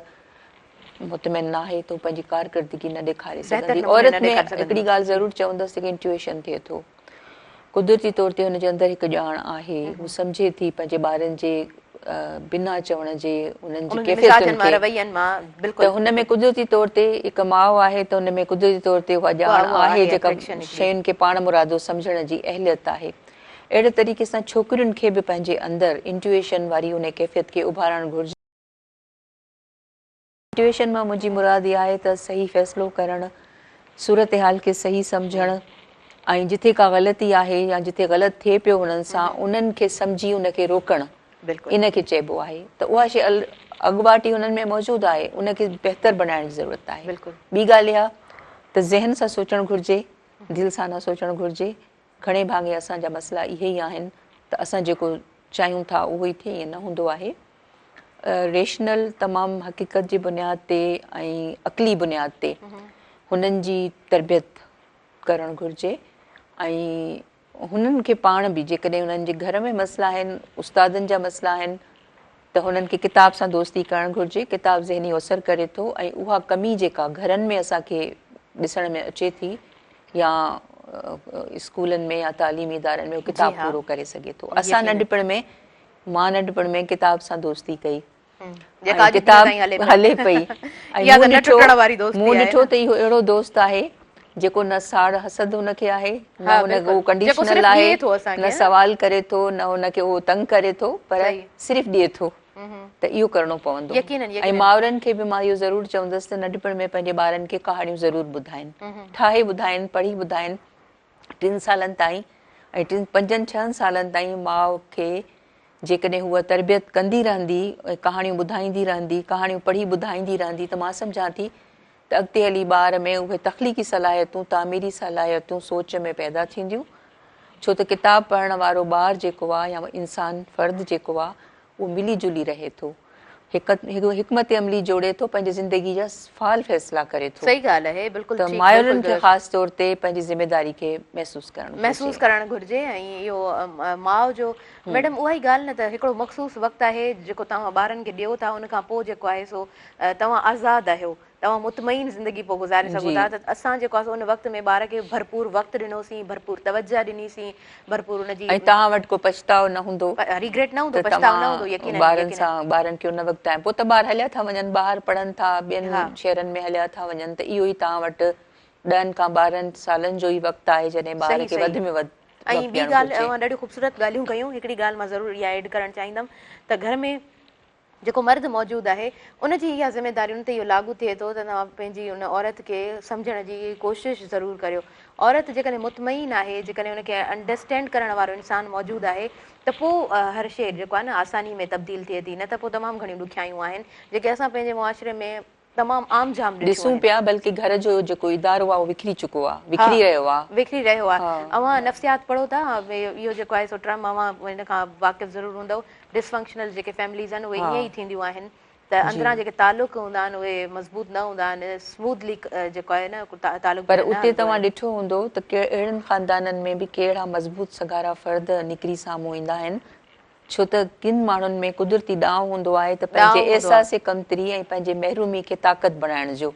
मुतमइन न आहे त पंहिंजी कारकर्दगी न ॾेखारे सघंदी। औरत में हिकिड़ी ॻाल्हि ज़रूरु चवंदसि कि इंट्यूशन थिए थो, कुदरती तौर ते हुनजे अंदरि हिकु ॼाण आहे, हू सम्झे थी पंहिंजे ॿारनि जे बिना चवण जे उन्हनि जी कैफ़ियतुनि खे, त हुन में कुदरती तौर ते हिकु माउ आहे त हुन में कुदरती तौर ते उहा ॼाण आहे जेका शयुनि खे पाण मुरादो सम्झण जी अहलियत आहे। अहिड़े तरीक़े सां छोकिरियुनि खे बि पंहिंजे अंदरि इंट्यूएशन वारी उन कैफ़ियत खे उभारणु घुरिजे। इंट्यूएशन मां मुंहिंजी मुराद इहा आहे त सही फ़ैसिलो करणु, सूरत हाल खे सही सम्झणु, ऐं जिथे का ग़लती आहे या जिथे ग़लति थिए पियो हुननि सां उन्हनि खे सम्झी उनखे रोकणु, इन खे चइबो आहे। त उहा शइ अॻुवाट ई हुननि में मौजूदु आहे, उनखे बहितर बणाइण जी ज़रूरत आहे। ॿी ॻाल्हि इहा त ज़हन सां सोचणु घुरिजे, दिलि सां न सोचणु घुरिजे। घणे भाङे असांजा मसइला इहे ई आहिनि त असां जेको चाहियूं था उहो ई थिए, ईअं न हूंदो आहे। रेशनल तमामु हक़ीक़त जी बुनियाद ते ऐं अक़ली बुनियाद ते हुननि जी तरबियत करणु घुरिजे। ऐं हुननि खे पाण बि जेकॾहिं हुननि जे घर में मसइला आहिनि, उस्तादनि जा मसइला आहिनि, त हुननि खे किताब सां दोस्ती करणु घुरिजे। किताब ज़हनी असर करे थो ऐं उहा कमी जेका घरनि में असांखे ॾिसण में अचे थी या स्कूलनि में या तालीमी इदारनि में किताब पूरो करे सघे थो। असां नंढपण में, मां नंढपण में किताब सां दोस्ती कई, किताब हले पई, ऐं मूं ॾिठो त इहो अहिड़ो दोस्त आहे जेको न साड़ हसद हुनखे आहे, न हुनखे उहो कंडीशनल आहे, न सवाल करे थो, न हुनखे उहो तंग करे थो, पर सिर्फ़ु ॾिए थो। त इहो करिणो पवंदो। ऐं माउरनि खे बि मां इहो ज़रूरु चवंदसि त नंढपण में पंहिंजे ॿारनि खे कहाणियूं ज़रूरु ॿुधाइनि, ठाहे ॿुधाइनि, पढ़ी ॿुधाइनि। 3 सालनि ताईं ऐं 5-6 सालनि ताईं माउ खे जेकॾहिं हूअ तरबियत कंदी रहंदी, कहाणियूं ॿुधाईंदी रहंदी, कहाणियूं पढ़ी ॿुधाईंदी रहंदी, त मां सम्झां थी त अॻिते हली ॿार में उहे तख़लीक़ी सलाहियतूं, तामीरी सलाहियतूं सोच में पैदा थींदियूं। छो त किताब पढ़ण वारो ॿारु जेको आहे या इंसान फ़र्द जेको आहे उहो मिली जुली रहे थो, हिकमत अमली जोड़े थो, पंहिंजी ज़िंदगी जा फ़ाल फ़ैसिला करे थो।
सही ॻाल्हि आहे, बिल्कुलु।
त माइरुनि खे ख़ासि तौर ते पंहिंजी ज़िमेदारी खे महसूसु
करणु घुरिजे। ऐं इहो माउ जो मैडम उहा ई ॻाल्हि न, त हिकिड़ो मख़सूस वक़्तु आहे जेको तव्हां ॿारनि खे ॾियो था, उन खां पोइ जेको आहे सो तव्हां आज़ादु आहियो, तव्हां मुतमइन ज़िंदगी पोइ गुज़ारे सघो था। त असां जेको आहे उन वक़्त में ॿार खे भरपूर वक़्तु ॾिनोसीं, भरपूर तवज्जो ॾिनीसीं, भरपूर हुनजी,
ऐं तव्हां वटि को पछताव न हूंदो,
रिग्रेट न हूंदो, पछताव न हूंदो।
ॿारनि सां ॿारनि खे उन वक़्तु आहे पोइ त ॿार हलिया था वञनि, ॿाहिरि पढ़नि था, ॿियनि शहरनि में हलिया था वञनि, त इहो ई तव्हां वटि 10 खां 12 सालनि जो ई वक़्तु आहे जॾहिं ॿार खे वधि में वधि।
ऐं ॿी ॻाल्हि, ॾाढियूं ख़ूबसूरत ॻाल्हियूं कयूं। हिकिड़ी ॻाल्हि मां ज़रूरु इहा एड करणु चाहींदमि त घर में जेको मर्द मौजूदु आहे उनजी इहा ज़िमेदारी उन ते इहो लागू थिए थो त तव्हां पंहिंजी उन औरत खे सम्झण जी कोशिशि ज़रूरु करियो। औरत जेकॾहिं मुतमइन आहे, जेकॾहिं उनखे अंडरस्टैंड करण वारो इंसानु मौजूदु आहे, त पोइ हर शइ जेको आहे न आसानी में तब्दील थिए थी। न त पोइ तमामु घणियूं ॾुखियायूं आहिनि जेके असां पंहिंजे मुआशिरे में तमामु आम जाम
ॾिसूं पिया, बल्कि घर जो जेको इदारो आहे उहो विकिरी चुको आहे, विकिरी रहियो आहे।
अवां नफ़्सियात पढ़ो था, इहो जेको आहे सो ट्रम, अवां हिन खां वाक़िफ़ ज़रूरु हूंदव। डिसफंक्शनल जेके फैमिलीज़ आहिनि उहे ईअं ई थींदियूं आहिनि त अंदरां जेके तालुक हूंदा आहिनि उहे मज़बूत न हूंदा आहिनि, स्मूथली जेको आहे न तालुक।
पर उते तव्हां ॾिठो हूंदो त अहिड़नि ख़ानदाननि में बि कहिड़ा मज़बूत सगारा फ़र्द निकिरी साम्हूं ईंदा आहिनि, छो त किन माण्हुनि में कुदरती ॾांहुं हूंदो आहे त पंहिंजे एहसास कमतरी ऐं पंहिंजे महरूमी खे ताक़त बणाइण जो।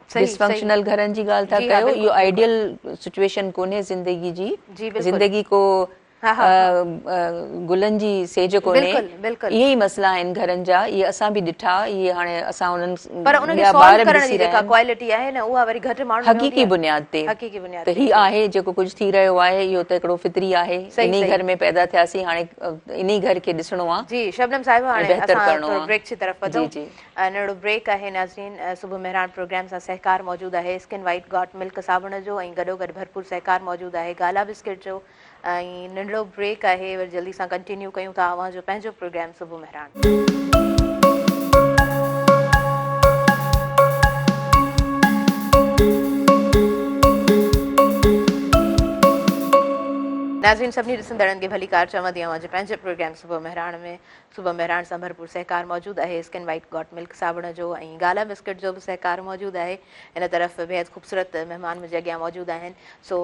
डिसफंक्शनल घरनि जी ॻाल्हि था कयो, इहो आइडियल सिचुएशन कोन्हे ज़िंदगी जी। ज़िंदगी को गुलनि जी सेज कोन्हे, इहे ई मसइला आहिनि घरनि जा। इहे असां बि ॾिठा, इहे हाणे असां उन्हनि
पर उनखे सॉल्व करण जी जेका क्वालिटी आहे न उहा वरी घटि माण्हू
हक़ीक़ी बुनियाद ते। त हीअ आहे जेको कुझु थी रहियो आहे, इहो त हिकिड़ो फितरी आहे, इन्ही घर में पैदा थियासीं, हाणे इन्ही घर खे ॾिसणो आहे।
जी शबनम साहिबा, हाणे असां ब्रेक जी तरफ़ वधूं। नंढड़ो ब्रेक आहे नाज़रीन। सुबुह मेहरान प्रोग्राम सां सहकार मौजूदु आहे स्किन वाइट गॉट मिल्क साबुण जो, ऐं गॾोगॾु भरपूर सहकार मौजूदु आहे गाला बिस्किट जो। ऐं नंढड़ो ब्रेक आहे, वरी जल्दी सां कंटिन्यू कयूं था अव्हां जो पंहिंजो प्रोग्राम सुबुह मेहरान। नाज़रीन सभिनी ॾिसंदड़नि खे भली कार चवंदी आहियां जो पंहिंजे प्रोग्राम सुबुह मेहरान में सुबुह मेहरान सां भरपूर सहकार मौजूदु आहे स्किन वाइट गॉट मिल्क साबुण जो, ऐं गाला बिस्किट जो बि सहकार मौजूदु आहे। इन तरफ़ बेहद ख़ूबसूरत महिमान मुंहिंजे अॻियां मौजूदु आहिनि। सो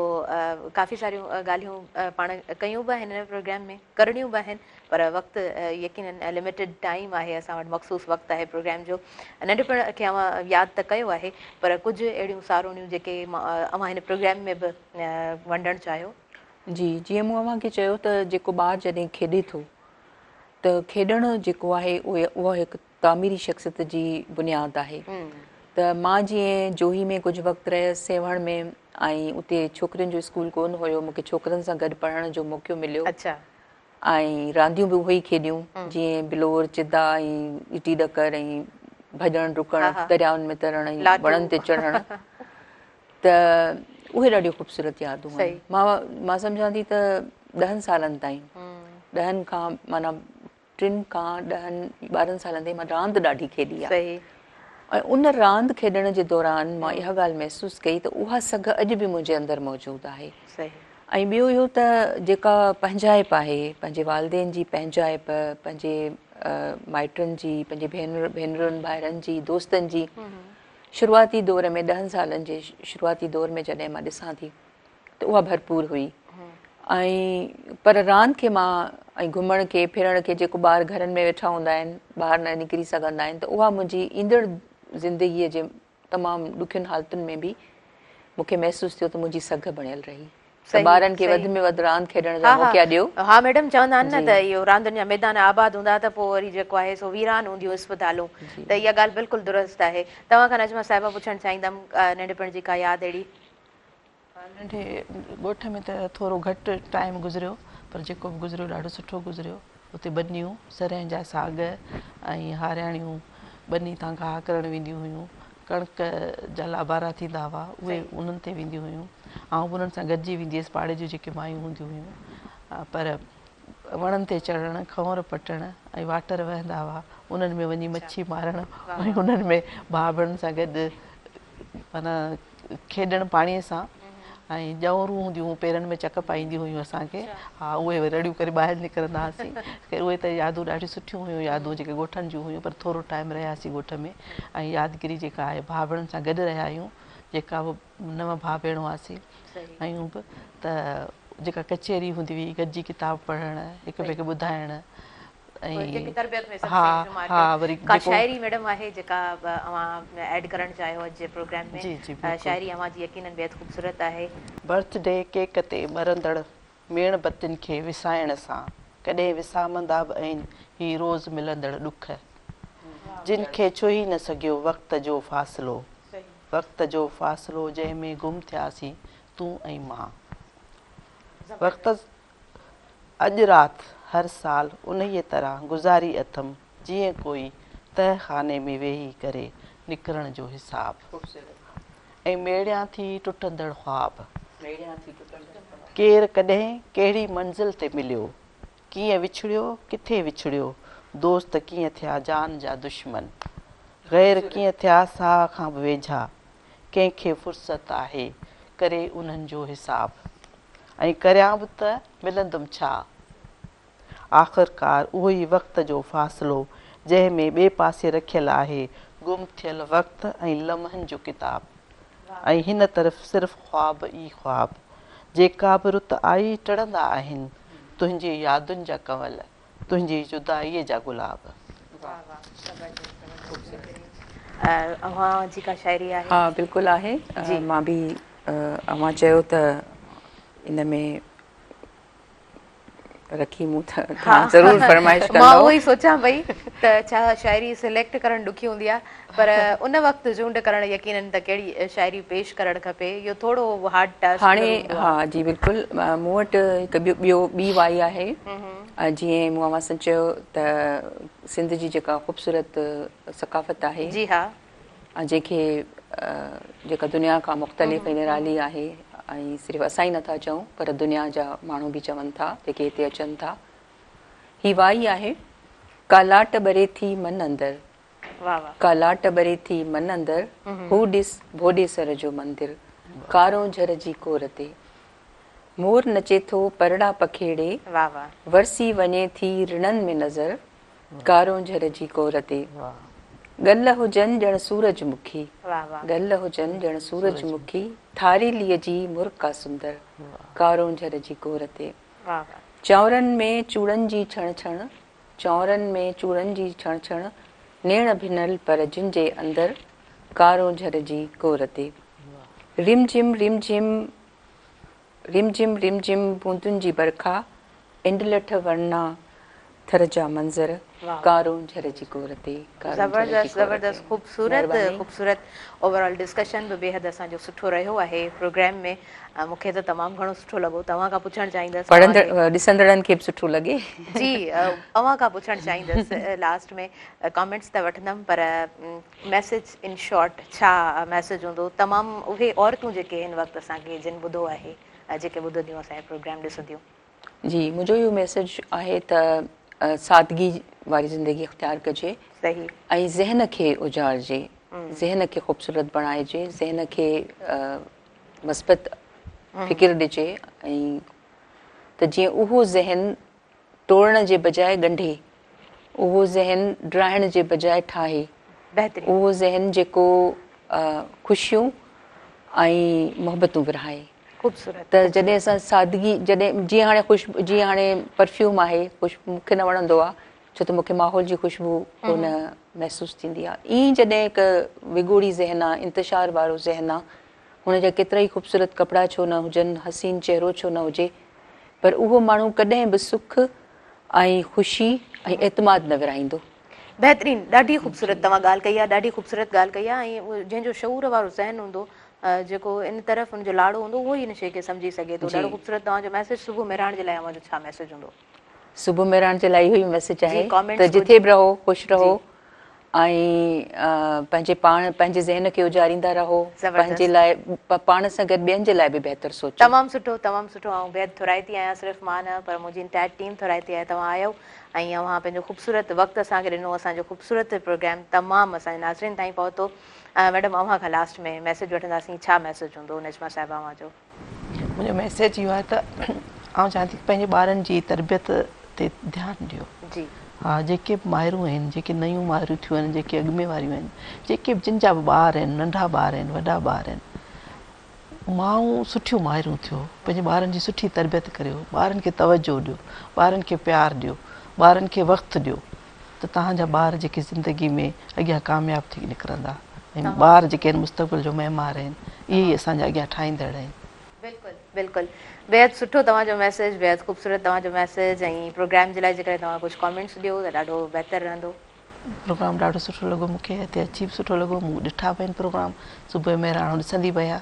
काफ़ी सारियूं ॻाल्हियूं पाण कयूं बि आहिनि हिन प्रोग्राम में, करणियूं बि आहिनि, पर वक़्तु यकीनन लिमिटेड टाइम आहे, असां वटि मख़सूस वक़्तु आहे प्रोग्राम जो। नंढपण खे अव्हां यादि त कयो आहे, पर कुझु अहिड़ियूं सारोणियूं जेके अव्हां हिन प्रोग्राम में बि वंडणु चाहियो।
जी, जीअं मूं अव्हांखे चयो त जेको ॿारु जॾहिं खेॾे थो त खेॾणु जेको आहे उहा हिकु तामीरी शख़्सियत जी बुनियादु आहे। त मां जीअं जोही में कुझु वक़्तु रहियसि, सेवण में ऐं उते छोकिरियुनि जो स्कूल कोन हुयो, मूंखे छोकिरनि सां गॾु पढ़ण जो मौक़ो मिलियो।
अच्छा।
ऐं रांदियूं बि उहे ई खेॾियूं, जीअं बिलोर, चिदा ऐं इटी ॾकर ऐं भॼणु डुकणु, दरियाउनि में तरण ऐं वणनि ते चढ़णु। त उहे ॾाढियूं ख़ूबसूरत यादूं आहिनि। मां सम्झां थी त 10 सालनि ताईं, 10 खां माना 3 खां 10-12 सालनि ताईं मां रांदि ॾाढी खेॾी आहे। ऐं उन रांदि खेॾण जे दौरान मां इहा ॻाल्हि महसूसु कई त उहा सघ अॼु बि मुंहिंजे अंदरि मौजूदु आहे। ऐं ॿियो इहो त जेका पंहिंजाइप आहे, पंहिंजे वालदेन जी पंहिंजाइप, पंहिंजे माइटनि जी, पंहिंजे भेनरुनि भाइरनि जी, दोस्तनि जी, शुरूआती दौर में 10 सालनि जे शुरूआती दौर में जॾहिं मां ॾिसां थी त उहा भरपूर हुई। ऐं पर रांदि खे मां ऐं घुमण खे फिरण खे, जेको ॿार घरनि में वेठा हूंदा आहिनि, ॿाहिरि न निकिरी सघंदा आहिनि, त उहा मुंहिंजी ईंदड़ ज़िंदगीअ जे तमामु ॾुखियुनि हालतुनि में बि मूंखे महसूसु थियो त मुंहिंजी सघ बणियल रही। त ॿारनि खे वधि में वधि रांदि खेॾण जा मौक़ा ॾियो।
हा मैडम, चवंदा आहिनि न त इहो रांदियुनि जा मैदान आबाद हूंदा त पोइ वरी जेको आहे सो वीरान हूंदियूं अस्पतालूं। त इहा ॻाल्हि बिल्कुलु दुरुस्त आहे। तव्हां खां नजमा साहिबा पुछणु चाहींदमि, नंढपण जी का यादि अहिड़ी?
नंढे ॻोठ में त थोरो घटि टाइम गुज़रियो, पर जेको बि गुज़रियो ॾाढो सुठो गुज़रियो। उते बनियूं, सरह जा साग ऐं हारियाणियूं बनी तां गाह करणु वेंदियूं हुयूं। कणिक जा लाबारा थींदा हुआ, उहे उन्हनि ते वेंदियूं हुयूं। ऐं उन्हनि सां गॾिजी वेंदी हुअसि, पाड़े जूं जेके मायूं हूंदियूं हुयूं। पर वणनि ते चढ़णु, खंवर पटणु ऐं वाटर वहंदा हुआ, उन्हनि में वञी मच्छी मारणु ऐं उन्हनि में भाउ भेणुनि सां गॾु माना खेॾणु पाणीअ सां। ऐं ॼरूं हूंदियूं हुयूं, पेरनि में चक पाईंदियूं हुयूं असांखे। हा, उहे रड़ियूं करे ॿाहिरि निकिरंदा हुआसीं। उहे त यादूं ॾाढियूं सुठियूं हुयूं, यादूं जेके ॻोठनि जूं हुयूं। पर थोरो टाइम रहियासीं ॻोठ में। ऐं यादगिरी जेका आहे, भाउ भेणुनि सां गॾु रहिया आहियूं, जेका बि 9 भाउ भेण हुआसीं। ऐं बि त जेका कचहरी हूंदी हुई, गॾिजी किताब पढ़णु, हिक ॿिए खे ॿुधाइणु। वरी
का शाइरी मैडम आहे जेका अवां ऐड करणु चाहियो अॼु जे प्रोग्राम में? शाइरी अवां जी यकीनन बेहद ख़ूबसूरत आहे।
बर्थडे केक ते मरंदड़ मेण बतियुनि खे विसाइण सां कॾहिं विसामंदा बि आहिनि ही रोज़ मिलंदड़ ॾुख, जिन खे छुही न सघियो वक़्त जो फ़ासिलो, वक़्त जो फ़ासिलो जंहिंमें गुम थियासीं तूं ऐं मां। वक़्त अॼु राति हर साल उन्हीअ तरह गुज़ारी अथमि, जीअं कोई तहखाने में वेही करे निकिरण जो हिसाब। ऐं मेड़ियां थी टुटंदड़ ख़्वाब, केरु कॾहिं कहिड़ी मंज़िल ते मिलियो, कीअं विछड़ियो किथे विछड़ियो, दोस्त कीअं थिया जान जा दुश्मन, ग़ैर कीअं थिया साह खां बि वेझा, कंहिंखे फ़ुर्सत आहे करे उन्हनि जो हिसाब। ऐं करियां बि त मिलंदुमि छा, आख़िरकार उहो ई वक़्त जो फ़ासिलो जंहिंमें ॿिए पासे रखियलु आहे गुम थियल वक़्त ऐं लम्हनि जो किताब। ऐं हिन तरफ़ सिर्फ़ु ख़्वाब ई ख़्वाब, जेका बि रुत आई टड़ंदा आहिनि तुंहिंजी यादुनि जा कंवल, तुंहिंजी जुदाईअ जा गुलाब।
अवां जी का शाइरी आहे?
हा बिल्कुलु आहे। मां बि अवां चयो त इन में रखी मूं त ज़रूरु फरमाइश कंदव।
मां उहो ई सोचां पई त छा शाइरी सिलेक्ट करणु ॾुखी हूंदी आहे, पर उन वक़्तु चूंड करणु यकीनन त कहिड़ी शाइरी पेश करणु खपे, इहो थोरो हार्ड टास्क
हाणे। हा जी बिल्कुलु, मूं वटि हिकु ॿी वाई आहे। जीअं मूं अवां सां चयो त सिंध जी जेका ख़ूबसूरत सकाफ़त आहे,
जी हा,
जंहिंखे जेका दुनिया खां मुख़्तलिफ़ निराली आहे, ऐं सिर्फ़ु असां ई नथा चऊं पर दुनिया जा माण्हू बि चवनि था जेके हिते अचनि था। ही वाई आहे, कालाट ॿरे थी मन अंदरि, कालाट ॿरे थी मन अंदरि, हू ॾिस भोॾेसर जो मंदिर, कारो झर जी कोर ते, मोर नचे थो परड़ा पखेड़े, वरसी वञे थी रिणनि में नज़र, कारो झर जी कोर ते, गल हुजनि ॼण सूरजमुखी, गल हुजनि ॼण सूरजमुखी, थारीलीअ जी मुर्का सुंदर, कारो झर जी कोर ते, चौरनि में चूड़नि जी छण छण, चौरनि में चूड़नि जी छण छण, नेण भिनल पर जिन जे अंदरि, कारो झर जी कोर ते, रिमझिम रिमझिम रिमझिम रिमझिम बूंदुनि जी बरखा, इंडलठ वरना पत्थर जा मंज़र
वाह।
कारूं झर जी कोर ते
ज़बरदस्त ज़बरदस्त ख़ूबसूरत ओवरऑल डिस्कशन बि बेहद असांजो सुठो रहियो आहे प्रोग्राम में मूंखे त तमामु घणो सुठो लॻो तव्हां खां पुछणु चाहींदसि
ॾिसंदड़नि खे बि सुठो लॻे
जी तव्हां खां पुछणु चाहींदसि लास्ट में कमेंट्स त वठंदमि पर मैसेज इन शॉर्ट छा मैसेज हूंदो तमामु उहे औरतूं जेके हिन वक़्तु असांखे जिन ॿुधो आहे जेके ॿुधंदियूं असांजो प्रोग्राम ॾिसंदियूं
जी मुंहिंजो इहो मैसेज आहे त सादगी वारी ज़िंदगी इख़्तियार कजे
सही
ऐं ज़हन खे उजाड़जे ज़हन खे ख़ूबसूरत बणाइजे ज़हन खे मस्बत फ़िकिर ॾिजे ऐं त जीअं उहो ज़हन तोड़ण जे बजाए ॻंढे उहो ज़हन ड्राइण जे बजाए ठाहे
बहितरीनु
उहो ज़हन जेको ख़ुशियूं ऐं मोहबतूं विरहाए
ख़ूबसूरत
त जॾहिं असां सादगी जॾहिं जीअं हाणे परफ्यूम आहे ख़ुशबू मूंखे न वणंदो आहे छो त मूंखे माहौल जी ख़ुशबू कोन महसूसु थींदी आहे ईअं जॾहिं हिकु विगोड़ी ज़हन आहे इंतिशार वारो ज़हन आहे हुनजा केतिरा ई ख़ूबसूरत कपिड़ा छो न हुजनि हसीन चहिरो छो न हुजे पर उहो माण्हू कॾहिं बि सुख ऐं ख़ुशी ऐं एतमाद न विरहाईंदो
बहितरीनु ॾाढी ख़ूबसूरत तव्हां ॻाल्हि कई आहे ॾाढी ख़ूबसूरत ॻाल्हि कई आहे ऐं जंहिंजो शऊर वारो ज़हन हूंदो जेको इन तरफ़ हुनजो लाड़ो हूंदो उहो ई हिन शइ खे सम्झी सघे थो ॾाढो ख़ूबसूरत तव्हांजो मैसेज सुबुह मिराइण जे लाइ मुंहिंजो छा मैसेज हूंदो
सुबुह मिराइण जे लाइ इहो ई मैसेज आहे
comments
त जिथे बि रहो ख़ुशि रहो ऐं पंहिंजे ज़हन खे उजारींदा रहो पंहिंजे लाइ पाण सां गॾु ॿियनि जे लाइ बि बहितर सोचो
तमामु सुठो ऐं बेहद थोराइती आहियां सिर्फ़ु मां न पर मुंहिंजी इंटायर टीम थोराइती आहे तव्हां आयो ऐं अव्हां पंहिंजो ख़ूबसूरत वक़्तु असांखे ॾिनो असांजो ख़ूबसूरत प्रोग्राम तमामु असांजे नाज़रीन ताईं पहुतो मैडम अव्हां खां लास्ट में मैसेज वठंदासीं छा मैसेज हूंदो नजमा साहिबा अव्हां जो
मुंहिंजो मैसेज इहो आहे त आउं चाहियां थी पंहिंजे ॿारनि जी तरबियत ते ध्यानु ॾियो
जी
हा जेके बि माइरूं आहिनि जेके नयूं माइरूं थियूं आहिनि जेके अॻु में वारियूं आहिनि जेके बि जिन जा बि ॿार आहिनि नंढा ॿार आहिनि वॾा ॿार आहिनि माण्हू सुठियूं माइरूं थियो पंहिंजे ॿारनि जी सुठी तरबियत करियो ॿारनि खे तवजो ॾियो ॿारनि खे प्यारु ॾियो ॿारनि खे वक़्तु ॾियो त तव्हांजा ॿार जेके ज़िंदगी में अॻियां कामयाबु थी निकिरंदा ऐं ॿार जेके आहिनि मुस्तक़बिल जो महिमार आहिनि इहे ई असांजा अॻियां ठाहींदड़ आहिनि
बिल्कुलु बिल्कुलु बेहद सुठो तव्हांजो मैसेज बेहद ख़ूबसूरत तव्हांजो मैसेज ऐं प्रोग्राम जे लाइ जेकॾहिं तव्हां कुझु कॉमेंट्स ॾियो त ॾाढो बहितरु रहंदो
प्रोग्राम ॾाढो सुठो लॻो मूंखे हिते अची बि सुठो लॻो मूं ॾिठा पिया आहिनि प्रोग्राम सुबुह में राणो ॾिसंदी पिया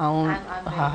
ऐं हा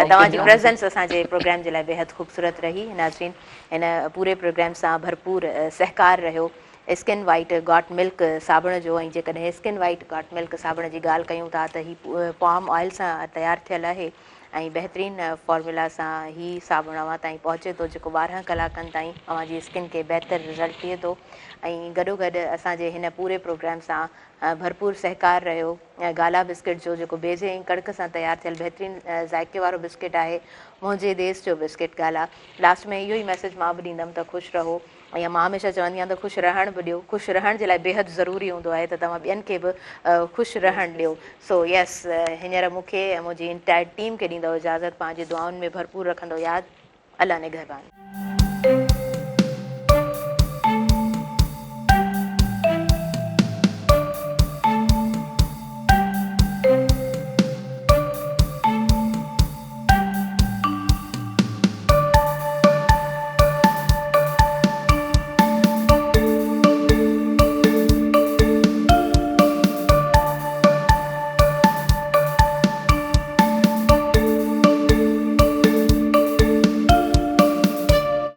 तव्हांजी
प्रेज़ेंस असांजे प्रोग्राम जे लाइ बेहद ख़ूबसूरत रही नाज़रीन हिन पूरे प्रोग्राम सां भरपूर सहकार रहियो स्किन वाइट गॉट मिल्क साबुण जो ऐं जेकॾहिं स्किन वाइट गॉट मिल्क साबुण जी ॻाल्हि कयूं था त हीउ पाम ऑइल सां तयारु थियल आहे ऐं बहितरीनु फॉर्मुला सां हीउ साबुण अव्हां ताईं पहुचे थो जेको 12 कलाकनि ताईं अव्हांजी स्किन खे बहितरु रिज़ल्ट ॾिए थो ऐं गॾोगॾु असांजे हिन पूरे प्रोग्राम सां भरपूर सहकार रहियो गाला बिस्किट जो जेको बेज़े ऐं कड़क सां तयारु थियल बहितरीनु ज़ाइके वारो बिस्किट आहे मुंहिंजे देश जो बिस्किट ॻाल्हि आहे लास्ट में इहो ई मैसेज मां बि ॾींदमि त ख़ुशि रहो ऐं मां हमेशह चवंदी आहियां त ख़ुशि रहण बि ॾियो ख़ुशि रहण जे लाइ बेहद ज़रूरी हूंदो आहे त तव्हां ॿियनि खे बि ख़ुशि रहणु ॾियो सो यस हींअर मूंखे ऐं मुंहिंजी इंटायर टीम खे ॾींदव इजाज़त पंहिंजी दुआउनि में भरपूर रखंदो यादि अल्लाह निगहबान